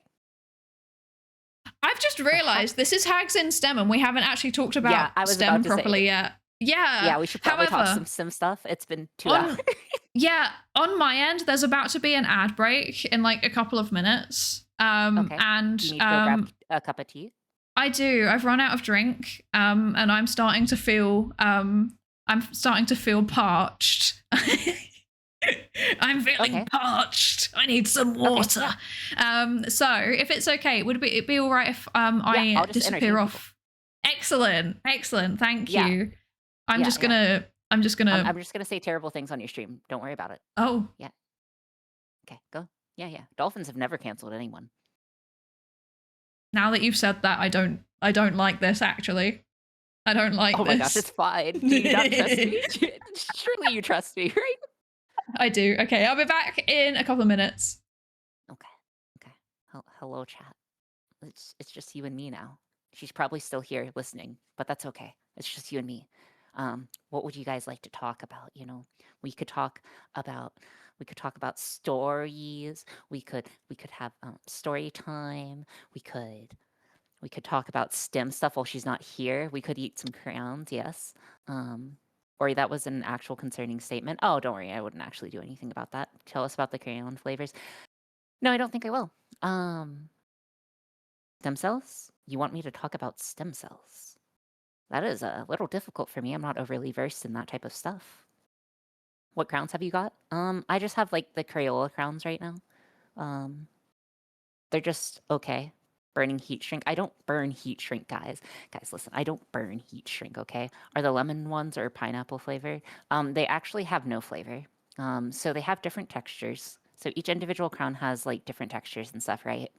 I've just realized this is Hags in STEM, and we haven't actually talked about STEM properly yet. Yeah. Yeah, we should probably talk some STEM stuff. It's been 2 hours. Yeah, on my end, there's about to be an ad break in like a couple of minutes. Okay. And do you need to go grab a cup of tea? I do. I've run out of drink. And I'm starting to feel parched. I'm feeling parched. I need some water. Okay. So if it's okay, would it be all right if I disappear off? Excellent. Thank you. I'm just gonna say terrible things on your stream. Don't worry about it. Oh. Yeah. Okay, go. Yeah. Dolphins have never canceled anyone. Now that you've said that, I don't I don't like this, actually. I don't like this. Oh my gosh, it's fine. Do you not trust me? Surely you trust me, right? I do. Okay, I'll be back in a couple of minutes. Okay. Hello, chat. It's just you and me now. She's probably still here listening, but that's okay. It's just you and me. What would you guys like to talk about? You know, we could talk about stories. We could have story time. We could talk about STEM stuff while she's not here. We could eat some crayons, yes. Or that was an actual concerning statement. Oh, don't worry, I wouldn't actually do anything about that. Tell us about the crayon flavors. No, I don't think I will. Stem cells? You want me to talk about stem cells? That is a little difficult for me. I'm not overly versed in that type of stuff. What crowns have you got? I just have like the Crayola crowns right now. They're just okay. Burning heat shrink. I don't burn heat shrink, guys. Guys, listen, I don't burn heat shrink, okay? Are the lemon ones or pineapple flavored? They actually have no flavor. So they have different textures. So each individual crown has like different textures and stuff, right?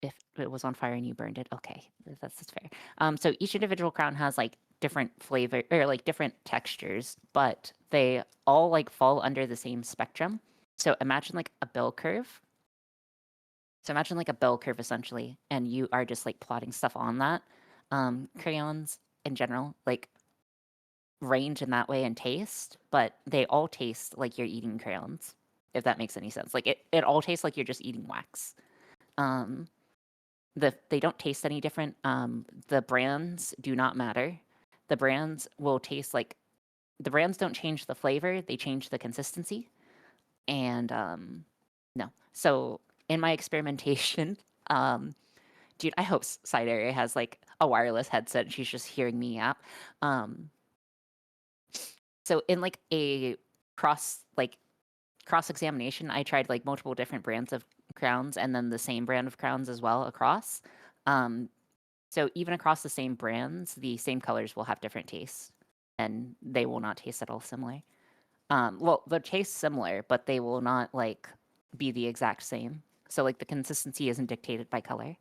If it was on fire and you burned it, okay, that's fair. So each individual crown has like different flavor or like different textures, but they all like fall under the same spectrum. So imagine like a bell curve. So imagine like a bell curve essentially, and you are just like plotting stuff on that. Crayons in general like range in that way in taste, but they all taste like you're eating crayons, if that makes any sense. Like it all tastes like you're just eating wax. They don't taste any different. The brands do not matter. The brands will taste like the brands don't change the flavor, they change the consistency. And no. So in my experimentation, dude, I hope Psydere has like a wireless headset and she's just hearing me yap. So in like a cross examination, I tried like multiple different brands of crowns and then the same brand of crowns as well across. So even across the same brands, the same colors will have different tastes and they will not taste at all similar. Well, they'll taste similar, but they will not like be the exact same. So like the consistency isn't dictated by color.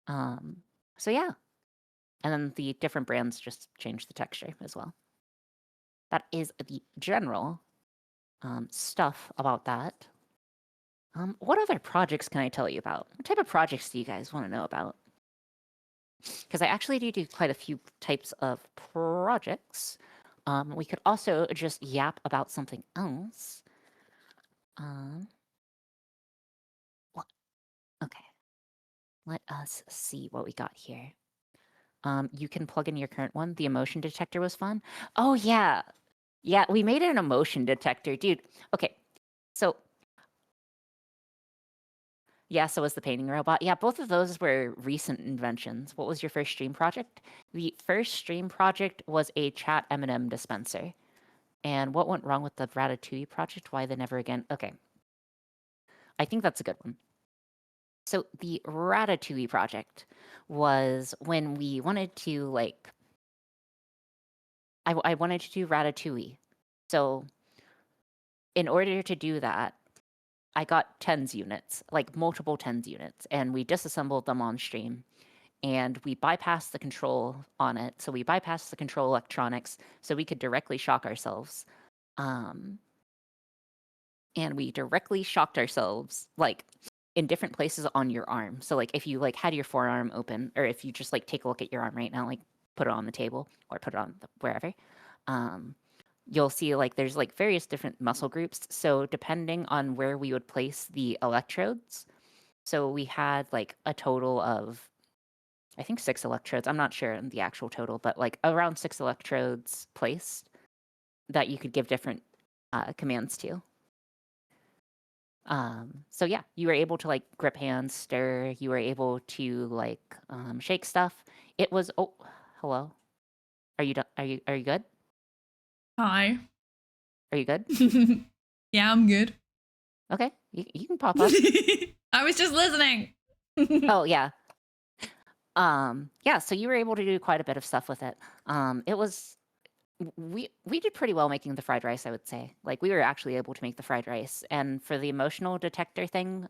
So yeah. And then the different brands just change the texture as well. That is the general stuff about that. What other projects can I tell you about? What type of projects do you guys want to know about? Because I actually do quite a few types of projects. We could also just yap about something else. Okay. Let us see what we got here. You can plug in your current one. The emotion detector was fun. Oh, yeah. Yeah, we made an emotion detector. Dude, okay. So, yeah, so was the painting robot. Yeah, both of those were recent inventions. What was your first stream project? The first stream project was a chat M&M dispenser. And what went wrong with the Ratatouille project? Why the never again? Okay. I think that's a good one. So the Ratatouille project was when we wanted to like I wanted to do Ratatouille. So in order to do that, I got TENS units, like multiple TENS units, and we disassembled them on stream. And we bypassed the control on it. So we bypassed the control electronics so we could directly shock ourselves. And we directly shocked ourselves, like in different places on your arm. So like if you like had your forearm open, or if you just like take a look at your arm right now, like put it on the table or put it on wherever, you'll see like there's like various different muscle groups. So depending on where we would place the electrodes, so we had like a total of, I think 6 electrodes. I'm not sure in the actual total, but like around 6 electrodes placed that you could give different commands to. So yeah, you were able to like grip hands, stir. You were able to like shake stuff. It was hello. Are you Are you good? Hi. Are you good? Yeah, I'm good. Okay, you can pop up. I was just listening. Oh yeah. Yeah. So you were able to do quite a bit of stuff with it. It was we did pretty well making the fried rice, I would say. Like, we were actually able to make the fried rice. And for the emotional detector thing,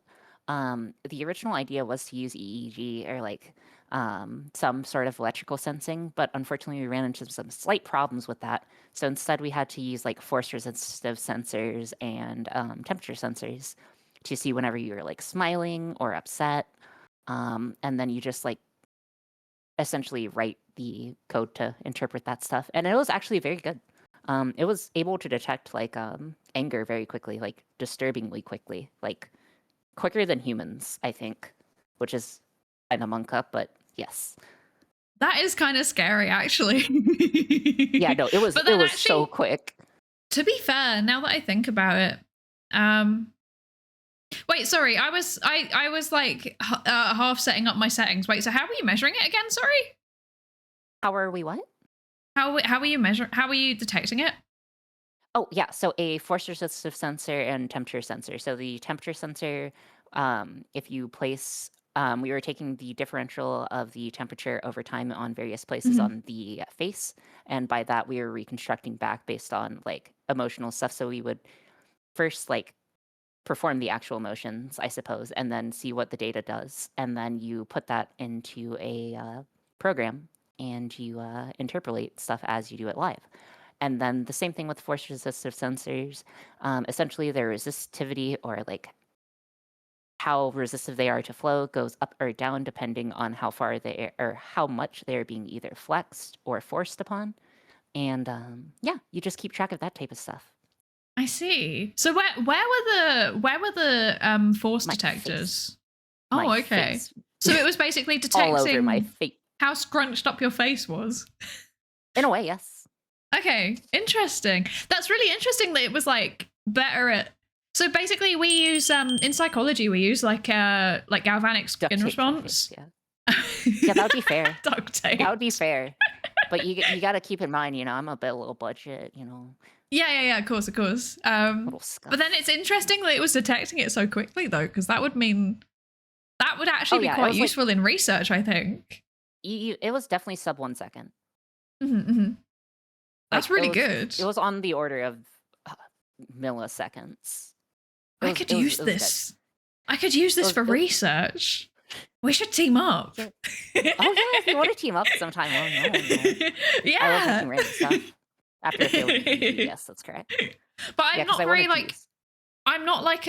the original idea was to use EEG or like some sort of electrical sensing, but unfortunately we ran into some slight problems with that. So instead we had to use like force resistive sensors and temperature sensors to see whenever you were like smiling or upset. And then you just like essentially write the code to interpret that stuff. And it was actually very good. It was able to detect like anger very quickly, like disturbingly quickly, like quicker than humans, I think, which is kind of monk up, but yes. That is kind of scary, actually. Yeah, no, it was actually, so quick. To be fair, now that I think about it, wait, sorry, I was like half setting up my settings. Wait, so how were you measuring it again? Sorry. How are we what? How were you measuring? How were you detecting it? Oh yeah, so a force resistive sensor and temperature sensor. So the temperature sensor, if you place, we were taking the differential of the temperature over time on various places on the face, and by that we were reconstructing back based on like emotional stuff. So we would first like perform the actual motions, I suppose, and then see what the data does, and then you put that into a program and you interpolate stuff as you do it live. And then the same thing with force resistive sensors. Essentially, their resistivity or like how resistive they are to flow goes up or down depending on how far they or how much they're being either flexed or forced upon. And yeah, you just keep track of that type of stuff. I see. So where were the force detectors? Face. Oh, okay. Face. So it was basically detecting all over my face. How scrunched up your face was. In a way, yes. Okay, interesting. That's really interesting that it was like better at. So basically, we use in psychology we use like galvanic skin response. Face, yeah. Yeah, that would be fair. Duct tape. That would be fair. But you got to keep in mind, I'm a bit low budget, Yeah, of course. But then it's interesting that it was detecting it so quickly though, because that would mean that would actually be quite useful in research, I think. It was definitely sub 1 second. That's really good. It was on the order of milliseconds. I could use this. I could use this for research. We should team up. Oh yeah, if you want to team up sometime. Oh, no. Yeah. I love making random stuff. After a failed yes, that's correct. But I'm not very like. I'm not like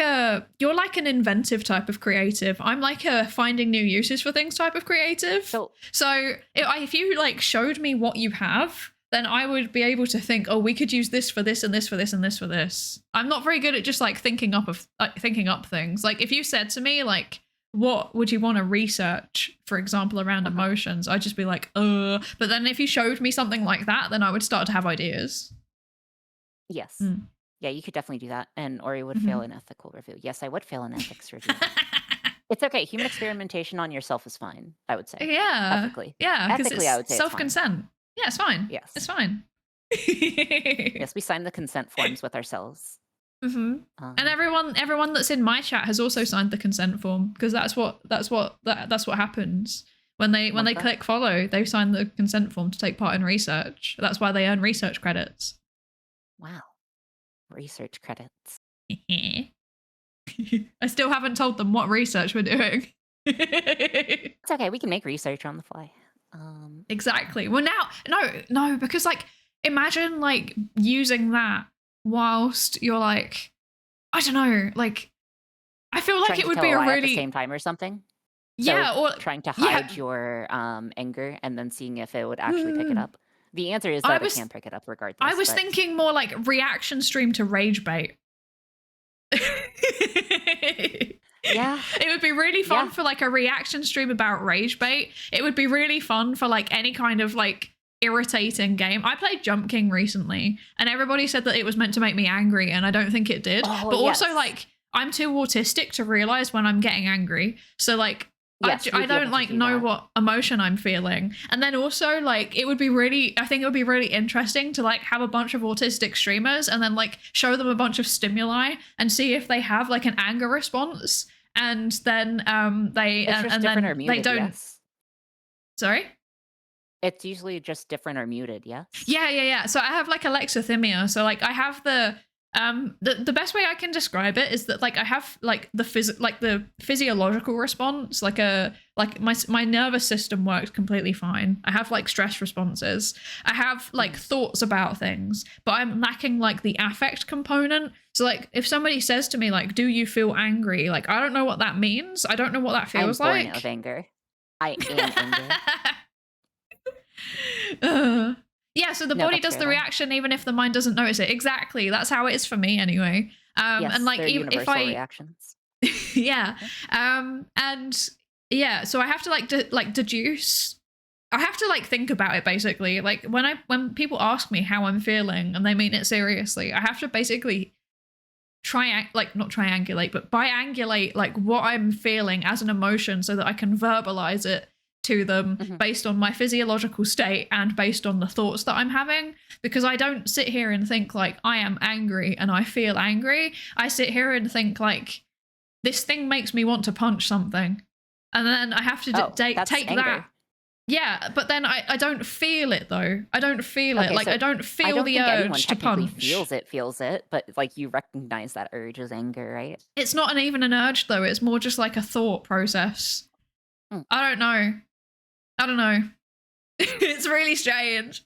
you're like an inventive type of creative. I'm like a finding new uses for things type of creative. So if you like showed me what you have, then I would be able to think, oh, we could use this for this and this for this and this for this. I'm not very good at just like thinking up things. Like if you said to me like, what would you want to research, for example, around emotions? I'd just be like, But then if you showed me something like that, then I would start to have ideas. Yes. Yeah, you could definitely do that. And Ori would fail an ethical review. Yes, I would fail an ethics review. It's okay. Human experimentation on yourself is fine, I would say. Yeah. Ethically. Yeah, because it's I would say self-consent. Yeah, it's fine. Yes. It's fine. Yes, we sign the consent forms with ourselves. And everyone that's in my chat has also signed the consent form, because that's what happens when they click follow. They sign the consent form to take part in research. That's why they earn research credits. Wow, research credits. I still haven't told them what research we're doing. It's okay. We can make research on the fly. Exactly. Well, now no, because like imagine like using that whilst you're like, I don't know, like I feel like it would be a really at the same time or something. Yeah, so or trying to hide your anger and then seeing if it would actually pick it up. The answer is that it can pick it up regardless. I was thinking more like reaction stream to rage bait. Yeah. It would be really fun for like a reaction stream about rage bait. It would be really fun for like any kind of like irritating game. I played Jump King recently and everybody said that it was meant to make me angry, and I don't think it did. But also like I'm too autistic to realize when I'm getting angry. So like I don't like know what emotion I'm feeling. And then also like I think it would be really interesting to like have a bunch of autistic streamers and then like show them a bunch of stimuli and see if they have like an anger response, and then they don't. Yes. Sorry? It's usually just different or muted, yes? Yeah. So I have like alexithymia. So like I have the best way I can describe it is that like I have like the physiological response, like my nervous system works completely fine. I have like stress responses. I have like thoughts about things, but I'm lacking like the affect component. So like if somebody says to me like, "Do you feel angry?" Like I don't know what that means. I don't know what that feels I'm like. born of anger. I am anger. Yeah, so the body does the reaction even if the mind doesn't notice it. Exactly. That's how it is for me anyway. Yes, and like they're even if universal reactions. yeah. And yeah, so I have to like deduce. I have to like think about it basically. Like when people ask me how I'm feeling and they mean it seriously, I have to basically not triangulate, but biangulate like what I'm feeling as an emotion so that I can verbalize it to them based on my physiological state and based on the thoughts that I'm having, because I don't sit here and think like I am angry and I feel angry. I sit here and think like this thing makes me want to punch something, and then I have to take anger. that. Yeah, but then I don't feel it though. I don't feel it. Like so I don't feel the urge to punch. Feels it, but like you recognize that urge as anger, right? It's not even an urge though. It's more just like a thought process. I don't know. It's really strange.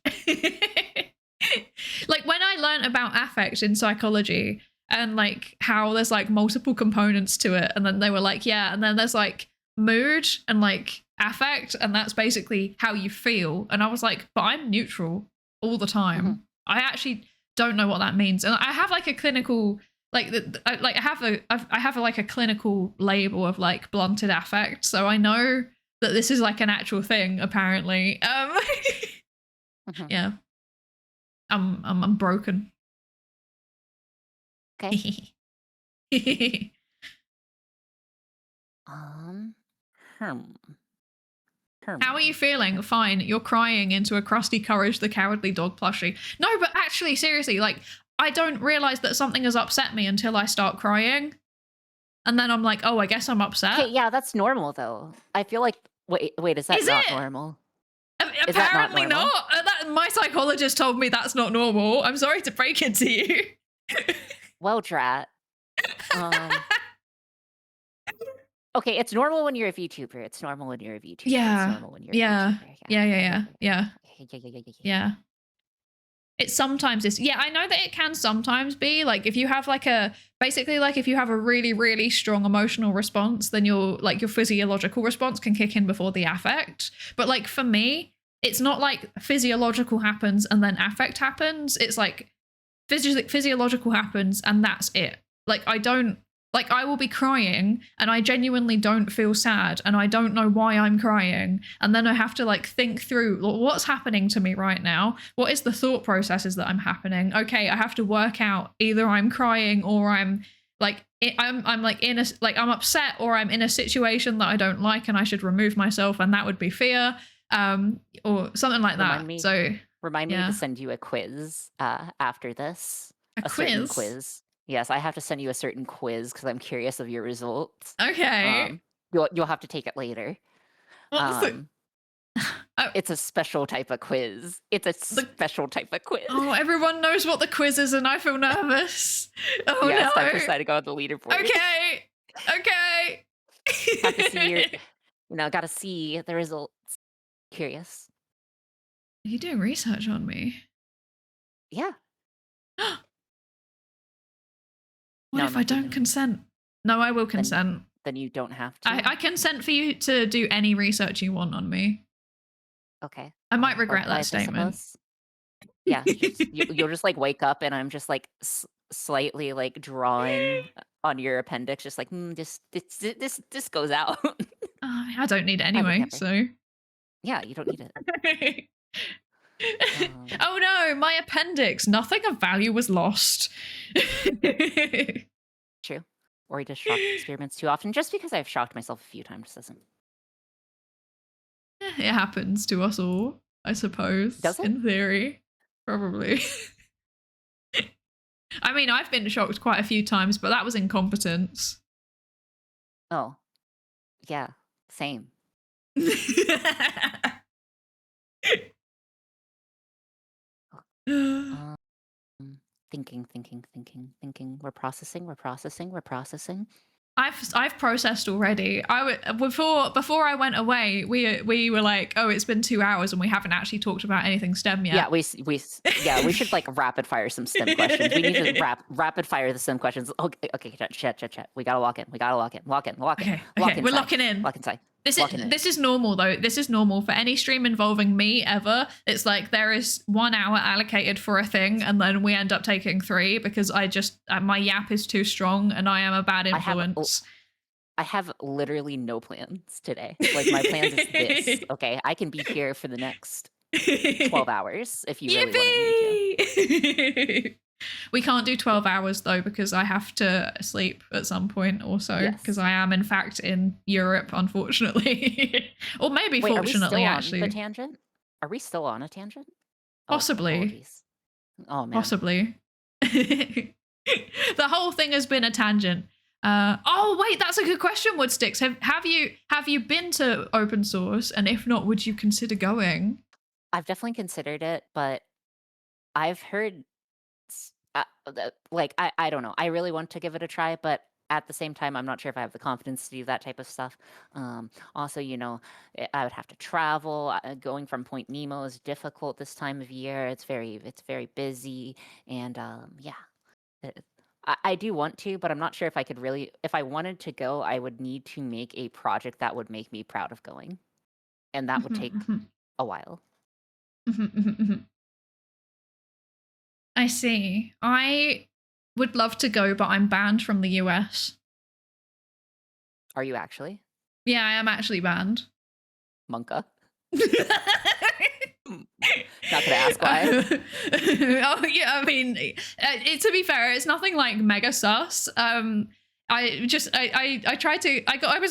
Like when I learned about affect in psychology and like how there's like multiple components to it, and then they were like, yeah, and then there's like mood and like affect, and that's basically how you feel. And I was like, but I'm neutral all the time. I actually don't know what that means. And I have like a clinical I have like a clinical label of like blunted affect, so I know that this is like an actual thing apparently. Yeah, I'm broken. Okay. How are you feeling? Fine. You're crying into a crusty Courage the Cowardly Dog plushie. No, but actually, seriously, like I don't realize that something has upset me until I start crying, and then I'm like, oh, I guess I'm upset. Okay, yeah, that's normal though. I feel like wait, is that not normal? Apparently not. My psychologist told me that's not normal. I'm sorry to break it to you. Well, Drat. Okay, it's normal when you're a VTuber. It's normal when you're a VTuber. Yeah. It's normal when you're a VTuber. Yeah. It sometimes is. Yeah, I know that it can sometimes be like if you have like if you have a really, really strong emotional response, then your physiological response can kick in before the affect. But like for me, it's not like physiological happens and then affect happens. It's like physiological happens and that's it. Like I will be crying and I genuinely don't feel sad and I don't know why I'm crying. And then I have to like think through what's happening to me right now. What is the thought processes that I'm happening? Okay, I have to work out either I'm crying or I'm like, I'm upset or I'm in a situation that I don't like and I should remove myself, and that would be fear, or something like that. Remind me to send you a quiz after this. A quiz? Certain quiz. Yes, I have to send you a certain quiz because I'm curious of your results. Okay. You'll have to take it later. What's it? It's a special type of quiz. Special type of quiz. Oh, everyone knows what the quiz is and I feel nervous. Oh yeah, no. It's time for Psy to go on the leaderboard. Okay. Have to see gotta see the results. Curious. Are you doing research on me? Yeah. What if I don't consent? No, I will consent. Then you don't have to. I consent for you to do any research you want on me. Okay. I might regret that statement. Yeah. You'll just like wake up and I'm just like slightly like drawing on your appendix, just like this goes out. I don't need it anyway, so. Yeah, you don't need it. Oh no, my appendix. Nothing of value was lost. True. Or he does shock experiments too often. Just because I've shocked myself a few times doesn't. It happens to us all, I suppose. Does it? In theory. Probably. I mean, I've been shocked quite a few times, but that was incompetence. Oh. Yeah. Same. Thinking. We're processing. I've processed already. Before I went away, we were like, oh, it's been 2 hours and we haven't actually talked about anything STEM yet. Yeah, we should like rapid fire some STEM questions. We need to rapid fire the STEM questions. Okay, chat. We gotta lock in. Okay, we're locking in. Lock inside. This is normal though. This is normal for any stream involving me ever. It's like there is 1 hour allocated for a thing, and then we end up taking 3 because my yap is too strong and I am a bad influence. I have literally no plans today. Like my plans is this. Okay, I can be here for the next 12 hours if you really want me to. We can't do 12 hours though because I have to sleep at some point also because I am in fact in Europe, unfortunately. Or maybe fortunately, actually. Are we still on a tangent? Possibly. Oh man. Possibly. The whole thing has been a tangent. Oh wait, that's a good question, Woodsticks. Have you been to open source? And if not, would you consider going? I've definitely considered it, but I've heard I don't know. I really want to give it a try, but at the same time, I'm not sure if I have the confidence to do that type of stuff. Also, I would have to travel. Going from Point Nemo is difficult this time of year. It's very busy, and I do want to, but I'm not sure if I could really. If I wanted to go, I would need to make a project that would make me proud of going, and that would take a while. I see. I would love to go, but I'm banned from the US. Are you actually? Yeah, I am actually banned. Monka? Not gonna ask why. Oh yeah, I mean, to be fair, it's nothing like mega sus. I was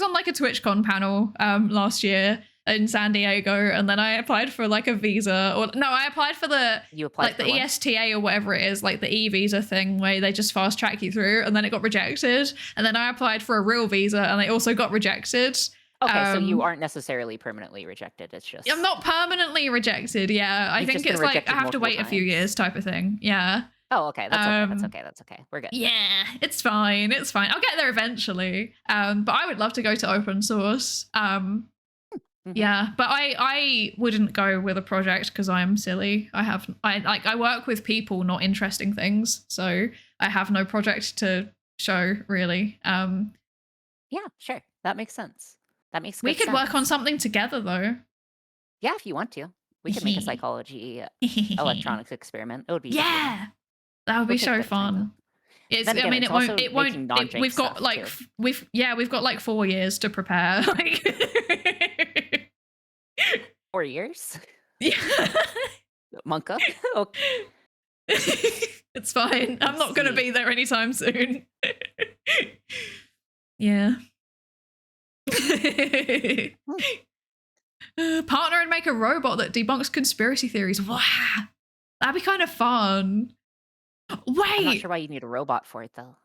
on like a TwitchCon panel last year in San Diego, and then I applied for like a visa, I applied for the ESTA or whatever it is, like the e-visa thing where they just fast track you through, and then it got rejected, and then I applied for a real visa and they also got rejected. Okay, so you aren't necessarily permanently rejected. It's just I'm not permanently rejected. Yeah, I think it's like I have to wait a few years type of thing. Yeah. Oh, okay. That's okay. We're good. Yeah, it's fine. I'll get there eventually. But I would love to go to open source. Yeah, but I wouldn't go with a project because I'm silly. I work with people, not interesting things. So I have no project to show really. Yeah, sure. That makes sense. We could work on something together though. Yeah, if you want to. We could make a psychology electronics experiment. It would be that would be so fun. We've got like 4 years to prepare. 4 years? Yeah. Monka? Okay. It's fine. I'm not going to be there anytime soon. Yeah. Partner and make a robot that debunks conspiracy theories. Wow. That'd be kind of fun. Wait. I'm not sure why you need a robot for it, though.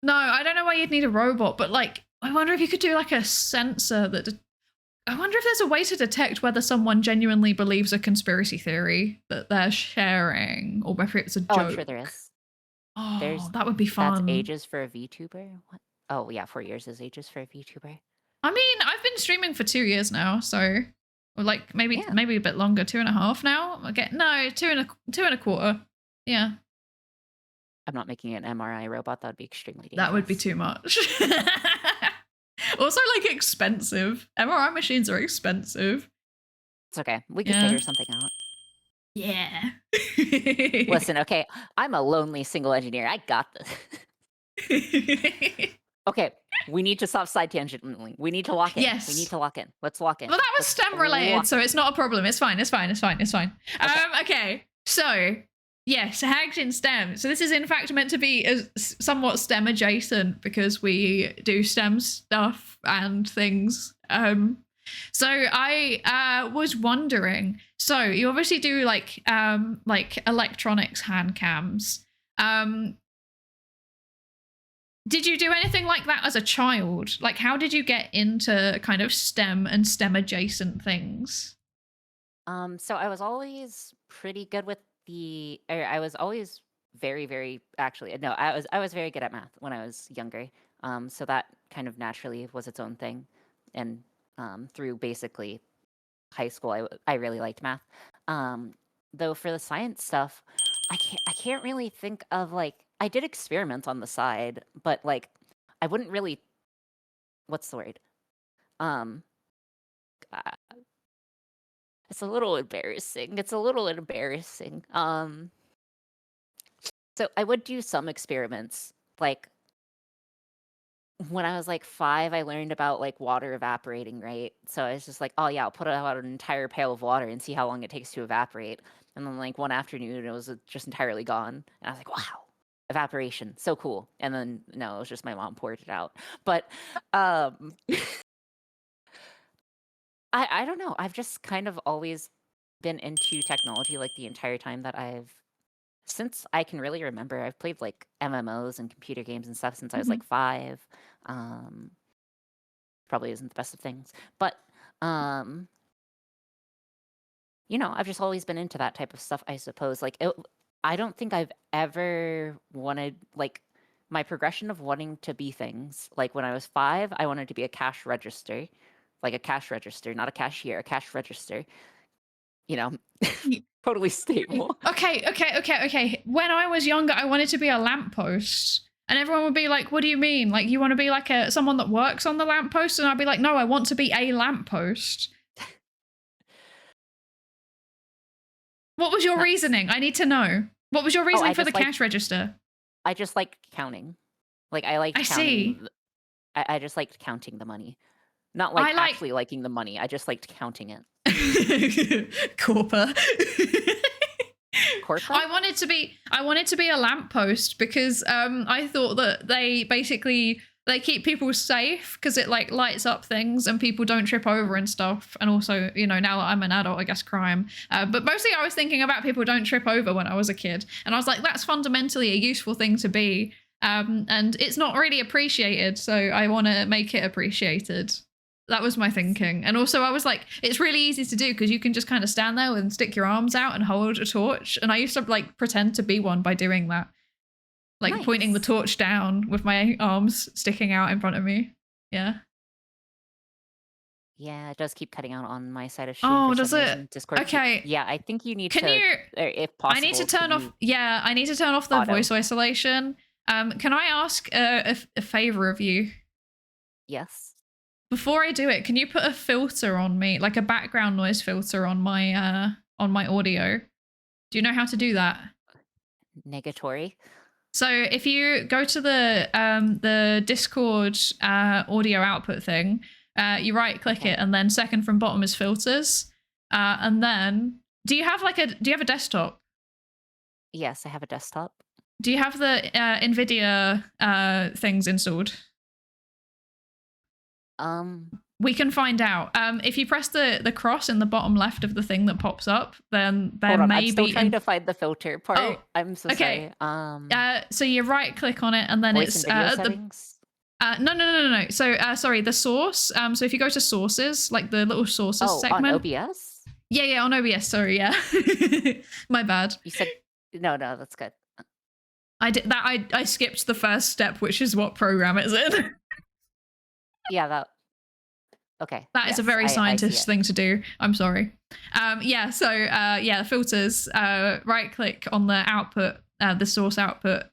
No, I don't know why you'd need a robot, but like, I wonder if you could do like a sensor that... I wonder if there's a way to detect whether someone genuinely believes a conspiracy theory that they're sharing, or whether it's a joke. Oh, I'm sure there is. Oh, that would be fun. That's ages for a VTuber? What? Oh, yeah, 4 years is ages for a VTuber. I mean, I've been streaming for 2 years now, so... Or like maybe a bit longer, 2.5 now. Okay, no, two and a quarter. Yeah. I'm not making an MRI robot. That would be extremely dangerous. That would be too much. Also, like, expensive. MRI machines are expensive. It's okay. We can figure something out. Yeah. Listen, okay, I'm a lonely single engineer. I got this. Okay, we need to stop side tangenting. We need to lock in. Yes. We need to lock in. Let's lock in. Well, that was STEM related, so it's not a problem. It's fine. Okay. So, yes, Hags in STEM. So this is in fact meant to be somewhat STEM adjacent because we do STEM stuff and things. So I was wondering, so you obviously do like electronics hand cams. Did you do anything like that as a child? Like, how did you get into kind of STEM and STEM adjacent things? So I was always pretty good with I was always very actually no, I was very good at math when I was younger. So that kind of naturally was its own thing, and through basically high school, I really liked math. Though for the science stuff, I can't really think of like I did experiments on the side, but like I wouldn't really what's the word? Um, uh, it's a little embarrassing. It's a little embarrassing. So I would do some experiments. Like when I was like 5, I learned about like water evaporating, right? So I was just like, oh yeah, I'll put out an entire pail of water and see how long it takes to evaporate. And then like one afternoon, it was just entirely gone. And I was like, wow, evaporation, so cool. And then no, it was just my mom poured it out. But I don't know. I've just kind of always been into technology like the entire time that since I can really remember. I've played like MMOs and computer games and stuff since I was like 5. Probably isn't the best of things, but you know, I've just always been into that type of stuff, I suppose. Like I don't think I've ever wanted like my progression of wanting to be things. Like when I was 5, I wanted to be a cash register. Like a cash register, not a cashier, a cash register. You know, totally stable. Okay. When I was younger, I wanted to be a lamppost. And everyone would be like, what do you mean? Like, you want to be like someone that works on the lamppost? And I'd be like, no, I want to be a lamppost. What was your reasoning? I need to know. What was your reasoning for the cash register? I just liked counting. Like, I liked counting. See. I just liked counting the money. Not like actually liking the money. I just liked counting it. Corpa. Corpa? I wanted to be a lamppost because I thought that they keep people safe because it like lights up things and people don't trip over and stuff. And also, you know, now that I'm an adult, I guess crime. But mostly I was thinking about people don't trip over when I was a kid. And I was like, that's fundamentally a useful thing to be. And it's not really appreciated. So I want to make it appreciated. That was my thinking. And also I was like, it's really easy to do because you can just kind of stand there and stick your arms out and hold a torch. And I used to like pretend to be one by doing that. Like pointing the torch down with my arms sticking out in front of me. Yeah. Yeah, it does keep cutting out on my side of stream. Oh, does it? Discord. Okay. Yeah, I think you need to, if possible. I need to turn off, I need to turn off the voice isolation. Can I ask a favor of you? Yes. Before I do it, can you put a filter on me, like a background noise filter on my audio? Do you know how to do that? Negatory. So if you go to the Discord audio output thing, you right click it, and then second from bottom is filters, and then do you have a desktop? Yes, I have a desktop. Do you have the NVIDIA things installed? We can find out. If you press the cross in the bottom left of the thing that pops up, then there may be. I'm still trying to find the filter part. Oh, I'm so sorry. So you right click on it, and then voice it's and video settings? No. So sorry, the source. So if you go to sources, like the little sources segment. On OBS. Yeah, on OBS. Sorry, yeah. My bad. You said no. That's good. I did that. I skipped the first step, which is what program it's in. Yeah, that. Okay. That is a very scientist thing to do. I'm sorry. Filters, right click on the output, the source output,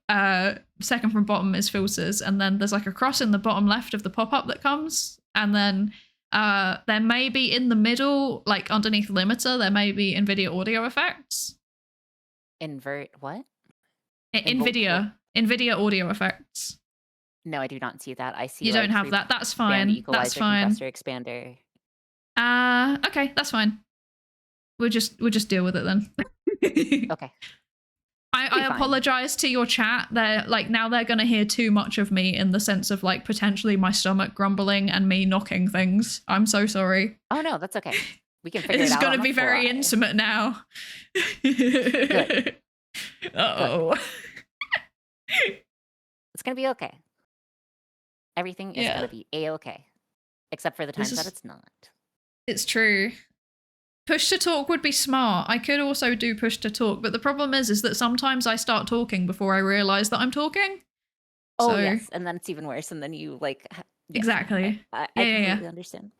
second from bottom is filters, and then there's like a cross in the bottom left of the pop-up that comes, and then there may be in the middle, like underneath limiter, there may be NVIDIA audio effects. What? NVIDIA audio effects. No, I do not see that. I see you don't have that. That's fine. That's fine. Expander. Okay, that's fine. We'll just deal with it then. Okay. I apologize to your chat. They're like, now they're gonna hear too much of me in the sense of like potentially my stomach grumbling and me knocking things. I'm so sorry. Oh no, that's okay. We can figure it out. It's gonna be very intimate now. Good. Uh-oh. It's gonna be okay. Everything is gonna be a-okay, except for the times that it's not. It's true. Push to talk would be smart. I could also do push to talk, but the problem is that sometimes I start talking before I realize that I'm talking. Oh, so... yes, and then it's even worse, and then you, like... Yeah, exactly. I completely understand.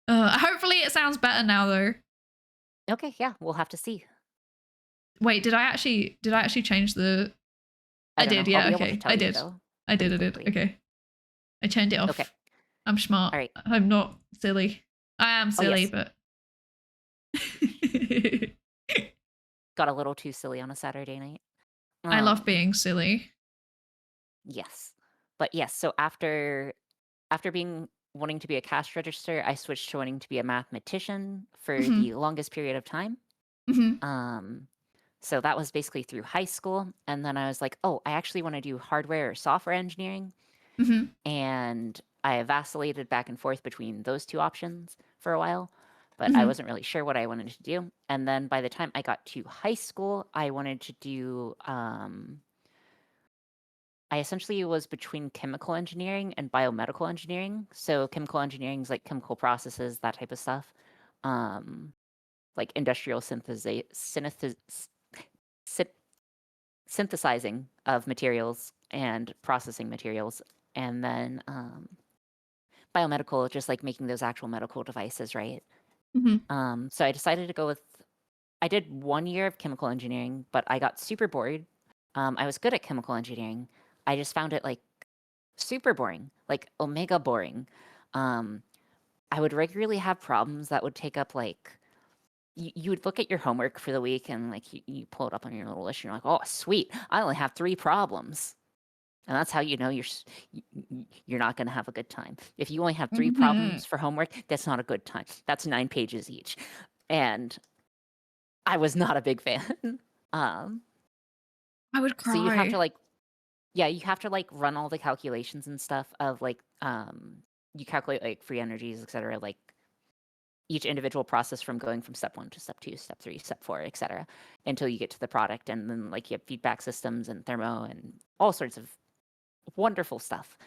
Hopefully it sounds better now, though. Okay, yeah, we'll have to see. Wait, did I actually change the... I did, yeah, okay. I did. I did. Okay. I turned it off. Okay. I'm smart. All right. I'm not silly. I am silly, but... Got a little too silly on a Saturday night. I love being silly. Yes. But yes, so after wanting to be a cash register, I switched to wanting to be a mathematician for the longest period of time. So that was basically through high school. And then I was like, oh, I actually want to do hardware or software engineering. And I vacillated back and forth between those two options for a while, but I wasn't really sure what I wanted to do. And then by the time I got to high school, I wanted to do, I essentially was between chemical engineering and biomedical engineering. So chemical engineering is like chemical processes, that type of stuff. Like industrial synthesizing of materials and processing materials. And then biomedical, just like making those actual medical devices, right? So I decided to go with, I did 1 year of chemical engineering, but I got super bored. I was good at chemical engineering. I just found it like super boring, like omega boring. I would regularly have problems that would take up like, you would look at your homework for the week and like you pull it up on your little list and you're like, oh, sweet, I only have 3 problems. And that's how you know you're not going to have a good time. If you only have 3 problems for homework, that's not a good time. That's 9 pages each. And I was not a big fan. I would cry. So you have to like, you have to like run all the calculations and stuff of like, you calculate like free energies, etc. Like each individual process from going from step 1 to step 2, step 3, step 4, etc. until you get to the product. And then like you have feedback systems and thermo and all sorts of wonderful stuff.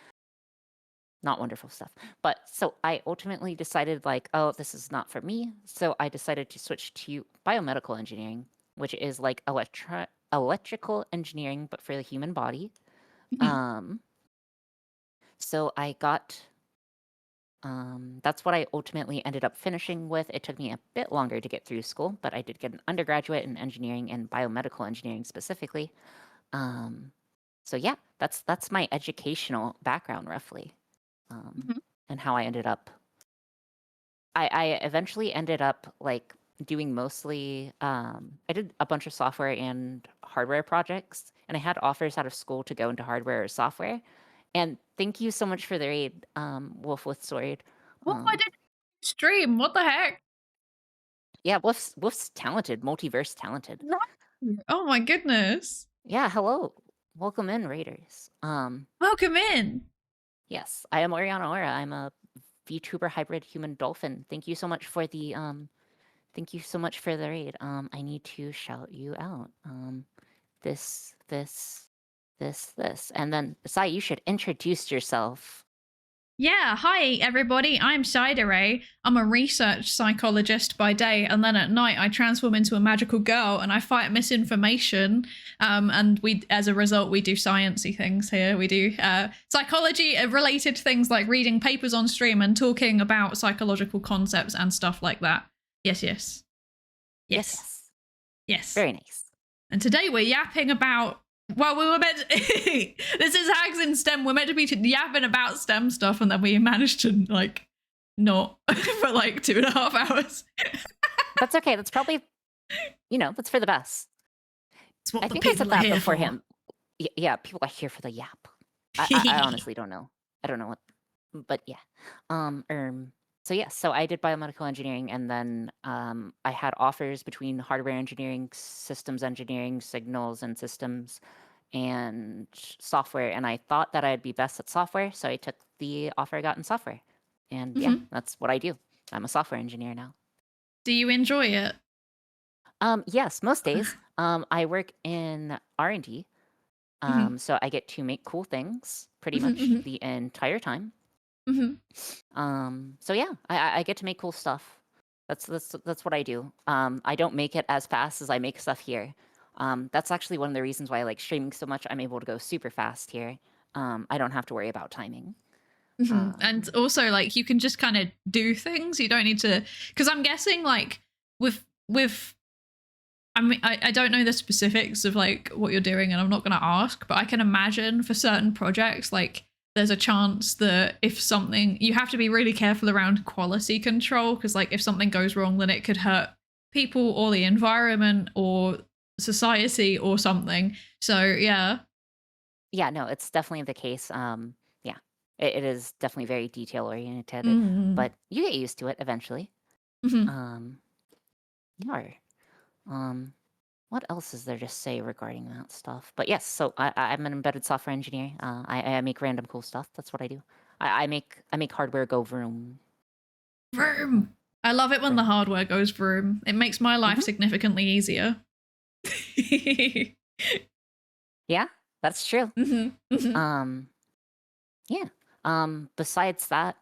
Not wonderful stuff. But so I ultimately decided like, oh, this is not for me. So I decided to switch to biomedical engineering, which is like electrical engineering, but for the human body. So I got, that's what I ultimately ended up finishing with. It took me a bit longer to get through school, but I did get an undergraduate in engineering and biomedical engineering specifically. So yeah, that's my educational background roughly, and how I ended up. I eventually ended up like doing mostly. I did a bunch of software and hardware projects, and I had offers out of school to go into hardware or software. And thank you so much for the raid, Wolf with Sword. Wolf, I did stream. What the heck? Yeah, Wolf's talented, multiverse talented. Oh my goodness. Yeah, hello. Welcome in, Raiders. Welcome in. Yes, I am Oriana Ora. I'm a VTuber hybrid human dolphin. Thank you so much for the raid. I need to shout you out. This. And then Sai, you should introduce yourself. Yeah, hi everybody, I'm Psydere. I'm a research psychologist by day, and then at night I transform into a magical girl and I fight misinformation. And as a result, we do sciencey things here. We do psychology related things like reading papers on stream and talking about psychological concepts and stuff like that. Yes. Very nice. And today we're yapping about, well, we were meant to, this is Hags in STEM. We're meant to be yapping about STEM stuff, and then we managed to like not for like 2.5 hours. That's okay. That's probably, that's for the best. I think I said that beforehand. Yeah, people are here for the yap. I honestly don't know. I don't know what, but yeah. So I did biomedical engineering, and then I had offers between hardware engineering, systems engineering, signals and systems, and software. And I thought that I'd be best at software, so I took the offer I got in software. And yeah, that's what I do. I'm a software engineer now. Do you enjoy it? Yes, most days. I work in R&D, so I get to make cool things pretty much the entire time. So yeah, I get to make cool stuff. That's what I do. I don't make it as fast as I make stuff here. That's actually one of the reasons why I like streaming so much. I'm able to go super fast here. I don't have to worry about timing. And also, like, you can just kind of do things. You don't need to, because I'm guessing, like, with I mean, I don't know the specifics of like what you're doing, and I'm not going to ask, but I can imagine for certain projects, like, there's a chance that if something, you have to be really careful around quality control, because like if something goes wrong, then it could hurt people or the environment or society or something. So yeah. Yeah, no, it's definitely the case. Yeah, it is definitely very detail oriented, but you get used to it eventually. Yeah. What else is there to say regarding that stuff? But yes, so I'm an embedded software engineer. I make random cool stuff. That's what I do. I make hardware go vroom. Vroom. I love it when the hardware goes vroom. It makes my life significantly easier. Yeah, that's true. Yeah. Besides that,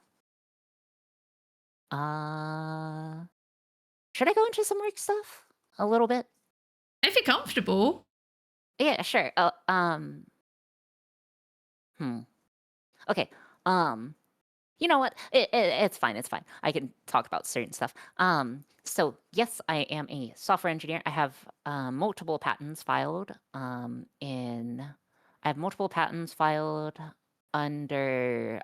should I go into some work stuff a little bit? If you're comfortable. Yeah, sure. Okay. You know what? It's fine. It's fine. I can talk about certain stuff. So yes, I am a software engineer. I have multiple patents filed. I have multiple patents filed under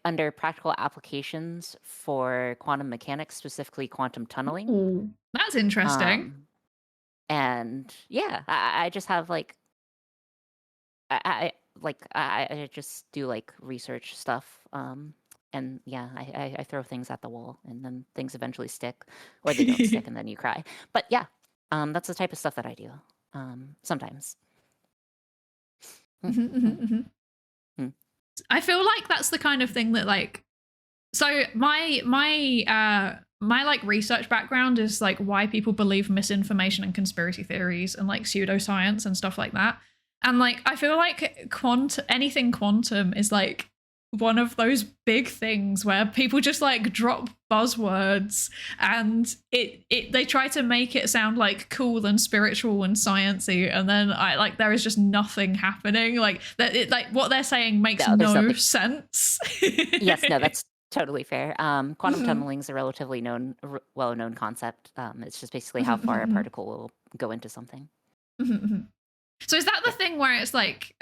under practical applications for quantum mechanics, specifically quantum tunneling. Ooh, that's interesting. And yeah, I just have I just do like research stuff. And yeah, I throw things at the wall, and then things eventually stick, or they don't stick, and then you cry. But yeah, that's the type of stuff that I do. Sometimes. I feel like that's the kind of thing that like, so my like research background is like why people believe misinformation and conspiracy theories and like pseudoscience and stuff like that. And like, I feel like anything quantum is like one of those big things where people just like drop buzzwords and they try to make it sound like cool and spiritual and sciencey, and then there is just nothing happening. Like that, like what they're saying makes no sense. Yes, no, that's totally fair. Quantum tunneling is a relatively well-known concept. It's just basically how far a particle will go into something. So is that the thing where it's like,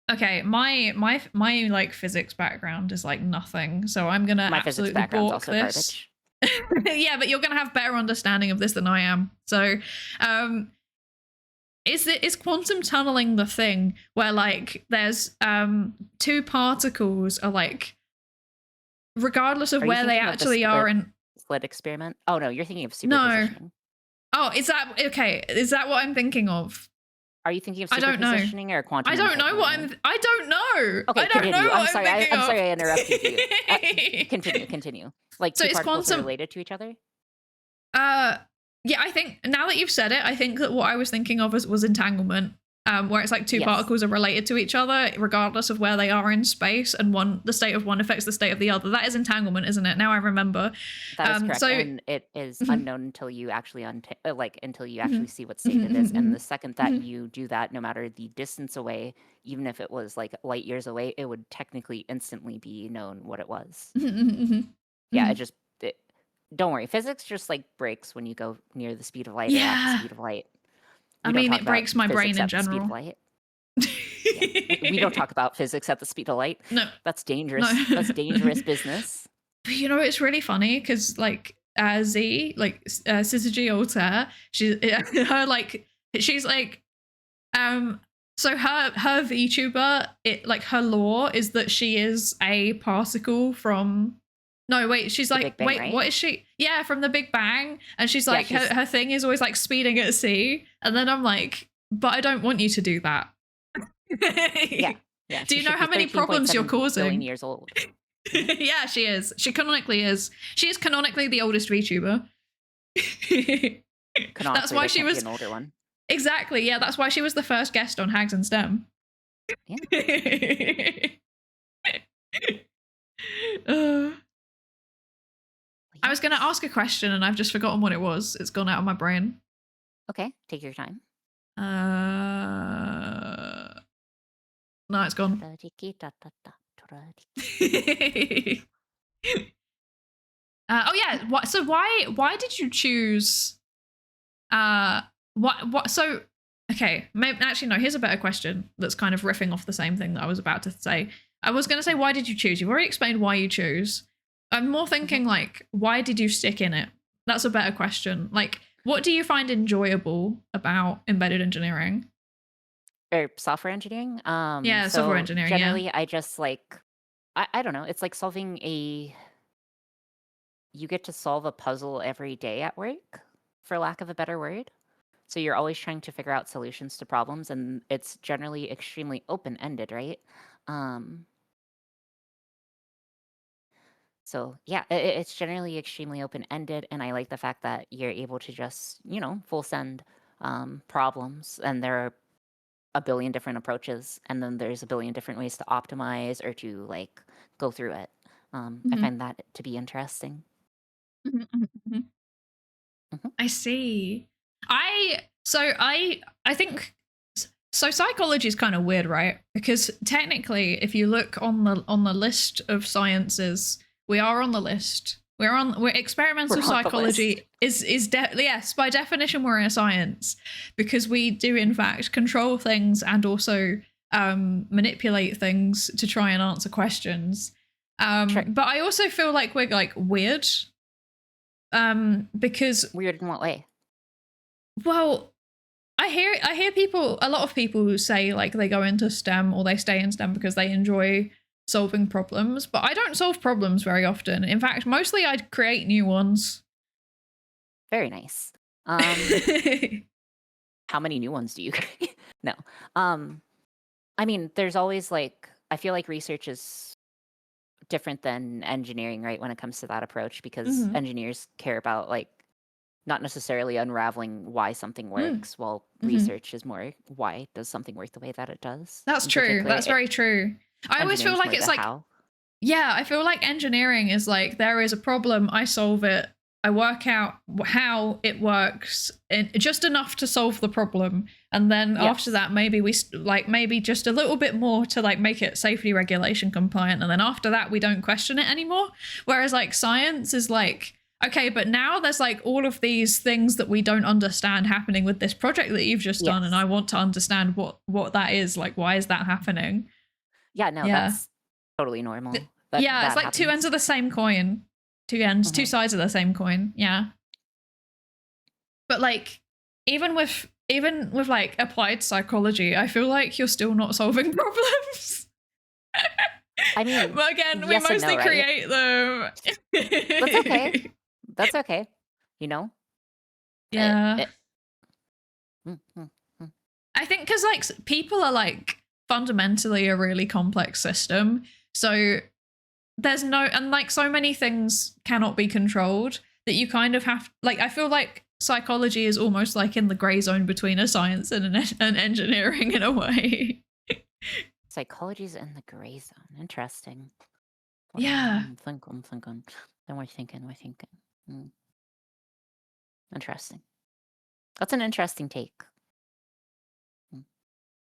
okay, my like physics background is like nothing, so I'm gonna absolutely balk this. Yeah, but you're gonna have better understanding of this than I am. So, is quantum tunneling the thing where like there's two particles are like, regardless of where they actually are in slit experiment? Oh no, you're thinking of superpositioning. No. Oh, is that okay? Is that what I'm thinking of? Are you thinking of superpositioning or quantum? I don't know what I don't know. Okay, I don't know. I'm sorry. I'm sorry I interrupted you. Continue. Like, so two particles are related to each other? Yeah, I think now that you've said it, I think that what I was thinking of was entanglement. Where it's like two particles are related to each other regardless of where they are in space, and the state of one affects the state of the other. That is entanglement, isn't it? Now I remember. That is correct, and it is unknown until you actually see what state it is. And the second that you do that, no matter the distance away, even if it was like light years away, it would technically instantly be known what it was. Yeah, don't worry. Physics just like breaks when you go near the speed of light or at the speed of light. I mean, it breaks my brain in general. We don't talk about physics at the speed of light. No. That's dangerous. No. That's dangerous business. But you know, it's really funny because like Z, like Syzygy Altair, she's like, so her VTuber, her lore is that she is a particle from... No, wait, she's like, Bang, right? What is she? Yeah, from the Big Bang. And she's like, her thing is always like speeding at sea. And then I'm like, but I don't want you to do that. Yeah. Do you know how many problems you're causing? Years old. Yeah, she is. She canonically is. She is canonically the oldest VTuber. That's why she was an older one. Exactly. Yeah, that's why she was the first guest on Hags and STEM. Yeah. was going to ask a question and I've just forgotten what it was. It's gone out of my brain. Okay, take your time. No, it's gone. Oh yeah. So why did you choose? What? So okay. Maybe, actually, no. Here's a better question. That's kind of riffing off the same thing that I was about to say. I was going to say, why did you choose? You've already explained why you choose. I'm more thinking like, why did you stick in it? That's a better question. Like, what do you find enjoyable about embedded engineering? Or software engineering? Yeah, software engineering. Generally, I just like, I don't know. It's like solving you get to solve a puzzle every day at work, for lack of a better word. So you're always trying to figure out solutions to problems, and it's generally extremely open-ended, right? So yeah, it's generally extremely open-ended, and I like the fact that you're able to just, full send problems, and there are a billion different approaches, and then there's a billion different ways to optimize or to like go through it. I find that to be interesting. I see. I think so. Psychology is kind of weird, right? Because technically, if you look on the list of sciences, we are on the list. We're experimental psychology is yes, by definition we're a science, because we do in fact control things and also manipulate things to try and answer questions. But I also feel like we're like weird. Because weird in what way? Well, I hear a lot of people who say like they go into STEM or they stay in STEM because they enjoy solving problems, but I don't solve problems very often. In fact, mostly I create new ones. Very nice. How many new ones do you create? No. I mean, there's always like, I feel like research is different than engineering, right, when it comes to that approach, because engineers care about like not necessarily unraveling why something works, while research is more why does something work the way that it does. That's true. That's very true. I always feel like it's like how. Yeah, I feel like engineering is like, there is a problem, I solve it, I work out how it works, and just enough to solve the problem, and then after that maybe we like maybe just a little bit more to like make it safety regulation compliant, and then after that we don't question it anymore. Whereas like science is like, okay, but now there's like all of these things that we don't understand happening with this project that you've just done, and I want to understand what that is, like why is that happening? Yeah, no, that's totally normal. It's like happens. Two ends of the same coin. Two ends, two sides of the same coin. Yeah. But like, even with like applied psychology, I feel like you're still not solving problems. I mean, but again, we mostly create them. That's okay. That's okay. Yeah. I think because like people are like fundamentally a really complex system, so there's no, and like so many things cannot be controlled that you kind of have, like, I feel like psychology is almost like in the gray zone between a science and an engineering in a way. Psychology's in the gray zone. Interesting. Yeah. I'm thinking. Then we're thinking. Interesting. That's an interesting take.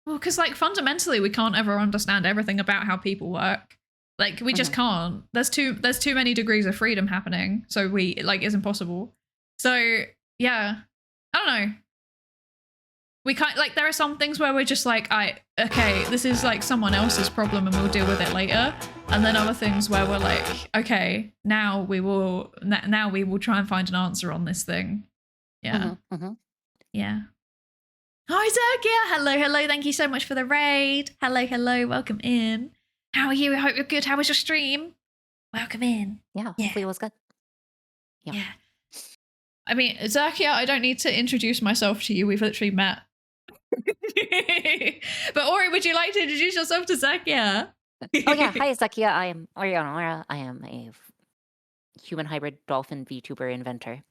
Well, because like fundamentally we can't ever understand everything about how people work. Like we just can't. There's too many degrees of freedom happening. So we like, it's impossible. So yeah, I don't know. We can't, like, there are some things where we're just like, okay, this is like someone else's problem and we'll deal with it later. And then other things where we're like, okay, now we will try and find an answer on this thing. Yeah. Yeah. Hi, Zergia. Hello. Thank you so much for the raid. Hello. Welcome in. How are you? I hope you're good. How was your stream? Welcome in. Yeah, hopefully it was good. Yeah. I mean, Zergia, I don't need to introduce myself to you. We've literally met. But Ori, would you like to introduce yourself to Zergia? Oh yeah, hi Zakia. I am Oriana. I am a human hybrid dolphin VTuber inventor,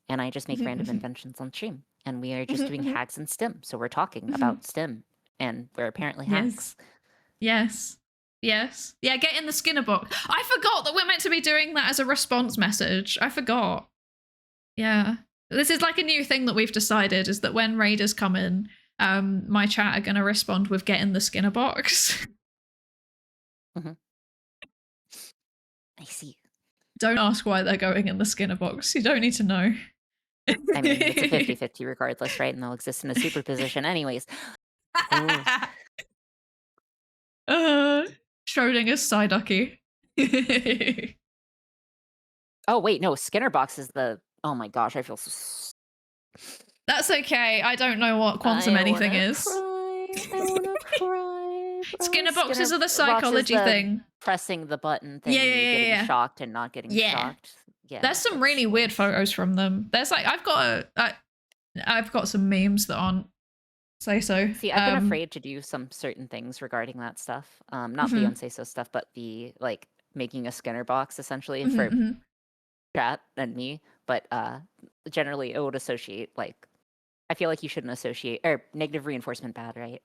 and I just make random inventions on stream. And we are just doing Hags and STEM, so we're talking about STEM, and we're apparently Hags. Yes. Yes. Yeah, get in the Skinner box. I forgot that we're meant to be doing that as a response message. I forgot. Yeah. This is like a new thing that we've decided, is that when raiders come in, my chat are going to respond with get in the Skinner box. Mm-hmm. I see. Don't ask why they're going in the Skinner box. You don't need to know. I mean, it's a 50-50 regardless, right? And they'll exist in a superposition anyways. Schrodinger's Psyducky. Oh, wait, no. Skinner box is the... Oh my gosh, I feel so... That's okay. I don't know what quantum anything is. I wanna cry. Skinner boxes are the psychology thing. Pressing the button thing. Yeah. Getting shocked and not getting shocked. Yeah. There's some really weird photos from them. There's like I've got some memes that aren't say so. See, I've been afraid to do some certain things regarding that stuff. Not the unsay so stuff, but the like making a Skinner box essentially for chat and me. But generally, it would associate like I feel like you shouldn't associate or negative reinforcement bad, right?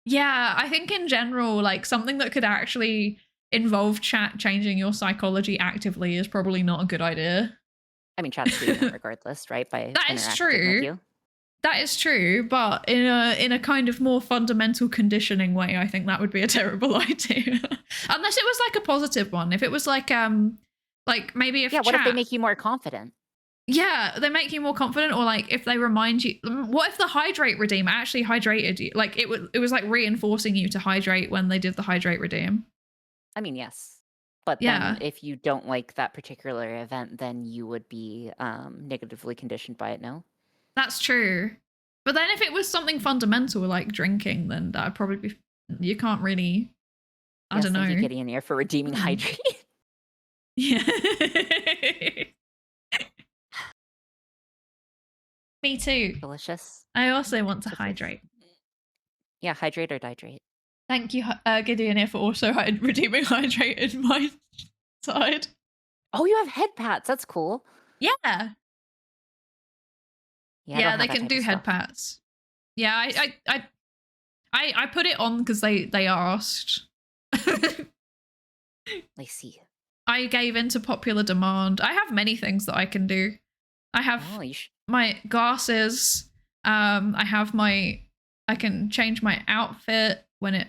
Yeah, I think in general, like something that could actually involve chat changing your psychology actively is probably not a good idea. I mean, chat's doing that regardless, right? By that is interacting true. with you. That is true, but in a kind of more fundamental conditioning way, I think that would be a terrible idea. Unless it was like a positive one. If it was like maybe if what if they make you more confident? Yeah, they make you more confident, or like if they remind you. What if the hydrate redeem actually hydrated you? Like it was like reinforcing you to hydrate when they did the hydrate redeem. I mean, yes, but then if you don't like that particular event, then you would be negatively conditioned by it. No, that's true. But then if it was something fundamental like drinking, then that'd probably be. You can't really. I don't know. Thank you, Gideon, here for redeeming hydrate. Yeah. Me too. Delicious. I also want to hydrate. Yeah, hydrate or dihydrate. Thank you, Gideon, here for also redeeming hydrate in my side. Oh, you have head pats. That's cool. Yeah. Yeah, they can do head pats. Yeah, I put it on because they asked. I see. I gave in to popular demand. I have many things that I can do. I have my glasses. I can change my outfit when it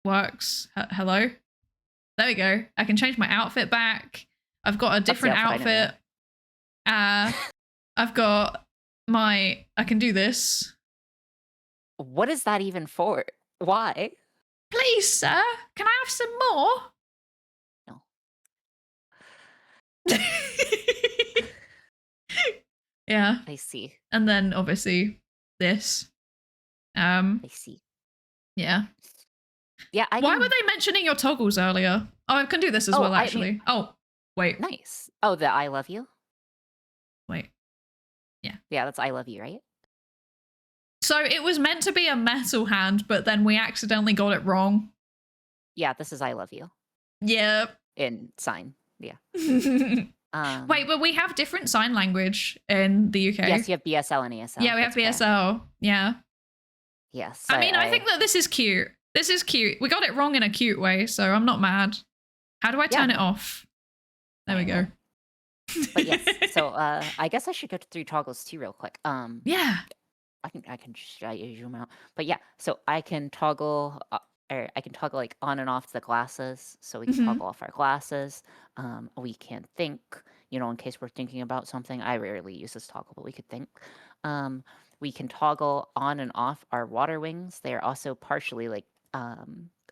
works. Hello? There we go. I can change my outfit back. I've got a different outfit. I've got I can do this. What is that even for? Why? Please, sir, can I have some more? No. Yeah. I see. And then obviously this. I see. Yeah. Yeah. Why were they mentioning your toggles earlier? Oh, I can do this as well, actually. Oh, wait. Nice. Oh, the I love you? Wait. Yeah. Yeah, that's I love you, right? So it was meant to be a metal hand, but then we accidentally got it wrong. Yeah, this is I love you. Yeah. In sign. Yeah. Wait, but we have different sign language in the UK. Yes, you have BSL and ESL. Yeah, we have BSL. Yeah. Yes. I mean, I think that this is cute. This is cute. We got it wrong in a cute way, so I'm not mad. How do I turn it off? There we go. But yes, so I guess I should go through toggles too real quick. Yeah. I can just zoom out. But yeah, so I can toggle like on and off the glasses. So we can toggle off our glasses. We can think, in case we're thinking about something. I rarely use this toggle, but we could think. We can toggle on and off our water wings. They are also partially like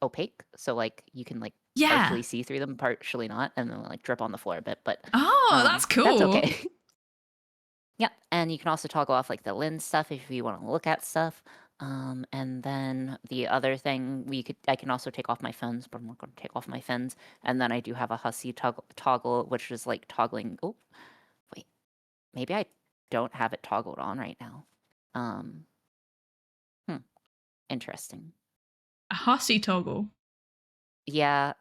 opaque. So like you can like partially see through them, partially not, and then like drip on the floor a bit. But that's cool. That's okay. Yeah, and you can also toggle off like the lens stuff if you want to look at stuff. And then the other thing I can also take off my fins, but I'm not going to take off my fins. And then I do have a hussy toggle, which is like toggling. Oh, wait, maybe I don't have it toggled on right now. Interesting. A hussy toggle. Yeah.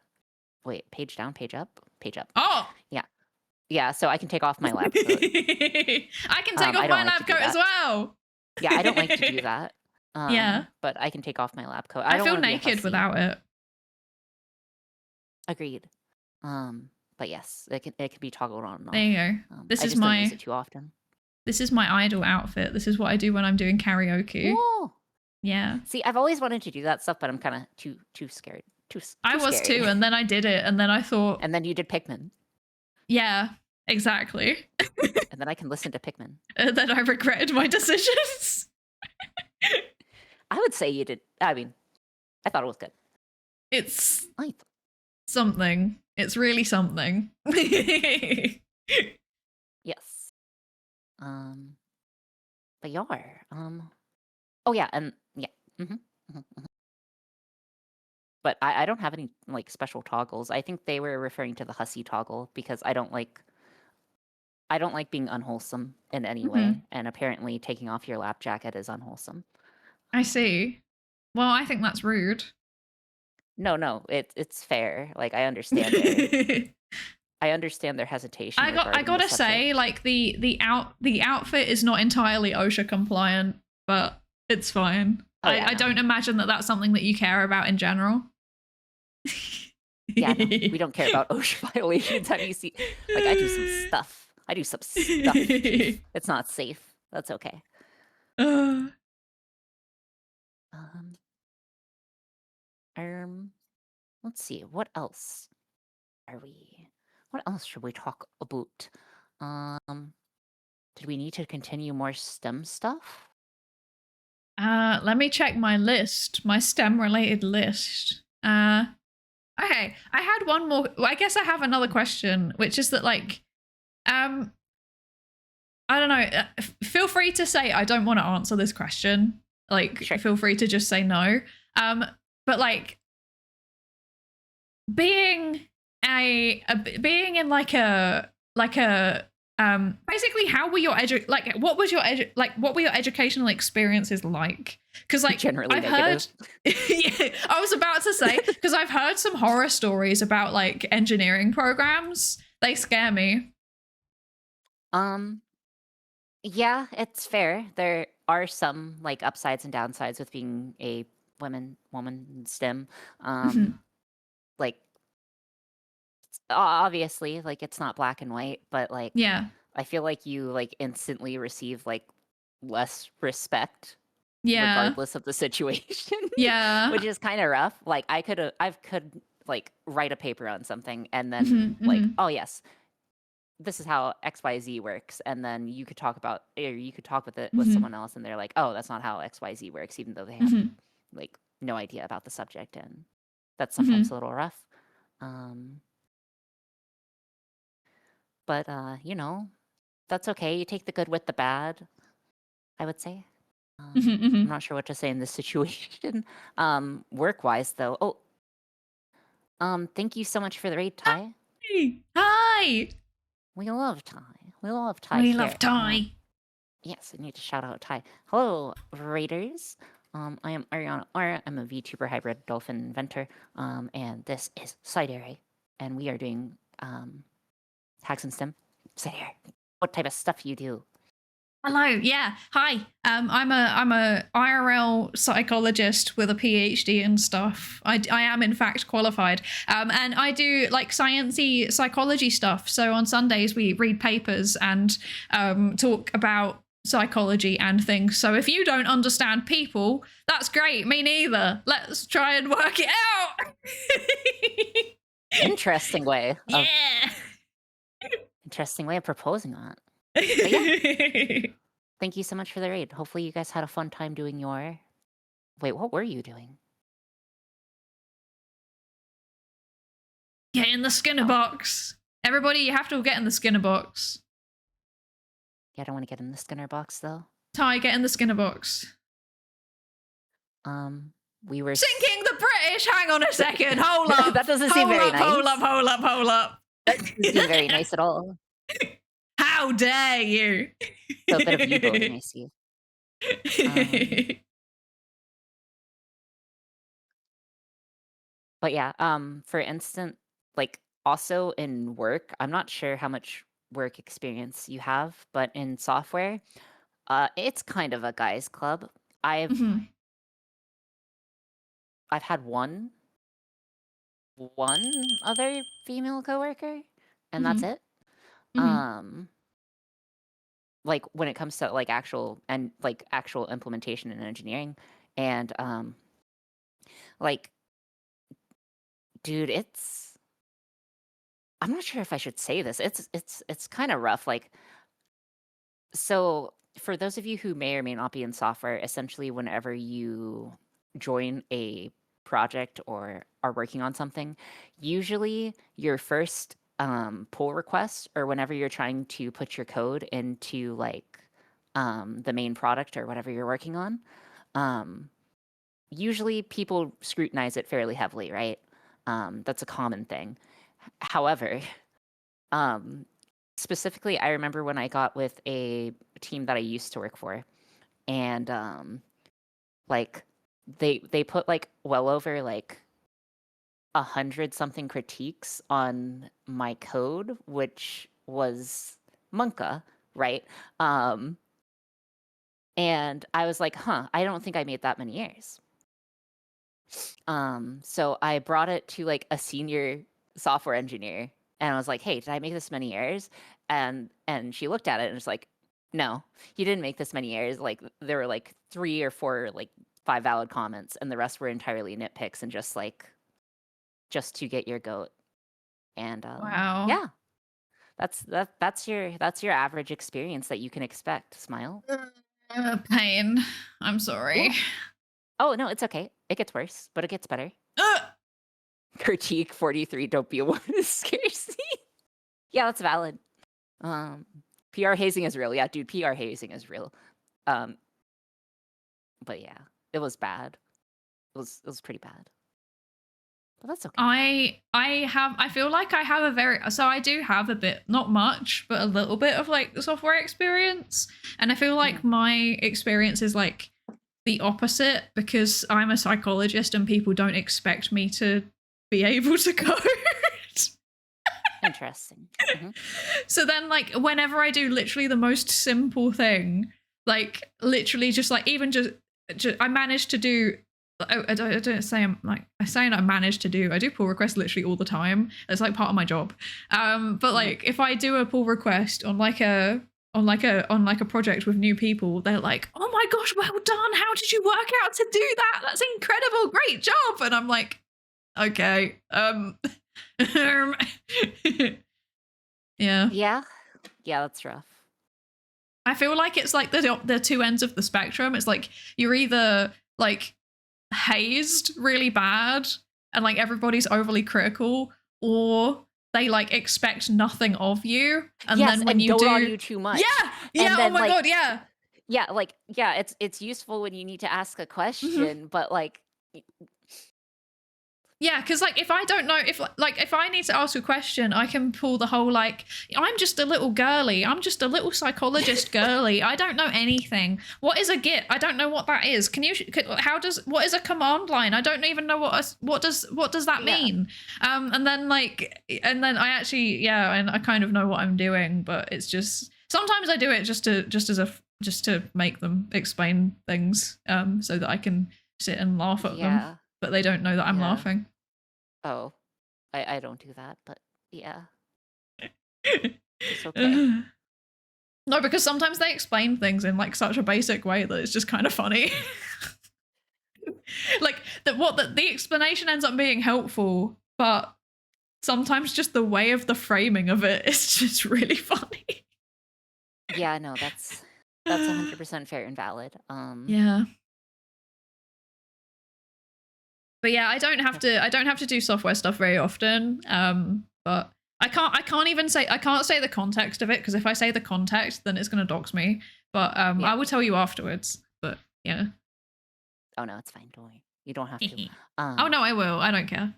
Wait, page down, page up, page up. Oh, yeah. Yeah, so I can take off my lab coat. I can take off my lab coat as well. Yeah, I don't like to do that. Yeah. But I can take off my lab coat. I feel naked without it. Agreed. But yes, it can be toggled on and off. There you go. I just don't use it too often. This is my idol outfit. This is what I do when I'm doing karaoke. Whoa. Yeah. See, I've always wanted to do that stuff, but I'm kind of too scared. I was scared. too, and then I did it, and then I thought. And then you did Pikmin. Yeah, exactly. And then I can listen to Pikmin. And then I regretted my decisions. I would say you did. I mean, I thought it was good. It's something. It's really something. Yes. But Yar. Oh yeah, and yeah. But I don't have any like special toggles. I think they were referring to the hussy toggle because I don't like being unwholesome in any way, and apparently taking off your lap jacket is unwholesome. I see. Well, I think that's rude. No, it's fair. Like I understand it. I understand their hesitation. I gotta say, like the outfit is not entirely OSHA compliant, but it's fine. I don't imagine that that's something that you care about in general. Yeah, no, we don't care about OSHA violations. Have you seen? Like I do some stuff. It's not safe. That's okay. Let's see. What else should we talk about? Did we need to continue more STEM stuff? Let me check my list, my STEM related list. Okay, I had one more. I guess I have another question, which is that like, I don't know. Feel free to say I don't want to answer this question. Like, sure. Feel free to just say no. But like, being in like a basically, how were your what were your educational experiences like? Because like generally I've negative. Heard, yeah, I was about to say because I've heard some horror stories about like engineering programs. They scare me. Yeah, it's fair. There are some like upsides and downsides with being a woman in STEM. Like obviously, like it's not black and white, but like yeah, I feel like you like instantly receive like less respect. Yeah. Regardless of the situation. Yeah. Which is kind of rough. Like I could like write a paper on something and then like, oh yes, this is how XYZ works, and then you could talk about, or you could talk with it with someone else, and they're like, oh, that's not how XYZ works, even though they have like no idea about the subject, and that's sometimes a little rough. But you know, that's okay. You take the good with the bad, I would say. I'm not sure what to say in this situation. Work-wise, though. Thank you so much for the raid, Ty. Hi. We love Ty. We love Ty. Love Ty. Yes, I need to shout out Ty. Hello, raiders. I am Ariana Aura. I'm a VTuber hybrid dolphin inventor. And this is Psydere, and we are doing Hags and STEM. Psydere, what type of stuff you do? Hello, yeah, hi. I'm a IRL psychologist with a PhD and stuff. I am in fact qualified, and I do like sciencey psychology stuff. So on Sundays we read papers and talk about psychology and things. So if you don't understand people, that's great. Me neither. Let's try and work it out. Interesting way. Interesting way of proposing that. Yeah. Thank you so much for the raid. Hopefully you guys had a fun time doing your... Wait, what were you doing? Get in the Skinner box. Everybody, you have to get in the Skinner box. Yeah, I don't want to get in the Skinner box, though. Ty, get in the Skinner box. We were... Sinking the British! Hang on a second. Hold up. That doesn't seem very nice. Hold up. That doesn't seem very nice at all. How dare you? So a bit of U-boating, I see. But yeah, for instance, like also in work, I'm not sure how much work experience you have, but in software, it's kind of a guys' club. I've had one one other female coworker, and that's it. Like when it comes to like actual implementation and engineering, and like, dude, I'm not sure if I should say this. It's kind of rough. Like, so for those of you who may or may not be in software, essentially whenever you join a project or are working on something, usually your first pull request, or whenever you're trying to put your code into like the main product or whatever you're working on, usually people scrutinize it fairly heavily, right? That's a common thing. However, specifically, I remember when I got with a team that I used to work for, and like they put like well over like 100 something critiques on my code, which was Monka, right? And I was like, I don't think I made that many errors. So I brought it to like a senior software engineer, and I was like, hey, did I make this many errors? And she looked at it and was like, no, you didn't make this many errors. Like there were like 3 or 4, like 5 valid comments, and the rest were entirely nitpicks and just to get your goat. And wow. Yeah, that's your average experience that you can expect. Smile. Pain. I'm sorry. Yeah. Oh no, it's okay. It gets worse, but it gets better. Critique 43. Don't be a woman. It scares me. Yeah, that's valid. PR hazing is real. Yeah, dude, PR hazing is real. But yeah, it was bad. It was pretty bad. But that's okay. I feel like I have I do have a bit, not much, but a little bit of like software experience. And I feel like my experience is like the opposite, because I'm a psychologist and people don't expect me to be able to code. Interesting. So then like whenever I do literally the most simple thing, like literally just like even just I managed to do, I don't say I managed to do, I do pull requests literally all the time. It's like part of my job. But like if I do a pull request on like a project with new people, they're like, oh my gosh, well done, how did you work out to do that? That's incredible, great job. And I'm like, okay. Yeah, that's rough. I feel like it's like the two ends of the spectrum. It's like you're either like hazed really bad and like everybody's overly critical, or they like expect nothing of you, and then when you do on you too much. Yeah, oh my god, yeah. Yeah, like it's useful when you need to ask a question, but like yeah, because like if I don't know, if I need to ask a question, I can pull the whole like, I'm just a little girly, I'm just a little psychologist girly, I don't know anything. What is a Git? I don't know what that is. What is a command line? I don't even know what does that mean? And then I actually and I kind of know what I'm doing, but it's just sometimes I do it just to make them explain things, so that I can sit and laugh at them. But they don't know that I'm laughing. Oh, I don't do that, but yeah. It's okay. No, because sometimes they explain things in like such a basic way that it's just kind of funny. Like the explanation ends up being helpful, but sometimes just the way of the framing of it is just really funny. Yeah, no, that's 100% fair and valid. Yeah. But yeah, I don't have to do software stuff very often. But I can't say the context of it, because if I say the context, then it's gonna dox me. But I will tell you afterwards. But yeah. Oh no, it's fine. Don't worry. You don't have to. Oh no, I will. I don't care.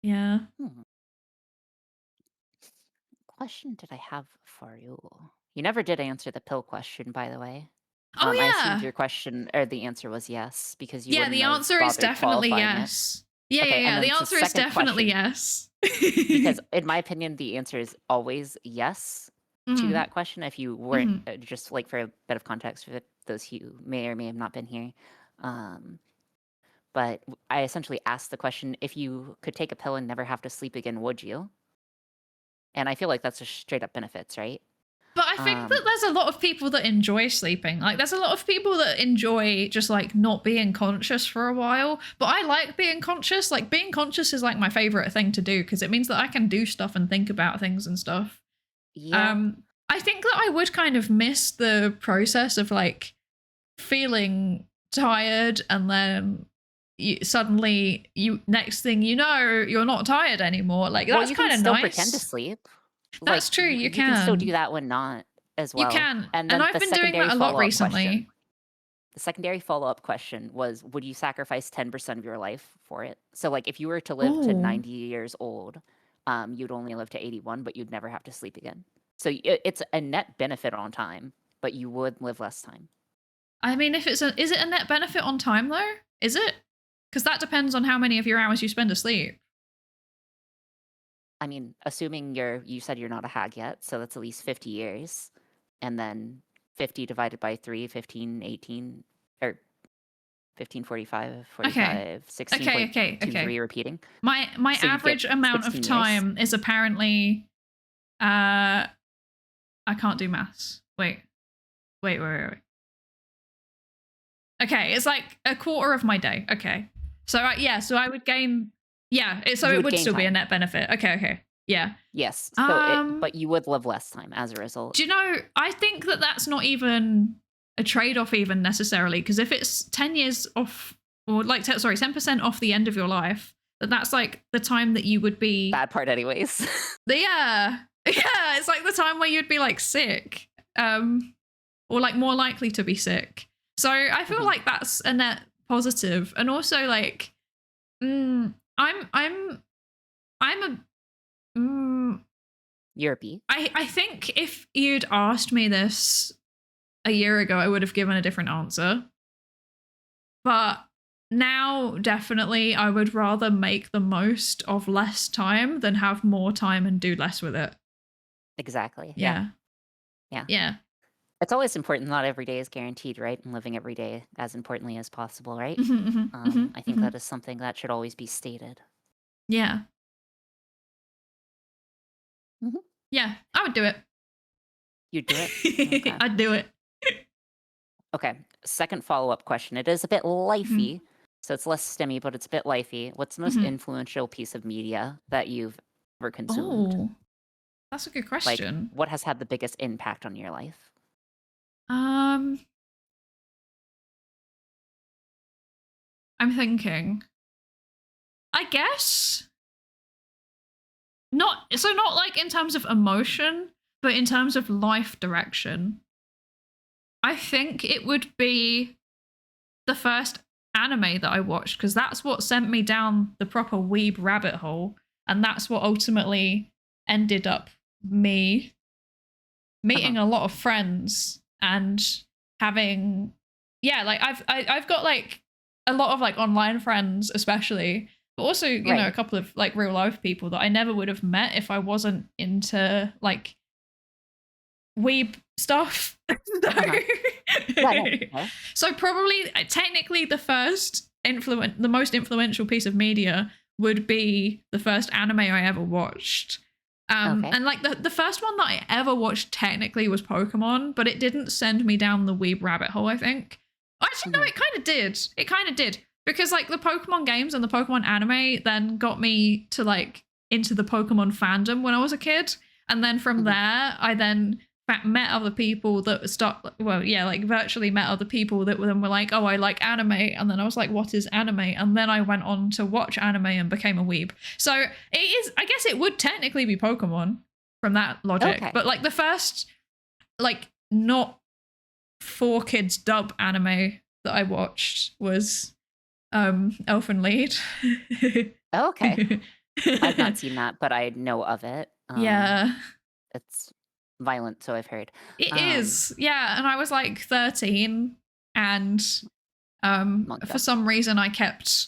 Yeah. Question did I have for you? You never did answer the pill question, by the way. Oh yeah. I assumed your question or the answer was yes, because you the answer is definitely yes. Yeah. The answer is definitely yes. Because in my opinion, the answer is always yes to that question. If you weren't, just like for a bit of context for those who may or may have not been here, But I essentially asked the question, if you could take a pill and never have to sleep again, would you? And I feel like that's just straight up benefits, right? But I think that there's a lot of people that enjoy sleeping. Like, there's a lot of people that enjoy just like not being conscious for a while. But I like being conscious. Like, being conscious is like my favorite thing to do because it means that I can do stuff and think about things and stuff. Yeah. I think that I would kind of miss the process of like feeling tired and then suddenly next thing you know, you're not tired anymore. Like, that's kind of nice. You can still pretend to sleep. That's true. You can. You can still do that when not as well. You can. And then I've been doing that a lot recently. The secondary follow-up question was, would you sacrifice 10% of your life for it? So like if you were to live to 90 years old, you'd only live to 81, but you'd never have to sleep again. So it's a net benefit on time, but you would live less time. I mean, is it a net benefit on time though? Is it? Because that depends on how many of your hours you spend asleep. I mean, assuming you said you're not a hag yet, so that's at least 50 years. And then 50 divided by 3, 15, 18, or 15, 45, 45, 16, okay. 3 repeating. My so average amount of time is apparently, I can't do maths. Wait. Okay, it's like a quarter of my day. Okay. So so I would gain, so it would still be a net benefit. Okay. Yeah. Yes. So but you would live less time as a result. Do you know, I think that that's not even a trade-off even necessarily, because if it's 10 years off, or like, 10% off the end of your life, that's like the time that you would be... Bad part anyways. Yeah, it's like the time where you'd be like sick, or like more likely to be sick. So I feel like that's a net positive. And also like, You're a B. I think if you'd asked me this a year ago, I would have given a different answer. But now, definitely, I would rather make the most of less time than have more time and do less with it. Exactly. Yeah. It's always important. Not every day is guaranteed, right? And living every day as importantly as possible, right? I think that is something that should always be stated. Yeah. Yeah, I would do it. You'd do it? Okay. I'd do it. Okay, second follow-up question. It is a bit lifey, so it's less stemmy, but it's a bit lifey. What's the most influential piece of media that you've ever consumed? Oh, that's a good question. Like, what has had the biggest impact on your life? I'm thinking. I guess not like in terms of emotion, but in terms of life direction. I think it would be the first anime that I watched, because that's what sent me down the proper weeb rabbit hole, and that's what ultimately ended up me meeting a lot of friends and having I've got like a lot of like online friends especially, but also you know a couple of like real life people that I never would have met if I wasn't into like weeb stuff. So probably technically the most influential piece of media would be the first anime I ever watched. And like the first one that I ever watched technically was Pokemon, but it didn't send me down the weeb rabbit hole, I think. Actually, no, it kind of did. It kind of did. Because like the Pokemon games and the Pokemon anime then got me to like into the Pokemon fandom when I was a kid. And then from there, I then met other people that virtually met other people that then were like, oh, I like anime. And then I was like, what is anime? And then I went on to watch anime and became a weeb. So it is, I guess it would technically be Pokemon from that logic. But like the first, like not for kids dub anime that I watched was Elfen Lied. I've not seen that, but I know of it. It's violent, so I've heard. It is, yeah. And I was like 13, and for some reason I kept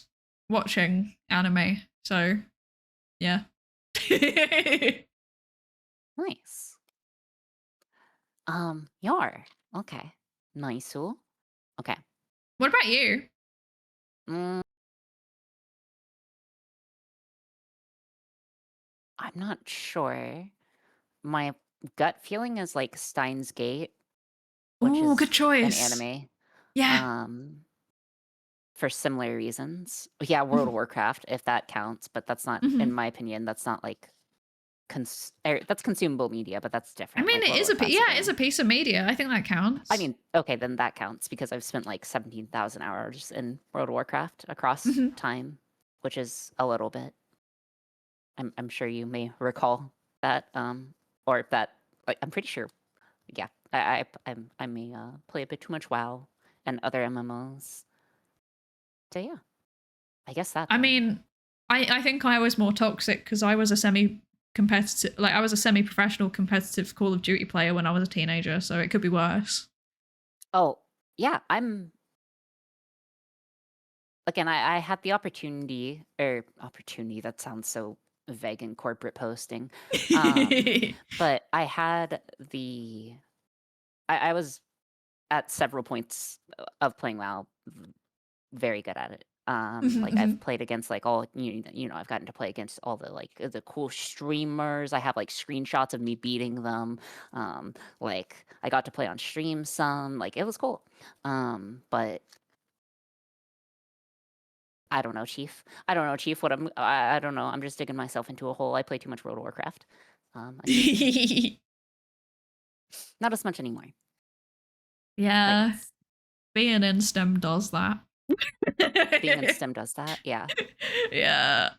watching anime. So yeah. Nice. Yar. Okay. Nice. Okay. What about you? I'm not sure. My gut feeling is like Steins Gate, which Oh, good is an choice. anime. Yeah. For similar reasons. Yeah, World of Warcraft, if that counts, but that's not, in my opinion, that's not like that's consumable media, but that's I different. mean, like it is it is a piece of media. I think that counts. I mean, okay, then that counts because I've spent like 17,000 hours in World of Warcraft across time, which is a little bit. I'm sure you may recall that, or that. Like, I'm pretty sure. Yeah, I may play a bit too much WoW and other MMOs. So yeah, I guess that. I mean, I think I was more toxic because I was a semi-competitive, like I was a semi-professional competitive Call of Duty player when I was a teenager, so it could be worse. Oh yeah, again, I had the opportunity, that sounds so vague and corporate posting. But I had I was at several points of playing WoW very good at it. Like I've played against like all I've gotten to play against all the cool streamers. I have like screenshots of me beating them. Like I got to play on stream some. Like it was cool. But I don't know, Chief. I don't know, Chief. I don't know. I'm just digging myself into a hole. I play too much World of Warcraft. Not as much anymore. Yeah. Yes. Being in STEM does that. Being in STEM does that, yeah. Yeah.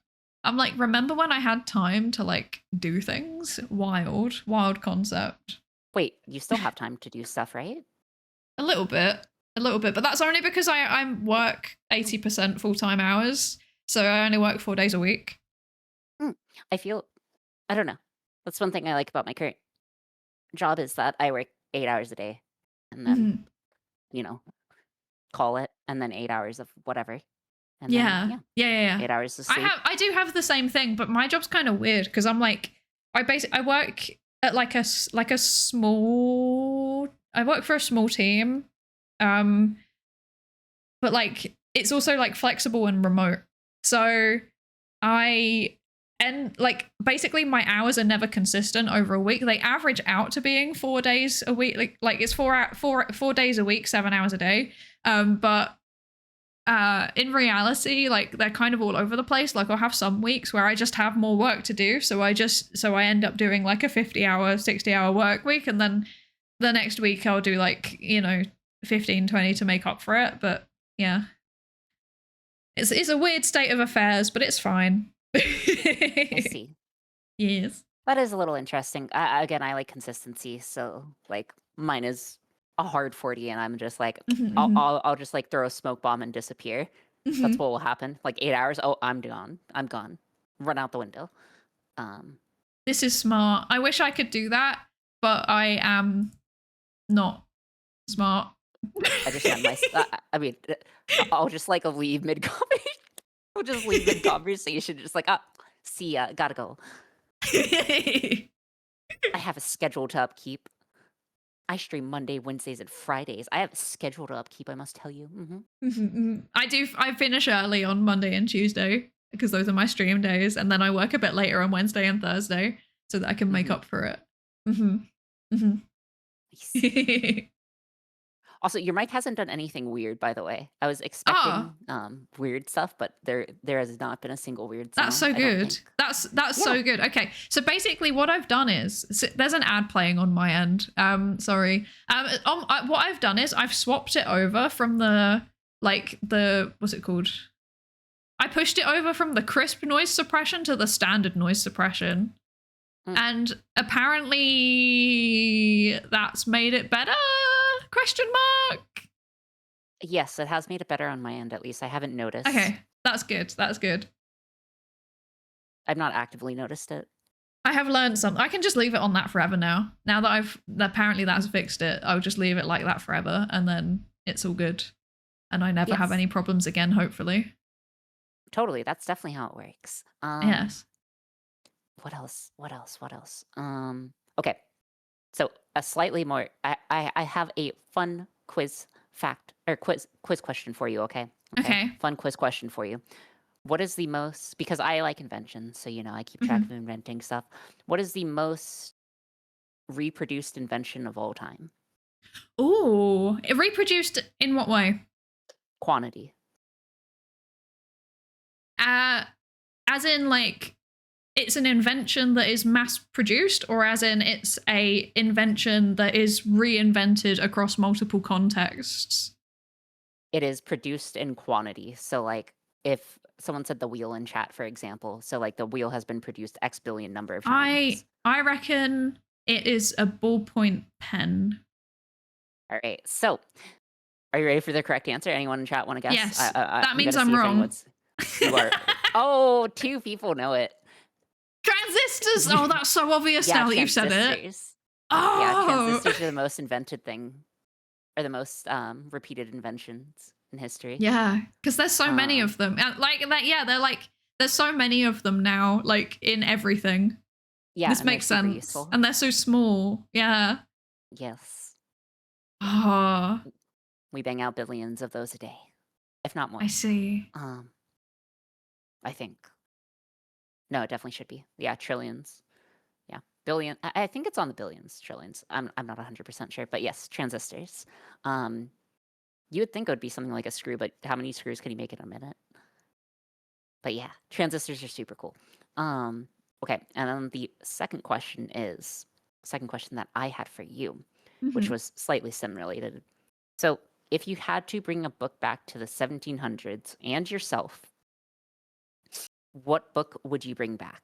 I'm like, remember when I had time to like do things? Wild concept. Wait, you still have time to do stuff, right? A little bit, but that's only because I work 80% full-time hours, so I only work 4 days a week. I don't know. That's one thing I like about my current job is that I work 8 hours a day, and then call it, and then 8 hours of whatever. And yeah. 8 hours of sleep. I do have the same thing, but my job's kind of weird because I'm like, I work at like a small. I work for a small team, but like it's also like flexible and remote. So like basically my hours are never consistent over a week. They average out to being 4 days a week. Like it's 4 days a week, 7 hours a day. But in reality, like they're kind of all over the place. Like I'll have some weeks where I just have more work to do, so I end up doing like a 50-hour 60-hour work week, and then the next week I'll do like 15 20 to make up for it. But yeah, it's a weird state of affairs, but it's fine. I see. Yes, that is a little interesting. Again, I like consistency, so like mine is a hard 40, and I'm just like, I'll just like throw a smoke bomb and disappear. That's what will happen. Like 8 hours. Oh, I'm gone. Run out the window. This is smart. I wish I could do that, but I am not smart. I just had my. I mean, I'll just like leave mid conversation. I'll just leave mid conversation. Just like, see ya. Gotta go. I have a schedule to upkeep. I stream Monday, Wednesdays, and Fridays. I have a schedule to upkeep, I must tell you. I do. I finish early on Monday and Tuesday because those are my stream days, and then I work a bit later on Wednesday and Thursday so that I can make up for it. Also, your mic hasn't done anything weird, by the way. I was expecting weird stuff, but there has not been a single weird sound. That's so good. That's so good. Okay, so basically what I've done is there's an ad playing on my end. Sorry. What I've done is I've swapped it over from the what's it called? I pushed it over from the crisp noise suppression to the standard noise suppression. And apparently that's made it better? ? Yes, it has made it better on my end, at least. I haven't noticed. Okay, that's good. I've not actively noticed it. I have learned something. I can just leave it on that forever now. Now that apparently that's fixed it, I'll just leave it like that forever, and then it's all good. And I never have any problems again, hopefully. Totally, that's definitely how it works. Yes. What else? Okay. So a slightly more, I have a fun quiz question for you, okay? Okay. Fun quiz question for you. what is the most, because I like inventions, so, I keep track of inventing stuff. What is the most reproduced invention of all time? Ooh, reproduced in what way? Quantity. As in, like, it's an invention that is mass produced, or as in it's a invention that is reinvented across multiple contexts? It is produced in quantity. So, like, if someone said the wheel in chat, for example, so like the wheel has been produced X billion number of times. I reckon it is a ballpoint pen. All right. So, are you ready for the correct answer? Anyone in chat want to guess? Yes. That means I'm wrong. You are. Oh, 2 people know it. Transistors! Oh, that's so obvious now that you've said it. Oh! Yeah, transistors are the most invented thing, or the most repeated inventions in history. Yeah, because there's so many of them. Like that, yeah, there's so many of them now, like in everything. Yeah, this makes sense. Useful. And they're so small. Yeah. Yes. Oh. We bang out billions of those a day, if not more. I see. I think. No, it definitely should be. Yeah, trillions. Yeah, billion. I think it's on the billions, trillions. I'm not 100% sure, but yes, transistors. You would think it would be something like a screw, but how many screws can you make in a minute? But yeah, transistors are super cool. Okay, and then the second question that I had for you, which was slightly sim related. So if you had to bring a book back to the 1700s and yourself, what book would you bring back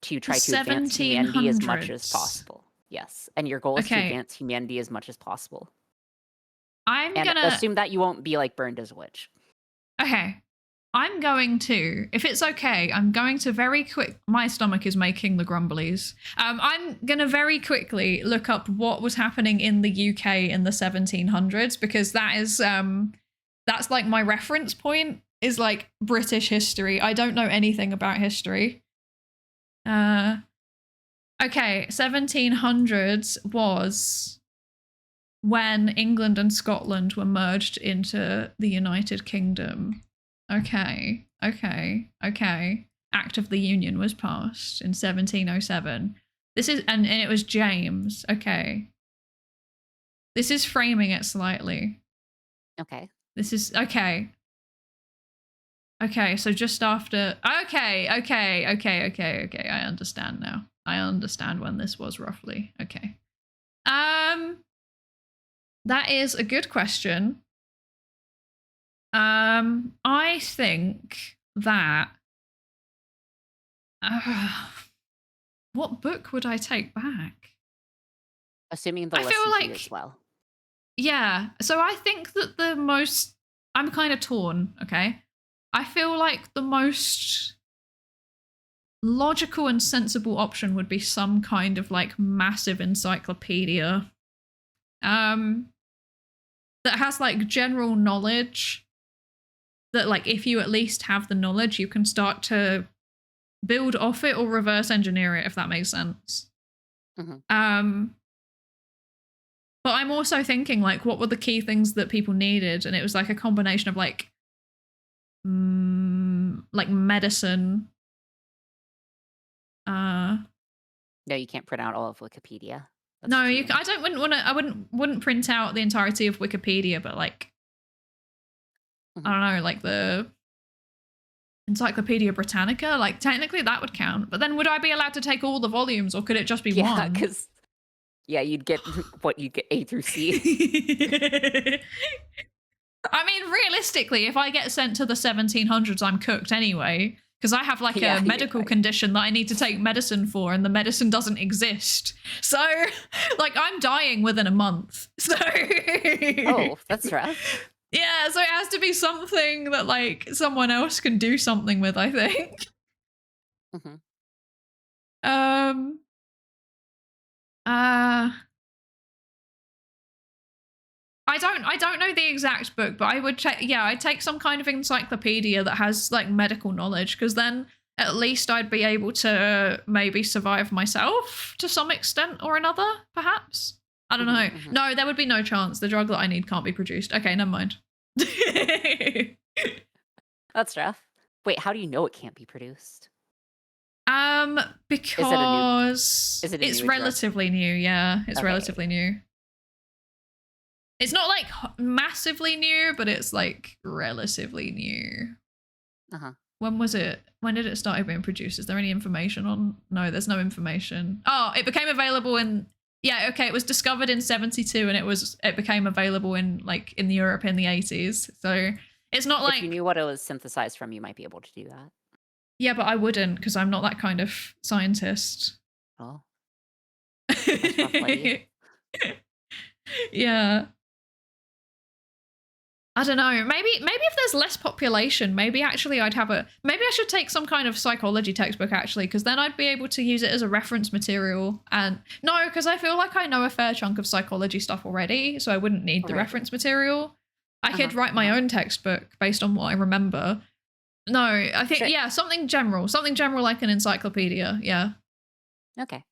to try to advance humanity as much as possible? Yes, and your goal is to advance humanity as much as possible. I'm gonna assume that you won't be like burned as a witch. Okay. I'm going to, if it's okay, I'm going to very quick. My stomach is making the grumblies. I'm gonna very quickly look up what was happening in the UK in the 1700s, because that is that's like my reference point, is like British history. I don't know anything about history. Okay, 1700s was when England and Scotland were merged into the United Kingdom. Okay. Act of the Union was passed in 1707. This is, and it was James. Okay. This is framing it slightly. Okay. This is, okay. Okay, so just after, okay. I understand now. I understand when this was roughly. Okay. That is a good question. I think that what book would I take back? Assuming the list like, as well. Yeah. So I think that the most, I'm kind of torn, okay? I feel like the most logical and sensible option would be some kind of like massive encyclopedia. That has like general knowledge that like if you at least have the knowledge, you can start to build off it or reverse engineer it, if that makes sense. But I'm also thinking like what were the key things that people needed, and it was like a combination of like medicine. No, you can't print out all of Wikipedia. That's no, you. I wouldn't print out the entirety of Wikipedia, but like I don't know, like the Encyclopedia Britannica. Like technically that would count, but then would I be allowed to take all the volumes, or could it just be one? Yeah, because you'd get what you get A through C. I mean, realistically, if I get sent to the 1700s, I'm cooked anyway. Because I have like a medical condition that I need to take medicine for, and the medicine doesn't exist. So, like, I'm dying within a month. So, oh, that's rough. Yeah, so it has to be something that like someone else can do something with, I think. I don't know the exact book, but I would check. Yeah, I'd take some kind of encyclopedia that has like medical knowledge, because then at least I'd be able to maybe survive myself to some extent or another, perhaps. I don't know. No, there would be no chance. The drug that I need can't be produced. Okay, never mind. That's rough. Wait, how do you know it can't be produced? Because is it a it's new relatively new. Yeah, it's Okay. relatively new. It's not like massively new, but it's like relatively new. When was it? When did it start being produced? Is there any information on? No, there's no information. Oh, it became available in. Yeah, okay. It was discovered in 1972, and it became available in Europe in the 1980s. So it's not like if you knew what it was synthesized from, you might be able to do that. Yeah, but I wouldn't because I'm not that kind of scientist. Oh. That's rough, lady. Yeah. I don't know. Maybe if there's less population, maybe actually maybe I should take some kind of psychology textbook actually, because then I'd be able to use it as a reference material. And no, because I feel like I know a fair chunk of psychology stuff already, so I wouldn't need the reference material. I could write my own textbook based on what I remember. No, I think something general like an encyclopedia. Yeah. Okay.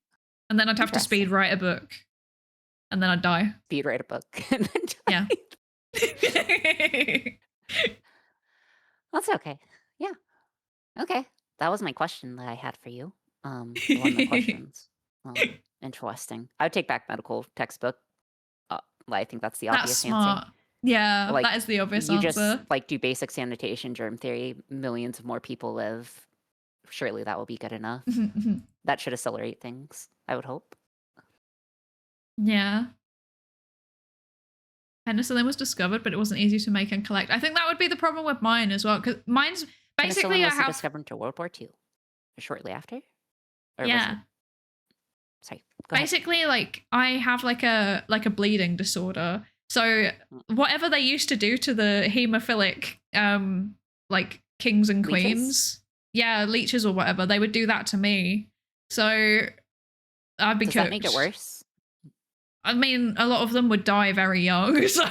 And then I'd have to speed write a book, and then I'd die. Speed write a book and then die. Yeah. That's okay. Yeah. Okay. That was my question that I had for you. One of the questions. Interesting. I would take back medical textbook. I think that's the obvious smart. answer. Yeah, that is the obvious answer. You just do basic sanitation, germ theory, millions of more people live. Surely that will be good enough. That should accelerate things, I would hope. Yeah. Penicillin was discovered, but it wasn't easy to make and collect. I think that would be the problem with mine as well, because mine's basically Penicillin was discovered until World War II, shortly after. Or sorry. Basically, I have like a bleeding disorder. So whatever they used to do to the hemophilic, kings and queens, leeches or whatever, they would do that to me. So I'd be cooked. Does that make it worse? I mean, a lot of them would die very young, so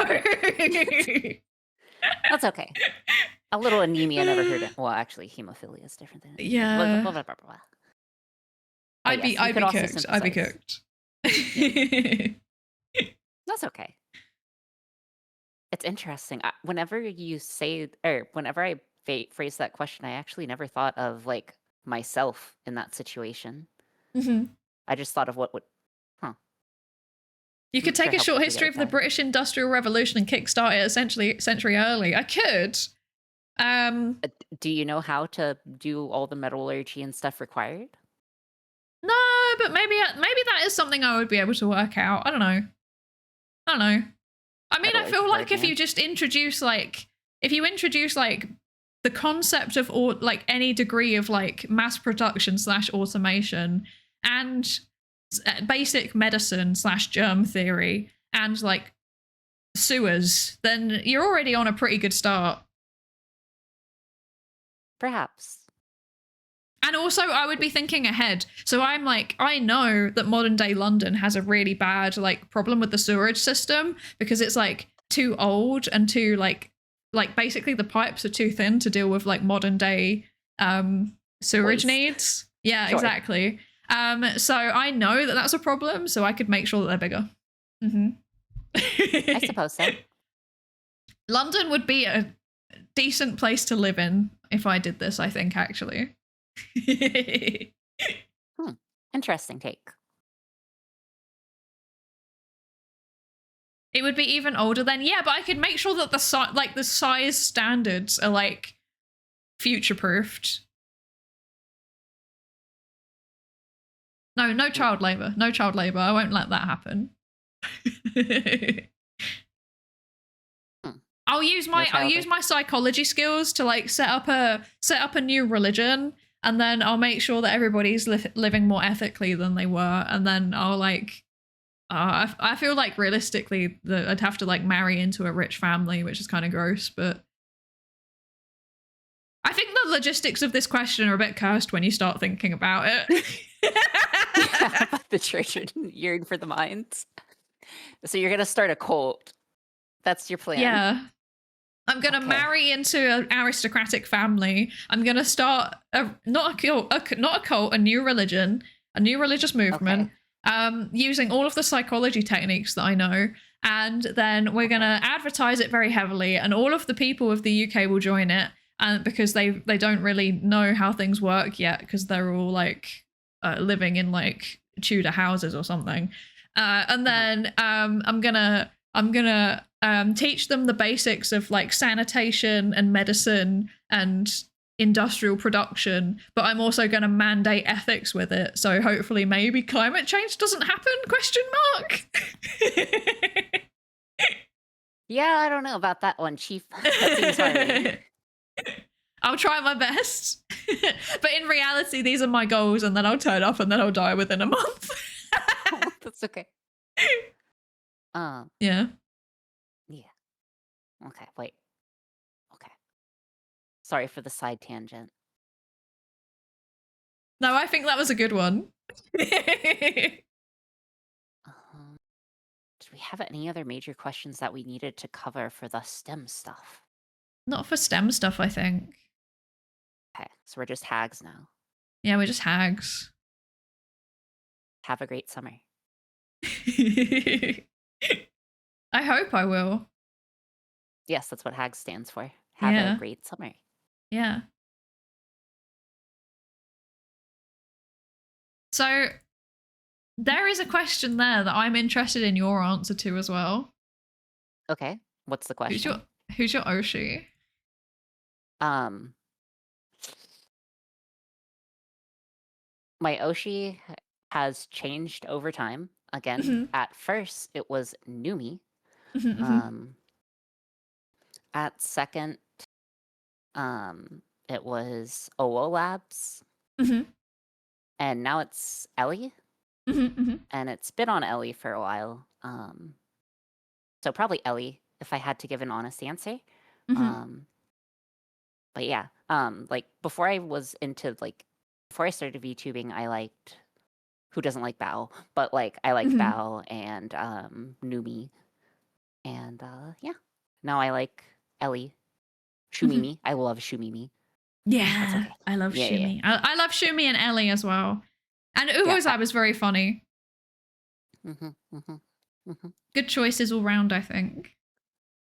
that's okay. A little anemia never hurt it. Well, actually, hemophilia is different than yeah. Blah, blah, blah, blah. I'd be cooked. I'd be cooked. That's okay. It's interesting. Whenever you say, or whenever I phrase that question, I actually never thought of myself in that situation. I just thought of what would. You could take a short history of the British Industrial Revolution and kickstart it a century early. I could. Do you know how to do all the metallurgy and stuff required? No, but maybe that is something I would be able to work out. I don't know. I mean, I feel like if you just introduce if you introduce the concept of any degree of mass production / automation and basic medicine / germ theory and sewers, then you're already on a pretty good start. Perhaps. And also I would be thinking ahead. So I'm I know that modern day London has a really bad problem with the sewerage system because it's too old and too basically the pipes are too thin to deal with modern day sewerage needs. Yeah, sure. Exactly. So I know that that's a problem, so I could make sure that they're bigger. I suppose so. London would be a decent place to live in if I did this, I think, actually. Interesting take. It would be even older then, yeah, but I could make sure that the size standards are future-proofed. No child labor. No child labor. I won't let that happen. I'll use my psychology skills to set up a new religion, and then I'll make sure that everybody's living more ethically than they were, and then I'll I feel realistically that I'd have to marry into a rich family, which is kind of gross, but I think the logistics of this question are a bit cursed when you start thinking about it. The church yearn for the minds. So you're gonna start a cult. That's your plan. Yeah. I'm gonna marry into an aristocratic family. I'm gonna start not a cult, a new religion, a new religious movement, using all of the psychology techniques that I know, and then we're gonna advertise it very heavily, and all of the people of the UK will join it. and because they don't really know how things work yet, because they're all like living in like Tudor houses or something. And then I'm gonna teach them the basics of like sanitation and medicine and industrial production, but I'm also going to mandate ethics with it. So hopefully maybe climate change doesn't happen, question mark. Yeah, I don't know about that one, Chief. That seems hard. I'll try my best. But in reality, these are my goals, and then I'll turn up and then I'll die within a month. That's okay. Yeah. Yeah. Okay, wait. Okay. Sorry for the side tangent. No, I think that was a good one. Did we have any other major questions that we needed to cover for the STEM stuff? Not for STEM stuff, I think. Okay, so we're just hags now. Yeah, we're just hags. Have a great summer. I hope I will. Yes, that's what hags stands for. Have a great summer. Yeah. So there is a question there that I'm interested in your answer to as well. Okay, what's the question? Who's your Oshi? My Oshi has changed over time. Again, at first it was Numi. At second, it was Owo Labs. And now it's Ellie. And it's been on Ellie for a while. So probably Ellie, if I had to give an honest answer. But yeah, like before I started VTubing, I liked, who doesn't like Bao? But like I liked Bao and Numi. And yeah, now I like Ellie. Shumimi. I love Shumimi. Yeah, okay. I love Shumi. Yeah. I love Shumi and Ellie as well. And Uozai was very funny. Good choices all round, I think.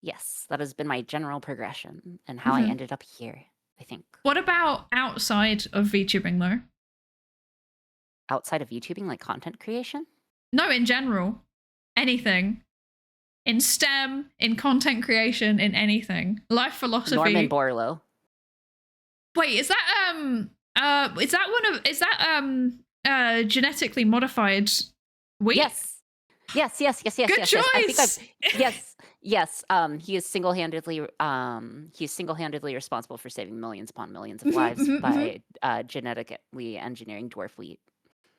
Yes, that has been my general progression and how I ended up here, I think. What about outside of VTubing, though? Outside of VTubing, like content creation? No, in general. Anything. In STEM, in content creation, in anything. Life philosophy. Norman Borlaug. Wait, is that genetically modified wheat? Yes. Good choice. Yes. He is single-handedly responsible for saving millions upon millions of lives by genetically engineering dwarf wheat.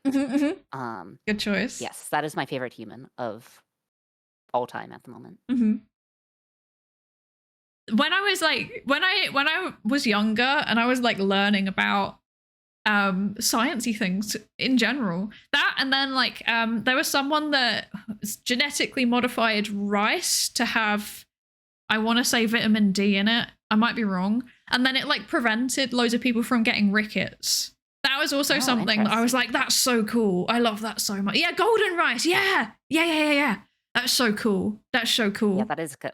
Good choice. Yes, that is my favorite human of all time at the moment. When I was younger and I was like learning about sciencey things in general, that, and then like there was someone that genetically modified rice to have, I want to say, vitamin D in it. I might be wrong. And then it like prevented loads of people from getting rickets. That was also something that I was like, that's so cool. I love that so much. Yeah, golden rice. Yeah. That's so cool. Yeah, that is good.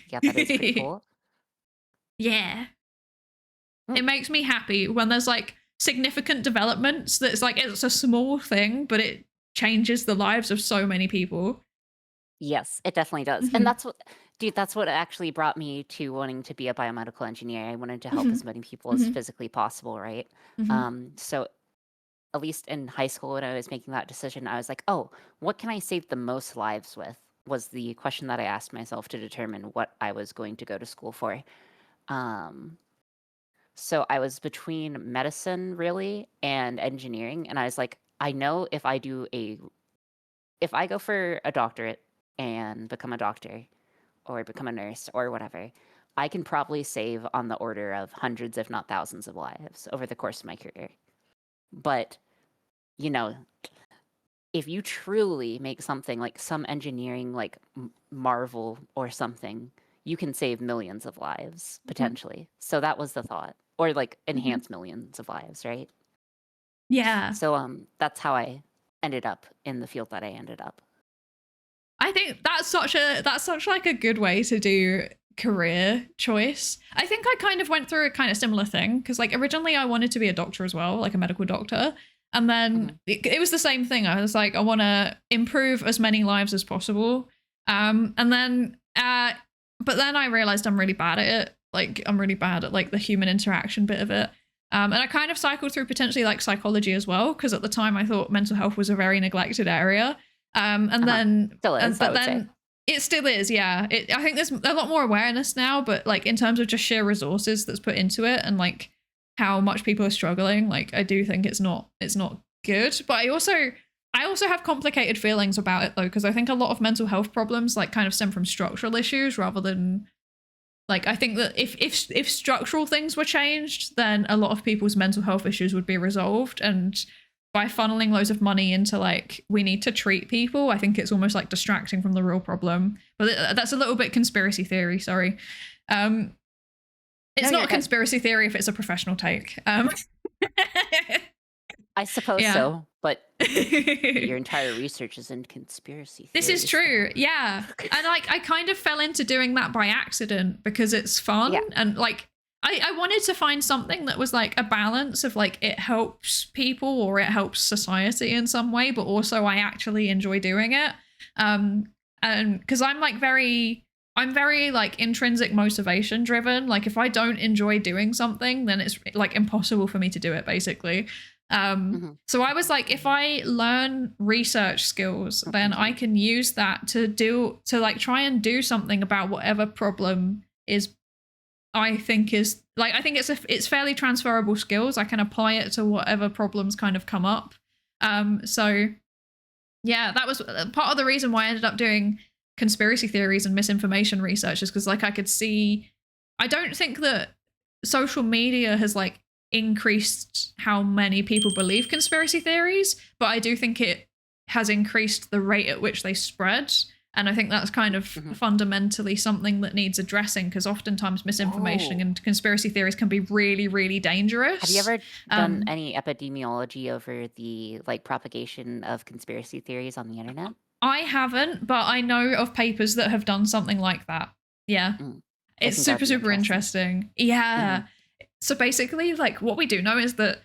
Yeah, that is pretty cool. Yeah. It makes me happy when there's like significant developments that's like, it's a small thing, but it changes the lives of so many people. Yes, it definitely does. And that's what actually brought me to wanting to be a biomedical engineer. I wanted to help as many people as physically possible, right? So at least in high school when I was making that decision, I was like, oh, what can I save the most lives with? Was the question that I asked myself to determine what I was going to go to school for. So I was between medicine really and engineering, and I was like, I know if I go for a doctorate and become a doctor or become a nurse or whatever, I can probably save on the order of hundreds, if not thousands of lives over the course of my career. But, you know, if you truly make something like some engineering, like marvel or something, you can save millions of lives potentially. So that was the thought, or like enhance millions of lives, right? Yeah. So that's how I ended up in the field that I ended up. I think that's such like a good way to do career choice. I think I kind of went through a kind of similar thing because like originally I wanted to be a doctor as well, like a medical doctor. And then it was the same thing. I was like, I want to improve as many lives as possible. But then I realized I'm really bad at it. Like I'm really bad at like the human interaction bit of it. And I kind of cycled through potentially like psychology as well, because at the time I thought mental health was a very neglected area. Then it still is, yeah. I think there's a lot more awareness now, but like in terms of just sheer resources that's put into it and like how much people are struggling, like I do think it's not good. But I also have complicated feelings about it though, because I think a lot of mental health problems like kind of stem from structural issues rather than like, I think that if structural things were changed, then a lot of people's mental health issues would be resolved. And by funneling loads of money into like, we need to treat people, I think it's almost like distracting from the real problem. But that's a little bit conspiracy theory, sorry. It's not a conspiracy theory if it's a professional take. I suppose so, but your entire research is in conspiracy theories. This is true, yeah. And like I kind of fell into doing that by accident because it's fun. And like I wanted to find something that was like a balance of like it helps people or it helps society in some way, but also I actually enjoy doing it. And because I'm very like intrinsic motivation driven. Like if I don't enjoy doing something, then it's like impossible for me to do it basically. So I was like, if I learn research skills, then I can use that to like try and do something about whatever problem is. I think it's fairly transferable skills. I can apply it to whatever problems kind of come up. So yeah, that was part of the reason why I ended up doing conspiracy theories and misinformation research, is because like I could see, I don't think that social media has like increased how many people believe conspiracy theories, but I do think it has increased the rate at which they spread. And I think that's kind of fundamentally something that needs addressing, because oftentimes misinformation and conspiracy theories can be really, really dangerous. Have you ever done any epidemiology over the like propagation of conspiracy theories on the internet? I haven't, but I know of papers that have done something like that. Yeah. It's super interesting. Yeah. So basically, like what we do know is that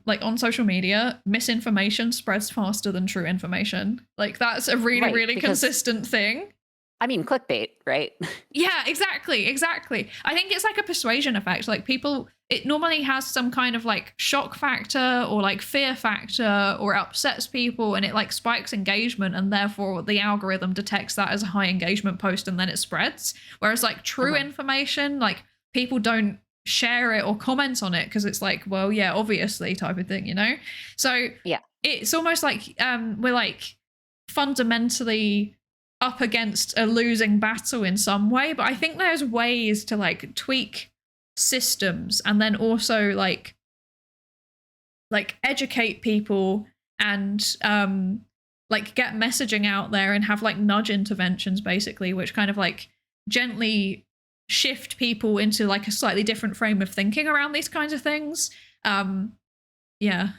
like on social media, misinformation spreads faster than true information. Like that's a really consistent thing. I mean, clickbait, right? Yeah, exactly. I think it's like a persuasion effect. Like people, it normally has some kind of like shock factor or like fear factor, or upsets people and it like spikes engagement, and therefore the algorithm detects that as a high engagement post and then it spreads. Whereas like true information, like people don't share it or comment on it because it's like, well, yeah, obviously type of thing, you know? So yeah, it's almost like we're like fundamentally up against a losing battle in some way, but I think there's ways to like tweak systems and then also like educate people and like get messaging out there and have like nudge interventions basically, which kind of like gently shift people into like a slightly different frame of thinking around these kinds of things. Yeah.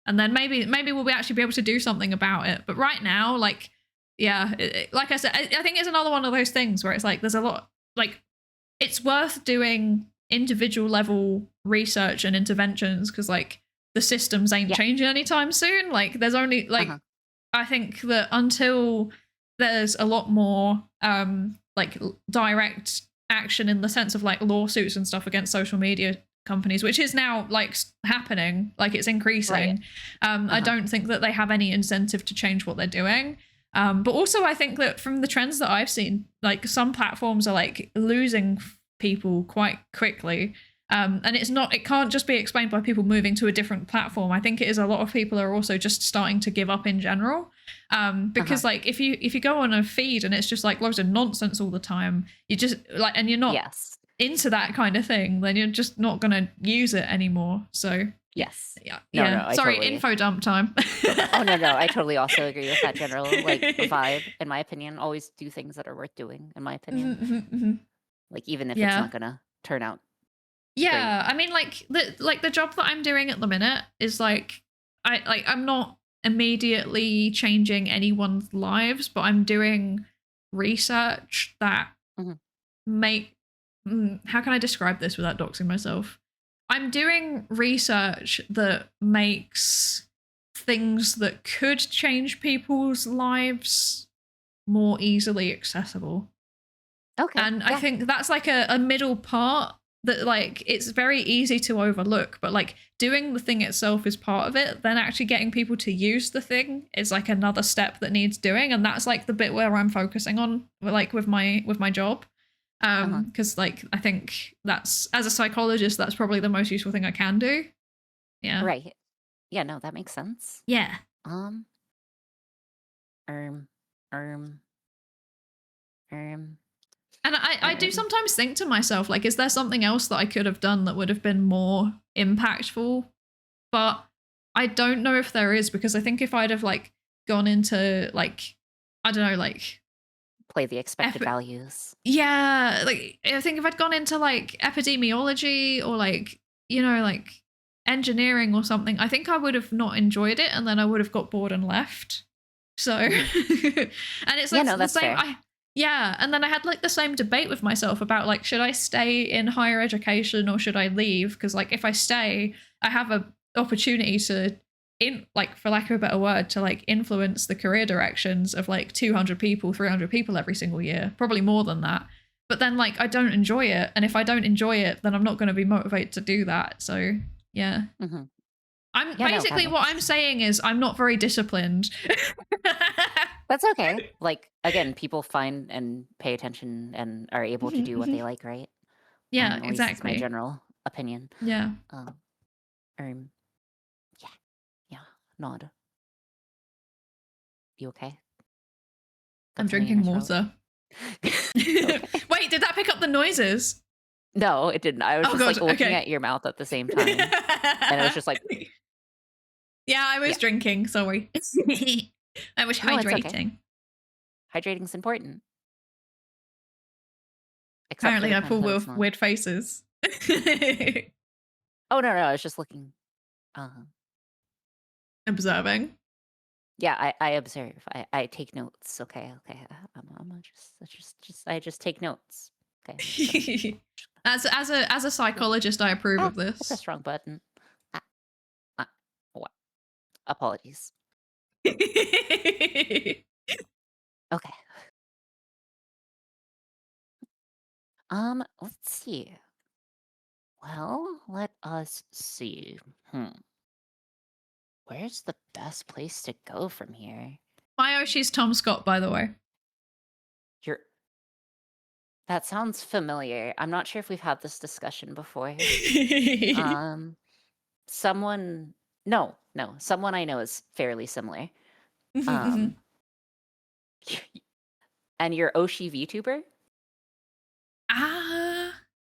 And then maybe we'll actually be able to do something about it. But right now, like, yeah, like I said, I think it's another one of those things where it's like there's a lot, like it's worth doing individual level research and interventions because like the systems ain't changing anytime soon. Like there's only like I think that until there's a lot more like direct action in the sense of like lawsuits and stuff against social media companies, which is now like happening, like it's increasing. I don't think that they have any incentive to change what they're doing. But also I think that from the trends that I've seen, like some platforms are like losing people quite quickly. And it can't just be explained by people moving to a different platform. I think it is a lot of people are also just starting to give up in general. Because like if you go on a feed and it's just like loads of nonsense all the time, you just like, and you're not into that kind of thing, then you're just not going to use it anymore. So No, sorry, totally... info dump time. Oh no, I totally also agree with that general like vibe. In my opinion, always do things that are worth doing. In my opinion, like even if it's not gonna turn out. Yeah, great. I mean, like the job that I'm doing at the minute is like I'm not immediately changing anyone's lives, but I'm doing research that make how can I describe this without doxing myself? I'm doing research that makes things that could change people's lives more easily accessible. Okay. And I think that's like a middle part that like it's very easy to overlook, but like doing the thing itself is part of it. Then actually getting people to use the thing is like another step that needs doing, and that's like the bit where I'm focusing on, like with my job. Because like I think that's, as a psychologist, that's probably the most useful thing I can do. Yeah. Right. Yeah, no, that makes sense. Yeah. And I do sometimes think to myself, like, is there something else that I could have done that would have been more impactful? But I don't know if there is, because I think if I'd have like gone into like, I don't know, like play the expected values. Yeah, like I think if I'd gone into like epidemiology or like, you know, like engineering or something, I think I would have not enjoyed it, and then I would have got bored and left. So and it's like the same. Yeah, and then I had like the same debate with myself about like, should I stay in higher education or should I leave? Because like if I stay, I have an opportunity to, like for lack of a better word, to like influence the career directions of like 200 people, 300 people every single year, probably more than that. But then like I don't enjoy it, and if I don't enjoy it, then I'm not going to be motivated to do that. So yeah. I'm basically what I'm saying is I'm not very disciplined. That's okay. Like, again, people find and pay attention and are able to do what they like, right? Yeah, at least exactly. That's my general opinion. Yeah. Yeah. Nod. You okay? I'm drinking water. Wait, did that pick up the noises? No, it didn't. I was just like looking at your mouth at the same time, and it was just like. Yeah, I was drinking. Sorry. I was hydrating. Okay. Hydrating's important. Apparently, I pull weird faces. Oh no! I was just looking. Observing. Yeah, I observe. I take notes. Okay. I just take notes. Okay. As a psychologist, I approve of this. I pressed wrong button. What? Apologies. Okay. Let's see. Well, let us see. Where's the best place to go from here? My Oshi's Tom Scott, by the way. That sounds familiar. I'm not sure if we've had this discussion before. Someone I know is fairly similar. And you're Oshi VTuber?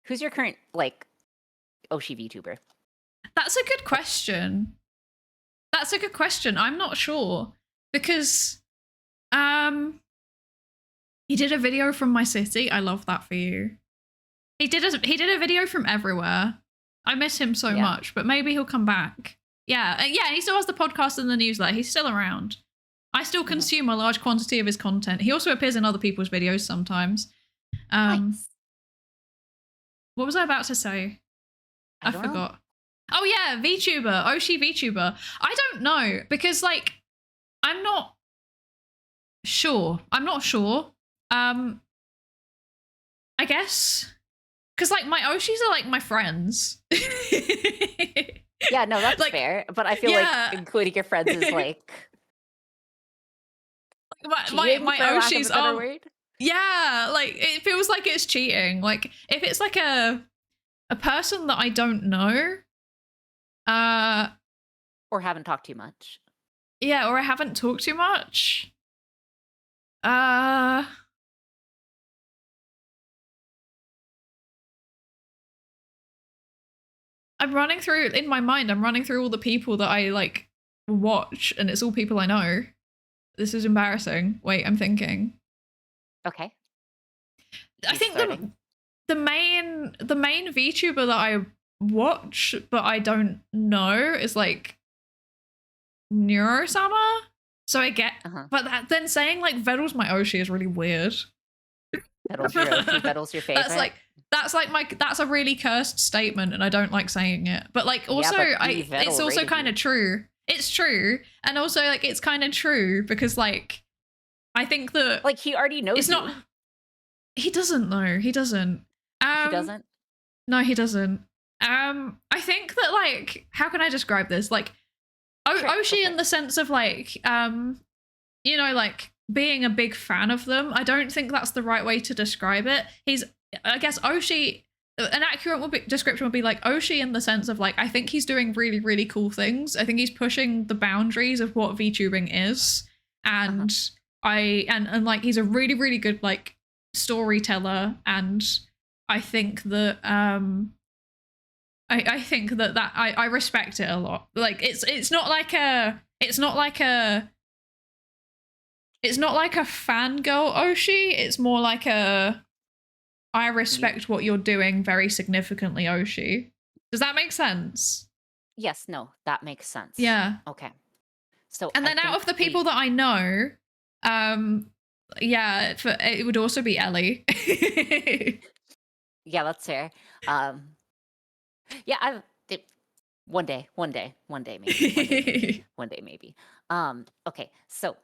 Who's your current like Oshi VTuber? That's a good question. I'm not sure, because he did a video from my city. I love that for you. He did a video from everywhere. I miss him so much, but maybe he'll come back. Yeah, he still has the podcast and the newsletter. He's still around. I still consume a large quantity of his content. He also appears in other people's videos sometimes. Nice. What was I about to say? I forgot. Oh yeah, VTuber, Oshi VTuber. I don't know, because like I'm not sure. I guess because like my Oshis are like my friends. Yeah, no, that's like, fair. But I feel like including your friends is like my Oshis are word? Yeah, like it feels like it's cheating. Like if it's like a person that I don't know, or haven't talked too much. Yeah, or I haven't talked too much. I'm running through all the people that I like watch, and it's all people I know. This is embarrassing. Wait, I'm thinking. Okay. I think the main VTuber that I watch but I don't know is like neuro-sama. So I get, but then saying like Veddle's my Oshi is really weird. Bettle's your Oshi, Bettle's your favorite. That's a really cursed statement, and I don't like saying it. But like, also, it's also kind of true. It's true, and also like it's kind of true because like, I think that like he already knows. It's not. He doesn't know. He doesn't. He doesn't. No, he doesn't. I think that like, how can I describe this? Like, Oshi in the sense of like, you know, like being a big fan of them. I don't think that's the right way to describe it. I guess Oshi, an accurate description would be like Oshi in the sense of like, I think he's doing really, really cool things. I think he's pushing the boundaries of what VTubing is. And and like, he's a really, really good like storyteller. And I think that, I think that I respect it a lot. Like it's not like a fangirl Oshi. It's more like I respect what you're doing very significantly Oshi. Does that make sense? Yes, no, that makes sense. Yeah. Okay. So and then out of the people that I know, yeah, it would also be Ellie. Yeah, that's fair. Yeah, one day maybe. One day maybe. Okay, so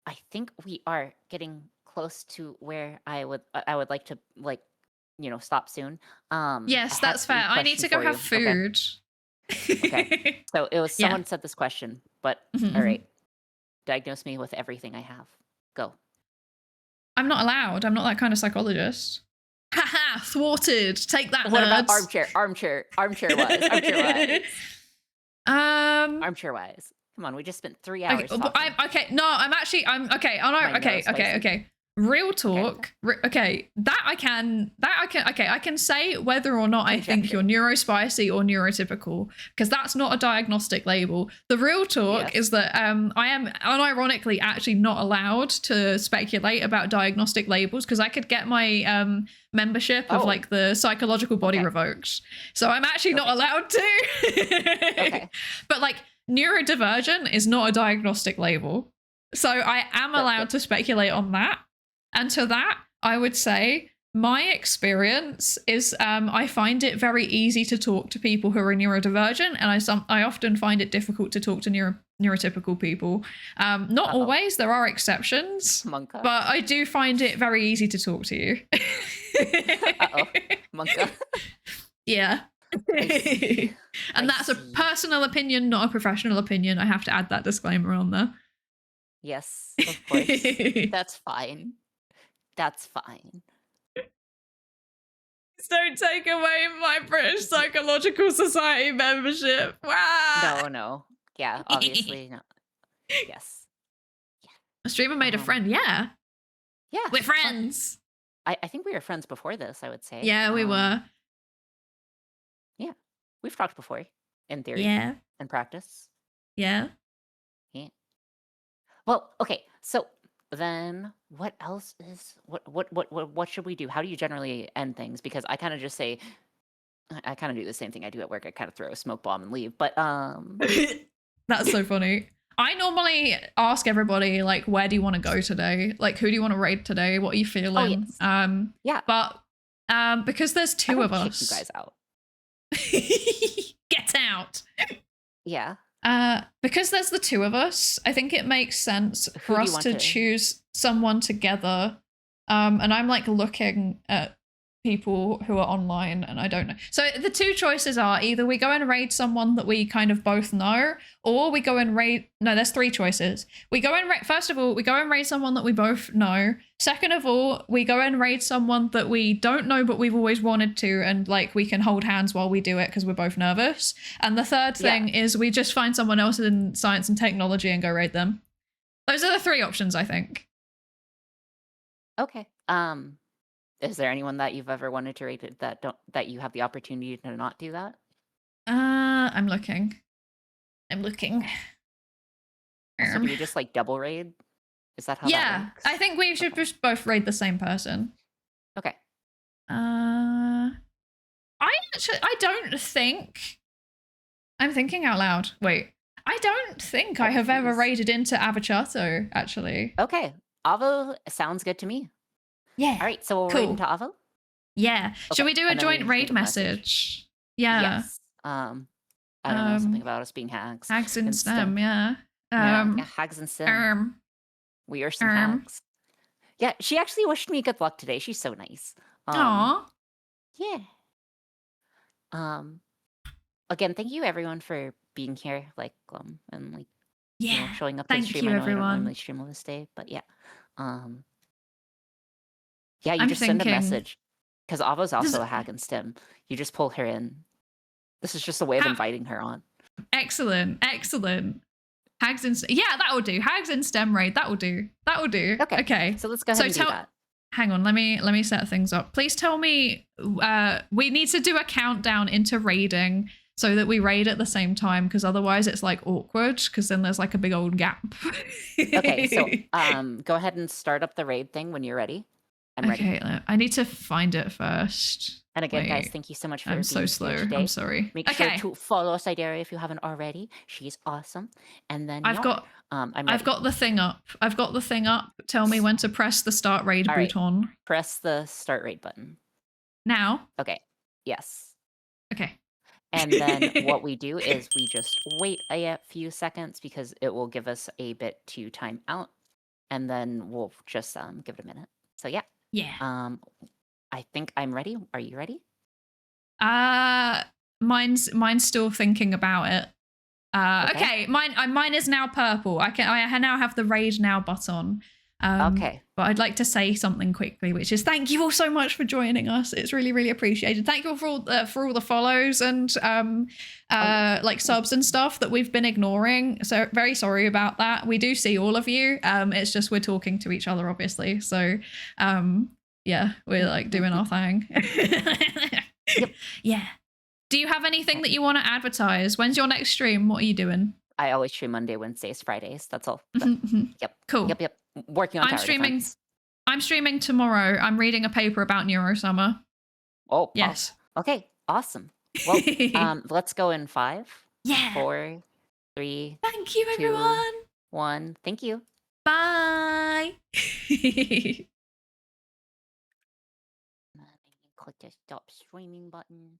I think we are getting close to where I would like to like, you know, stop soon. Yes, that's fair. I need to go have food. Okay. So it was someone said this question, but all right. Diagnose me with everything I have. Go. I'm not allowed. I'm not that kind of psychologist. Haha, thwarted. Take that. What nerds. about armchair wise? Armchair wise. Come on, we just spent 3 hours. Okay. Okay. Real talk. Okay. I can say whether or not I think you're neurospicy or neurotypical, because that's not a diagnostic label. The real talk is that I am unironically actually not allowed to speculate about diagnostic labels, because I could get my membership of like the psychological body revoked. So I'm actually not allowed to. But like, neurodivergent is not a diagnostic label. So I am allowed to speculate on that. And to that, I would say my experience is I find it very easy to talk to people who are neurodivergent, and I often find it difficult to talk to neurotypical people. Not always, there are exceptions, Monka. But I do find it very easy to talk to you. Monka. Yeah. And that's a personal opinion, not a professional opinion. I have to add that disclaimer on there. Yes, of course. That's fine. That's fine. Don't take away my British Psychological Society membership. Wow. No. Yeah, obviously not. Yes. Yeah. A streamer made a friend. Yeah. Yeah. We're friends. I think we were friends before this, I would say. Yeah, we were. Yeah. We've talked before, in theory. Yeah. In practice. Yeah. Yeah. Well, okay. So then what else is what should we do? How do you generally end things? Because I kind of just say I kind of do the same thing I do at work. I kind of throw a smoke bomb and leave. But that's so funny. I normally ask everybody like, where do you want to go today? Like, who do you want to raid today? What are you feeling? Yeah. But because there's two of us, kick you guys out. Get out. Yeah. Because there's the two of us, I think it makes sense for us to choose someone together. And I'm like looking at people who are online and I don't know. So the two choices are either we go and raid someone that we kind of both know, or we go and raid, no, there's three choices. We go and first of all, we go and raid someone that we both know. Second of all, we go and raid someone that we don't know, but we've always wanted to, and like we can hold hands while we do it because we're both nervous. And the third thing is we just find someone else in science and technology and go raid them. Those are the three options, I think. Okay. Is there anyone that you've ever wanted to raid that you have the opportunity to not do that? I'm looking. So do you just like double raid? Is that how that works? I think we should just both raid the same person. Okay. I don't think. I'm thinking out loud. Wait. I don't think I have ever raided into Avachato, actually. Okay. Avo sounds good to me. Yeah. All right, so we'll cool. raid into Avo? Yeah. Okay. Should we do a And then we joint just raid leave a message? Yeah. Yes. I don't know, something about us being hags. Hags in STEM, yeah. Yeah, hags in STEM. We are some hags. Yeah, she actually wished me good luck today. She's so nice. Aww. Yeah. Again, thank you everyone for being here, like, and like, you know, showing up to the stream. I know I don't normally stream on this day, but yeah. Yeah, you just send a message. Because Avo's also a hag in STEM. You just pull her in. This is just a way of inviting her on. Excellent. Hags in yeah, that will do. Hags in STEM raid, that will do. Okay. So let's go ahead and do that. Hang on, let me set things up. Please tell me we need to do a countdown into raiding so that we raid at the same time, because otherwise it's like awkward, because then there's like a big old gap. Okay, so go ahead and start up the raid thing when you're ready. I'm ready. Okay, I need to find it first. And again, guys, thank you so much for being so slow. here today. I'm sorry. Make sure to follow Psydere if you haven't already. She's awesome. And then I've got the thing up. Tell me when to press the start raid button. Press the start raid button. Now? Okay. Yes. Okay. And then what we do is we just wait a few seconds because it will give us a bit to time out. And then we'll just give it a minute. So yeah. Yeah. I think I'm ready. Are you ready? Mine's still thinking about it. Okay. Mine is now purple. I now have the raid now button. Okay. But I'd like to say something quickly, which is thank you all so much for joining us. It's really, really appreciated. Thank you all for all the follows and like subs and stuff that we've been ignoring. So very sorry about that. We do see all of you. It's just we're talking to each other, obviously. So yeah, we're like doing our thing. Yep. Yeah. Do you have anything that you want to advertise? When's your next stream? What are you doing? I always stream Monday, Wednesdays, Fridays. That's all. Yep. Cool. Yep. Working on I'm streaming tomorrow. I'm reading a paper about neuro-sama. Oh, yes. Okay, awesome. Well, let's go in 5, 4, 3. Thank you, everyone. 2, 1. Thank you. Bye. Click the stop streaming button.